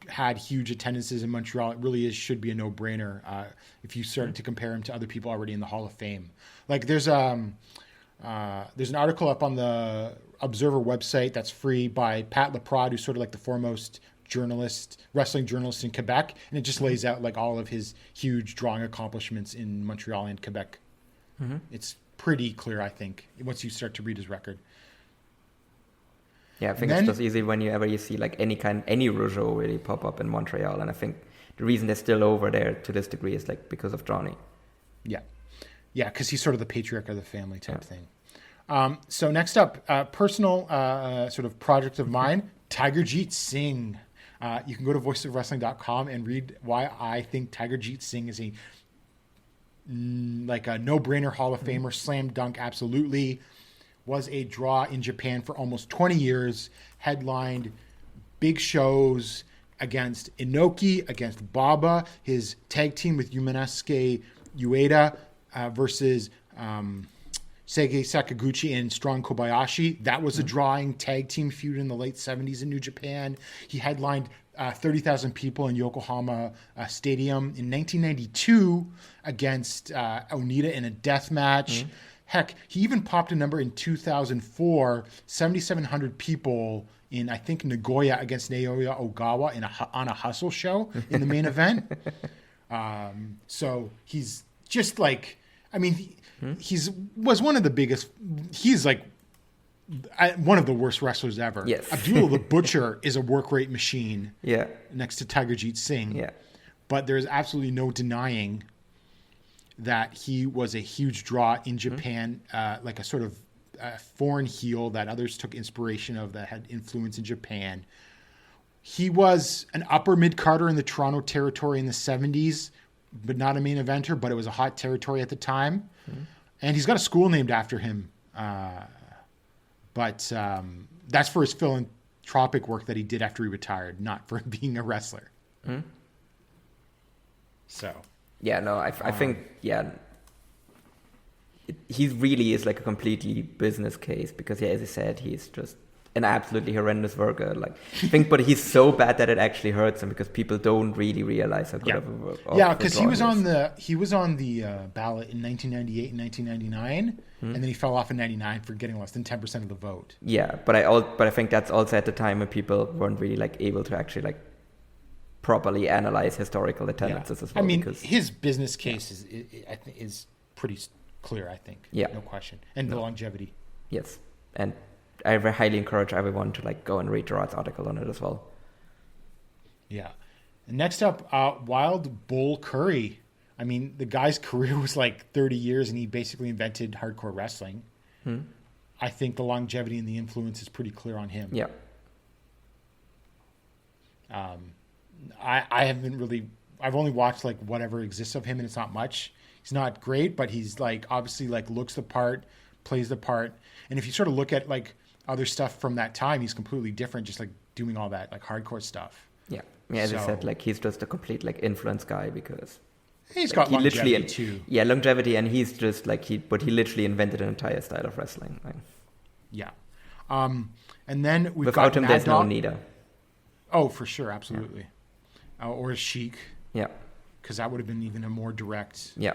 had huge attendances in Montreal, it really should be a no-brainer if you started to compare him to other people already in the Hall of Fame. Like there's an article up on the Observer website that's free by Pat Laprade, who's sort of like the foremost wrestling journalist in Quebec, and it just lays out like all of his huge drawing accomplishments in Montreal and Quebec. Mm-hmm. It's pretty clear, I think, once you start to read his record. Yeah, I think it's just easy whenever you see like any Rougeau really pop up in Montreal, and I think the reason they're still over there to this degree is like because of Johnny. Yeah, because he's sort of the patriarch of the family type thing. So next up, personal sort of project of mine, Tiger Jeet Singh. You can go to voicesofwrestling.com and read why I think Tiger Jeet Singh is a no-brainer Hall of Famer, slam dunk, absolutely. Was a draw in Japan for almost 20 years, headlined big shows against Inoki, against Baba, his tag team with Yumensuke Ueda versus Seige Sakaguchi and Strong Kobayashi. That was a drawing tag team feud in the late 70s in New Japan. He headlined 30,000 people in Yokohama Stadium in 1992 against Onita in a death match. Heck, he even popped a number in 2004, 7,700 people in, I think, Nagoya against Naoya Ogawa on a Hustle show in the main event. So he's just like, I mean, was one of the biggest. He's like one of the worst wrestlers ever. Yes. Abdullah the Butcher is a work rate machine. Yeah. Next to Tiger Jeet Singh. Yeah. But there's absolutely no denying that he was a huge draw in Japan, like a sort of foreign heel that others took inspiration of that had influence in Japan. He was an upper mid-carder in the Toronto territory in the 70s, but not a main eventer, but it was a hot territory at the time. And he's got a school named after him. But that's for his philanthropic work that he did after he retired, not for being a wrestler. So... Yeah, no, I think, he really is like a completely business case because, as I said, he's just an absolutely horrendous worker. Like, but he's so bad that it actually hurts him because people don't really realize how good of a worker. Yeah, because he was on the ballot in 1998 and 1999, and then he fell off in 99 for getting less than 10% of the vote. Yeah, but I think that's also at the time when people weren't really like able to actually like properly analyze historical attendances as well. I mean, because his business case is pretty clear, I think. Yeah, no question, and the longevity. Yes, and I highly encourage everyone to like go and read Gerard's article on it as well. Yeah. And next up, Wild Bull Curry. I mean, the guy's career was like 30 years, and he basically invented hardcore wrestling. I think the longevity and the influence is pretty clear on him. Yeah. I haven't really. I've only watched like whatever exists of him, and it's not much. He's not great, but he's like obviously like looks the part, plays the part, and if you sort of look at like other stuff from that time, he's completely different, just like doing all that like hardcore stuff. Yeah, as I said, like he's just a complete like influence guy because he's got longevity too. Yeah, longevity, and he's just like he literally invented an entire style of wrestling. Like, yeah, and then we've without got him, there's no Nita. Oh, for sure, absolutely, or Sheik. Yeah, because that would have been even a more direct. Yeah,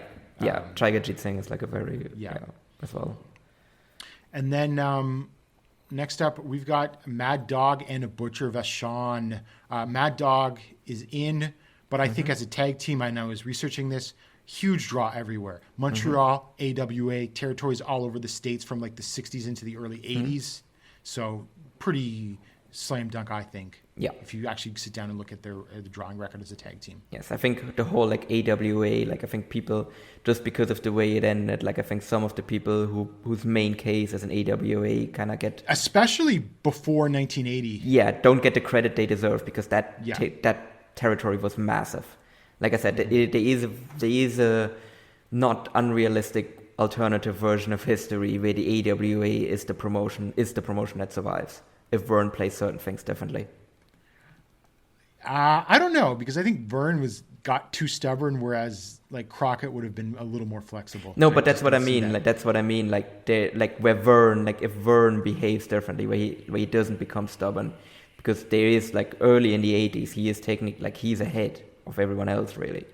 Tiger Jeet Singh is like a very as well. And then next up, we've got Mad Dog and a Butcher Vachon. Mad Dog is in, but I think as a tag team, I know, is researching this, huge draw everywhere. Montreal, AWA, territories all over the States from like the 60s into the early 80s. So pretty slam dunk, I think. Yeah. If you actually sit down and look at the drawing record as a tag team. Yes, I think the whole like AWA, like I think people, just because of the way it ended, like I think some of the people whose main case as an AWA kind of get... Especially before 1980. Yeah, don't get the credit they deserve because that territory was massive. Like I said, there is a not unrealistic alternative version of history where the AWA is the promotion that survives if Vern plays certain things differently. I don't know, because I think Vern got too stubborn, whereas like Crockett would have been a little more flexible. No, but that's what I mean. Like that's what I mean. Like where Vern, like if Vern behaves differently, where he doesn't become stubborn, because there is like early in the 80s, he is like he's ahead of everyone else really,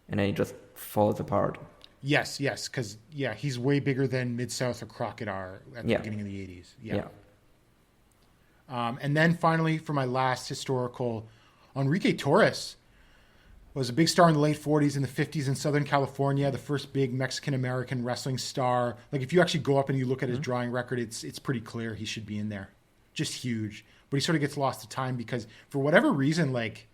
and then he just falls apart. Yes, because he's way bigger than Mid-South or Crockett are at the beginning of the 80s. Yeah. And then finally, for my last historical, Enrique Torres was a big star in the late 40s and the 50s in Southern California, the first big Mexican-American wrestling star. Like, if you actually go up and you look at his drawing record, it's pretty clear he should be in there. Just huge. But he sort of gets lost to time because, for whatever reason, like,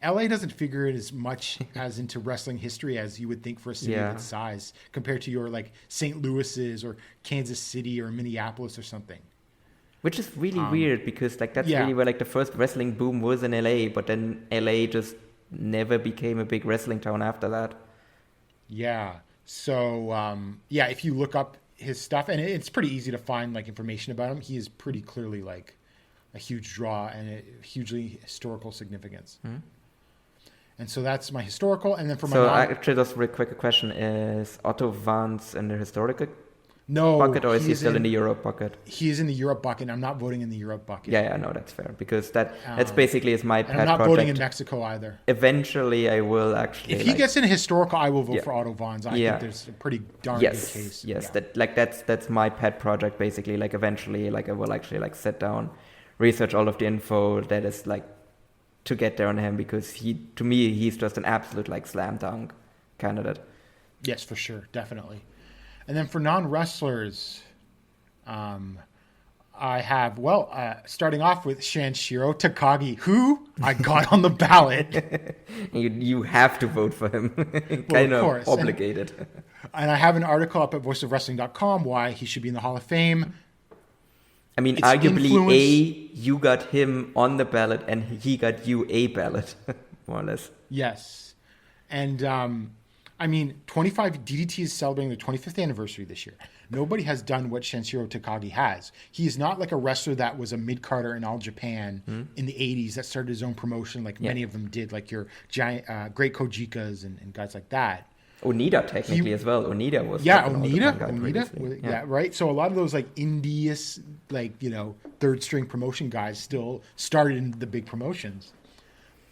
LA doesn't figure it as much as into wrestling history as you would think for a city of its size compared to your, like, St. Louis's or Kansas City or Minneapolis or something. Which is really weird because like that's really where like the first wrestling boom was in LA, but then LA just never became a big wrestling town after that. Yeah. So if you look up his stuff, and it's pretty easy to find like information about him, he is pretty clearly like a huge draw and a hugely historical significance. And so that's my historical, and then for my actually just real quick, a question: is Otto Vance in the historical bucket, or is he still in the Europe bucket? He is in the Europe bucket. I'm not voting in the Europe bucket. Yeah, no, that's fair because that's basically is my pet project. I'm not voting in Mexico either. Eventually, I will actually. If he gets in historical, I will vote for Otto Vance. I think there's a pretty darn good case. Yes, that's my pet project basically. Like eventually, like I will actually like sit down, research all of the info that is like to get there on him because to me he's just an absolute like slam dunk candidate. Yes, for sure, definitely. And then for non-wrestlers, I have, starting off with Shanshiro Takagi, who I got on the ballot. You have to vote for him. Kind of obligated. And I have an article up at voiceofwrestling.com why he should be in the Hall of Fame. I mean, arguably, you got him on the ballot and he got you a ballot, more or less. Yes. And, I mean, 25 DDT is celebrating their 25th anniversary this year. Nobody has done what Shanshiro Takagi has. He is not like a wrestler that was a mid-carder in All Japan in the 80s that started his own promotion like many of them did, like your giant, great Kojikas and guys like that. Onita technically as well. Onita was like Onita, right. So a lot of those like indies, like third string promotion guys still started in the big promotions,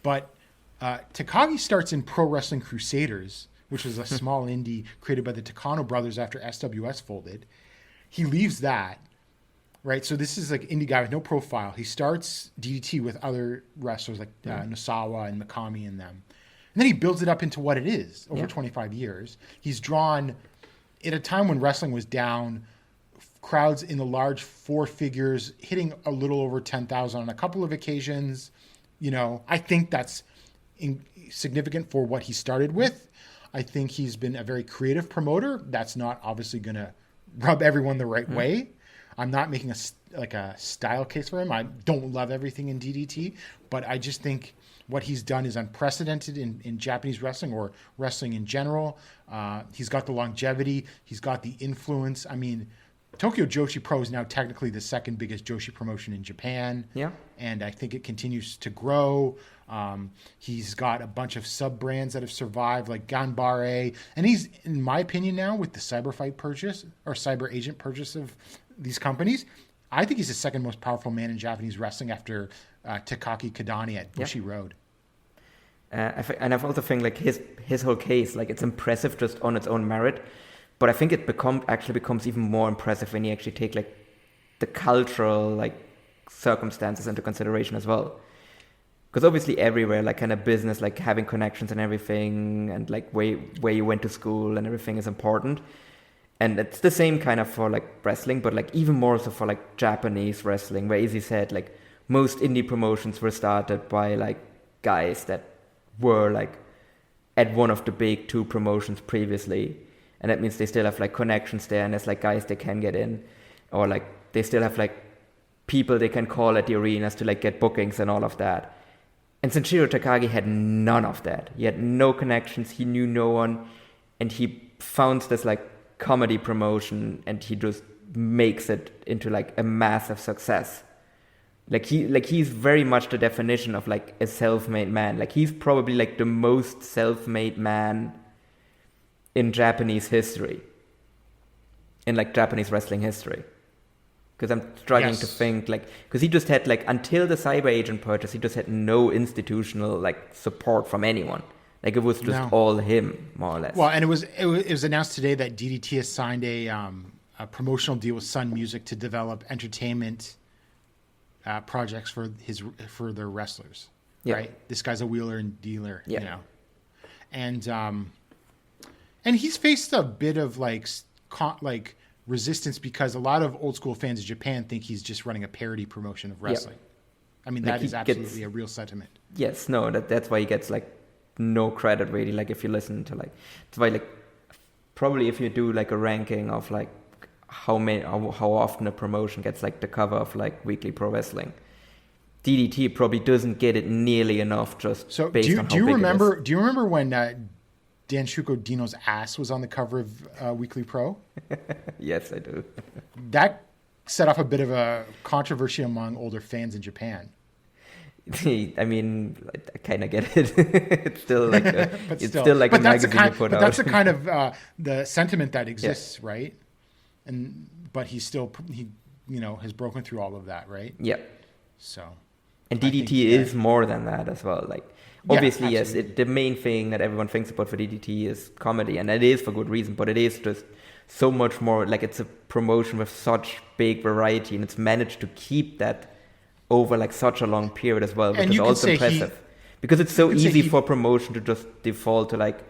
but Takagi starts in Pro Wrestling Crusaders, which was a small indie created by the Takano brothers after SWS folded. He leaves that, right? So this is like indie guy with no profile. He starts DDT with other wrestlers like Nosawa and Mikami and them. And then he builds it up into what it is over 25 years. He's drawn, at a time when wrestling was down, crowds in the large four figures, hitting a little over 10,000 on a couple of occasions. I think that's significant for what he started with. I think he's been a very creative promoter. That's not obviously going to rub everyone the right way. I'm not making a style case for him. I don't love everything in DDT, but I just think what he's done is unprecedented in Japanese wrestling or wrestling in general. He's got the longevity. He's got the influence. I mean, Tokyo Joshi Pro is now technically the second biggest Joshi promotion in Japan. Yeah. And I think it continues to grow. He's got a bunch of sub-brands that have survived, like Ganbare. And he's, in my opinion now, with the Cyberfight purchase or Cyber Agent purchase of these companies, I think he's the second most powerful man in Japanese wrestling after Takaki Kadani at Bushi Road. And I also think like his whole case, like it's impressive just on its own merit, but I think it becomes even more impressive when you actually take like the cultural like circumstances into consideration as well. Because obviously everywhere, like kind of business, like having connections and everything, and like where you went to school and everything is important. And it's the same kind of for like wrestling, but like even more so for like Japanese wrestling, where, as you said, like most indie promotions were started by like guys that were like at one of the big two promotions previously. And that means they still have like connections there, and there's like guys they can get in, or like they still have like people they can call at the arenas to like get bookings and all of that. And Senshiro Takagi had none of that. He had no connections. He knew no one, and he founds this like comedy promotion, and he just makes it into like a massive success. He's very much the definition of like a self-made man. Like he's probably like the most self-made man in Japanese history, in like Japanese wrestling history. Because I'm struggling to think, like, because he just had like, until the Cyber Agent purchase, he just had no institutional like support from anyone. Like it was just all him, more or less. Well, and it was announced today that DDT has signed a promotional deal with Sun Music to develop entertainment projects for their wrestlers. Yeah. Right. This guy's a wheeler and dealer. Yeah. And he's faced a bit of like resistance because a lot of old school fans of Japan think he's just running a parody promotion of wrestling. I mean, like that is absolutely a real sentiment. Yes, no, that's why he gets like no credit really. Like if you listen to like, that's why like probably if you do like a ranking of like how often a promotion gets like the cover of like Weekly Pro Wrestling, DDT probably doesn't get it nearly enough. Just so based on how do you big remember? It is. Do you remember when Danshuko Dino's ass was on the cover of Weekly Pro? Yes, I do. That set off a bit of a controversy among older fans in Japan. I mean, I kind of get it. It's still like still like a magazine you put out. But that's the kind of the sentiment that exists, right? But he has broken through all of that, right? Yeah. So. And DDT is more than that as well. Like obviously, yes, the main thing that everyone thinks about for DDT is comedy, and it is for good reason. But it is just so much more. Like it's a promotion with such big variety, and it's managed to keep that over like such a long period as well, which is also impressive. Because it's so easy for promotion to just default to like,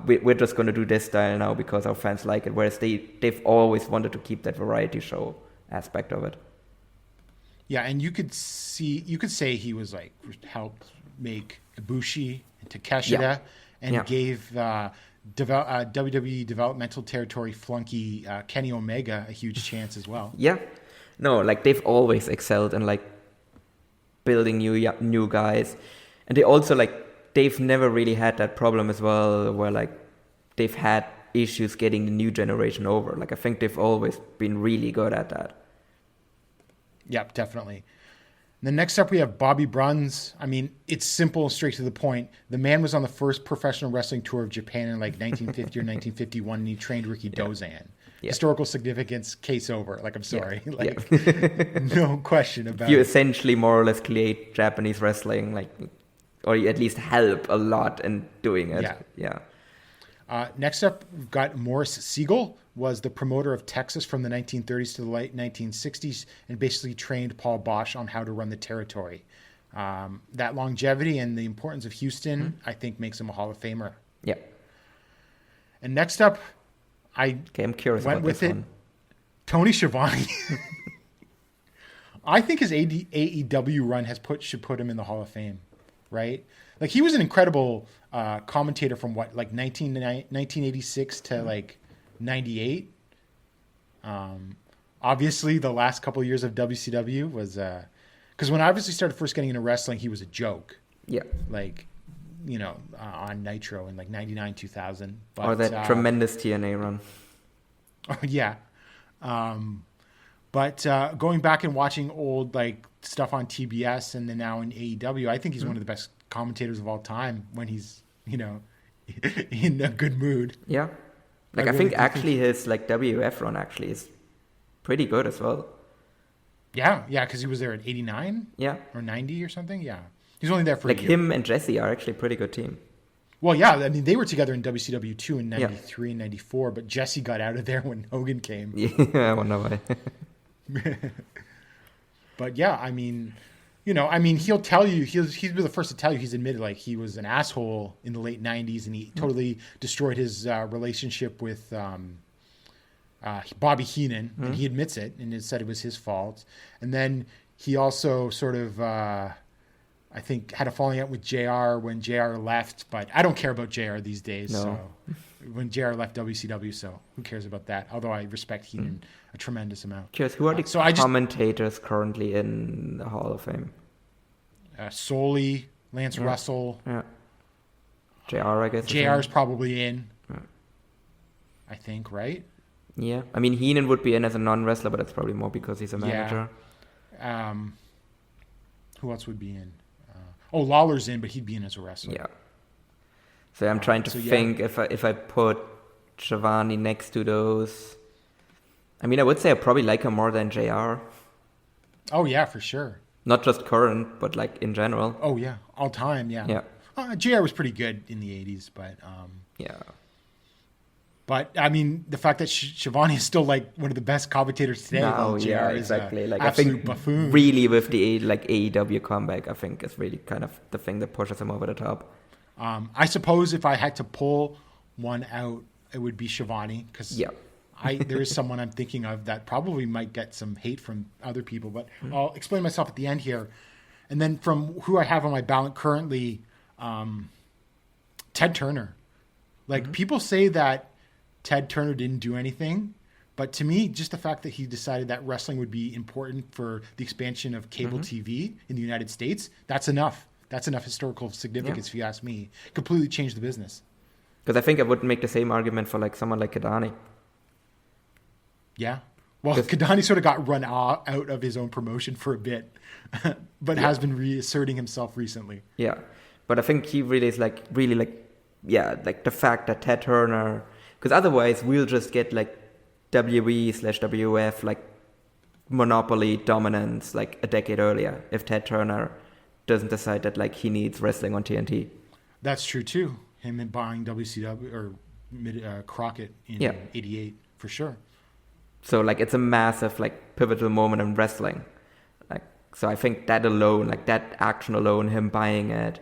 we're just going to do this style now because our fans like it, whereas they've always wanted to keep that variety show aspect of it. Yeah, and you could say he was like helped make Ibushi and Takeshita and gave WWE developmental territory flunky Kenny Omega a huge chance as well. Yeah, no, like they've always excelled in like building new guys, and they also like they've never really had that problem as well where like they've had issues getting the new generation over. Like I think they've always been really good at that. Yep, definitely. Then next up, we have Bobby Bruns. I mean, it's simple, straight to the point. The man was on the first professional wrestling tour of Japan in like 1950 or 1951, and he trained Ricky Dozan. Yeah. Historical significance, case over. Like, I'm sorry. No question about it. You essentially more or less create Japanese wrestling, like, or you at least help a lot in doing it. Yeah. Next up, we've got Morris Siegel, was the promoter of Texas from the 1930s to the late 1960s, and basically trained Paul Bosch on how to run the territory. That longevity and the importance of Houston, I think, makes him a Hall of Famer. Yeah. And next up, I'm curious went about with this it. one. Tony Schiavone. I think his AEW run should put him in the Hall of Fame, right? Like, he was an incredible commentator from 1986 to like 98. Obviously, the last couple of years of WCW was because when I obviously started first getting into wrestling, he was a joke. Yeah, like, on Nitro in like 99, 2000. But, or that tremendous TNA run. Oh, yeah. But going back and watching old like stuff on TBS and then now in AEW, I think he's one of the best commentators of all time when he's, in a good mood. Yeah. Like, I think actually his like WF run actually is pretty good as well. Yeah, because he was there at 89? Yeah. Or 90 or something? Yeah. He's only there for like a year. Him and Jesse are actually a pretty good team. Well, yeah, I mean, they were together in WCW 2 in 93 and 94, but Jesse got out of there when Hogan came. Yeah, I wonder why. But yeah, I mean, he'll tell you, he'll be the first to tell you he's admitted like he was an asshole in the late 90s and he totally destroyed his relationship with Bobby Heenan, and he admits it and it said it was his fault. And then he also sort of, I think, had a falling out with JR when JR left, but I don't care about JR these days. No. So when JR left WCW, so who cares about that? Although I respect Heenan a tremendous amount. Curious, who are the commentators currently in the Hall of Fame? Soley, Lance Russell. Yeah. JR, I guess. JR is probably in. Yeah. I think, right? Yeah. I mean, Heenan would be in as a non-wrestler, but that's probably more because he's a manager. Yeah. Who else would be in? Lawler's in, but he'd be in as a wrestler. Yeah. So I'm trying to think if I put Schiavone next to those. I mean, I would say I probably like him more than JR. Oh, yeah, for sure. Not just current, but like in general. Oh, yeah. All time, yeah. Yeah. JR was pretty good in the 80s, but... yeah. But, I mean, the fact that Schiavone is still, like, one of the best commentators today. No, yeah, exactly. Like, I think buffoon. Really with the AEW comeback, I think is really kind of the thing that pushes him over the top. I suppose if I had to pull one out, it would be Schiavone, because there is someone I'm thinking of that probably might get some hate from other people, but I'll explain myself at the end here. And then from who I have on my ballot currently, Ted Turner. Like, people say that Ted Turner didn't do anything, but to me, just the fact that he decided that wrestling would be important for the expansion of cable TV in the United States, that's enough. That's enough historical significance, if you ask me. Completely changed the business. Because I think I would make the same argument for like someone like Kidani. Yeah. Well, Kidani sort of got run out of his own promotion for a bit, but has been reasserting himself recently. Yeah. But I think he really is like the fact that Ted Turner, because otherwise we'll just get like WWE/WF like monopoly dominance like a decade earlier if Ted Turner doesn't decide that like he needs wrestling on TNT. That's true too. Him buying WCW or Crockett in '88 for sure. So like it's a massive like pivotal moment in wrestling. Like so I think that alone, like that action alone, him buying it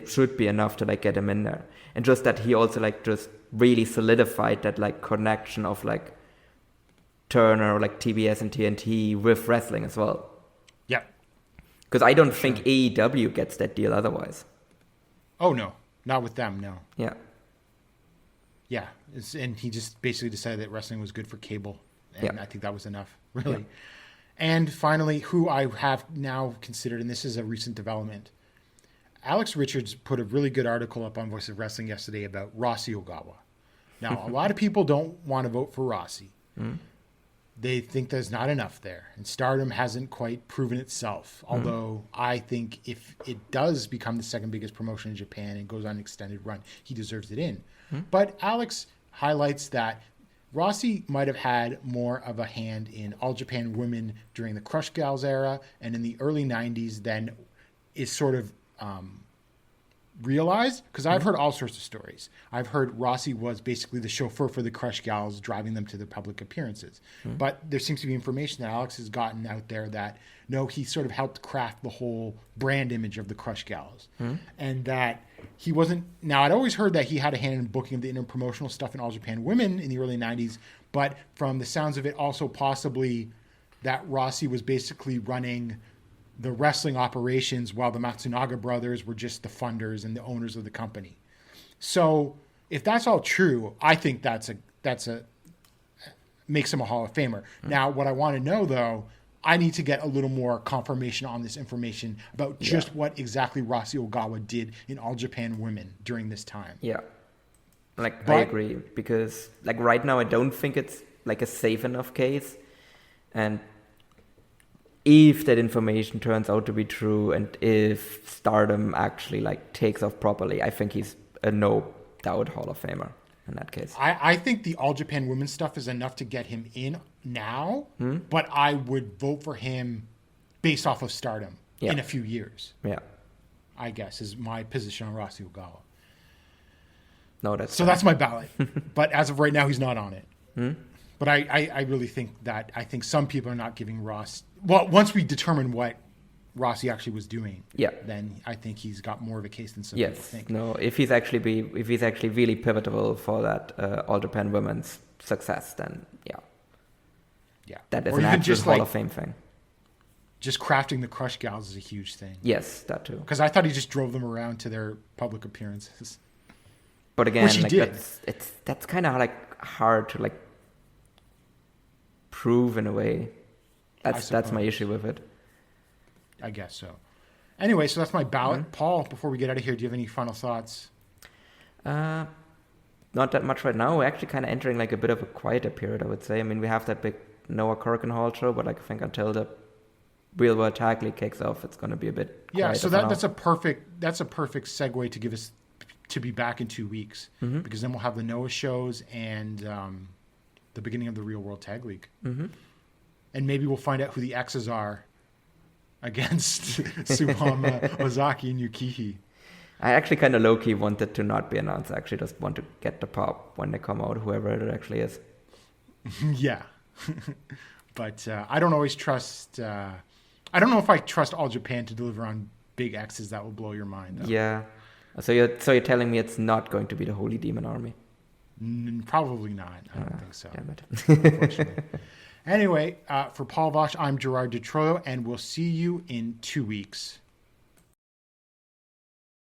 should be enough to like get him in there. And just that he also like just really solidified that like connection of like Turner, like TBS and TNT with wrestling as well. Yeah. Because I don't think AEW gets that deal otherwise. Oh, no. Not with them, no. Yeah. Yeah. And he just basically decided that wrestling was good for cable. And I think that was enough, really. Yeah. And finally, who I have now considered, and this is a recent development, Alex Richards put a really good article up on Voice of Wrestling yesterday about Rossi Ogawa. Now, a lot of people don't want to vote for Rossi. they think there's not enough there, and Stardom hasn't quite proven itself. Although I think if it does become the second biggest promotion in Japan and goes on an extended run, he deserves it in. But Alex highlights that Rossi might have had more of a hand in All Japan Women during the Crush Gals era and in the early 90s than is sort of realized, because I've heard all sorts of stories. I've heard Rossi was basically the chauffeur for the Crush Gals, driving them to the public appearances. But there seems to be information that Alex has gotten out there that, no, he sort of helped craft the whole brand image of the Crush Gals. And that he wasn't... Now, I'd always heard that he had a hand in booking of the interpromotional stuff in All Japan Women in the early 90s, but from the sounds of it, also possibly that Rossi was basically running the wrestling operations while the Matsunaga brothers were just the funders and the owners of the company. So if that's all true, I think that's a makes him a Hall of Famer. Now, what I want to know though, I need to get a little more confirmation on this information about just what exactly Rossi Ogawa did in All Japan Women during this time. Yeah. I agree, because right now I don't think it's a safe enough case. And if that information turns out to be true, and if Stardom actually takes off properly, I think he's a no doubt Hall of Famer in that case. I think the All Japan Women stuff is enough to get him in now, but I would vote for him based off of Stardom in a few years. Yeah, I guess is my position on Rossi Ogawa. No, that's that's my ballot. But as of right now, he's not on it. But I really think that some people are not giving Ross. Well, once we determine what Rossi actually was doing, then I think he's got more of a case than some people think. No, if he's actually really pivotal for that All Japan Women's success, then that is an actual Hall of Fame thing. Just crafting the Crush Gals is a huge thing. Yes, that too. Because I thought he just drove them around to their public appearances. But again, that's kind of hard to prove in a way. That's my issue with it. I guess so. Anyway, so that's my ballot. Paul, before we get out of here, do you have any final thoughts? Not that much right now. We're actually kind of entering a bit of a quieter period, I would say. I mean, we have that big Noah Kirkenhall show, but I think until the Real World Tag League kicks off, it's going to be a bit quieter. Yeah, so that's a perfect segue to give us to be back in 2 weeks, because then we'll have the Noah shows and the beginning of the Real World Tag League. And maybe we'll find out who the X's are against Suwama, Ozaki, and Yukihi. I actually kind of low-key wanted to not be announced. I actually just want to get the pop when they come out, whoever it actually is. Yeah. But I don't always trust... I don't know if I trust All Japan to deliver on big X's that will blow your mind, though. Yeah. So you're telling me it's not going to be the Holy Demon Army? Probably not. I don't think so. Damn it. Unfortunately. Anyway, for Paul Vosh, I'm Gerard DeTroyo, and we'll see you in 2 weeks.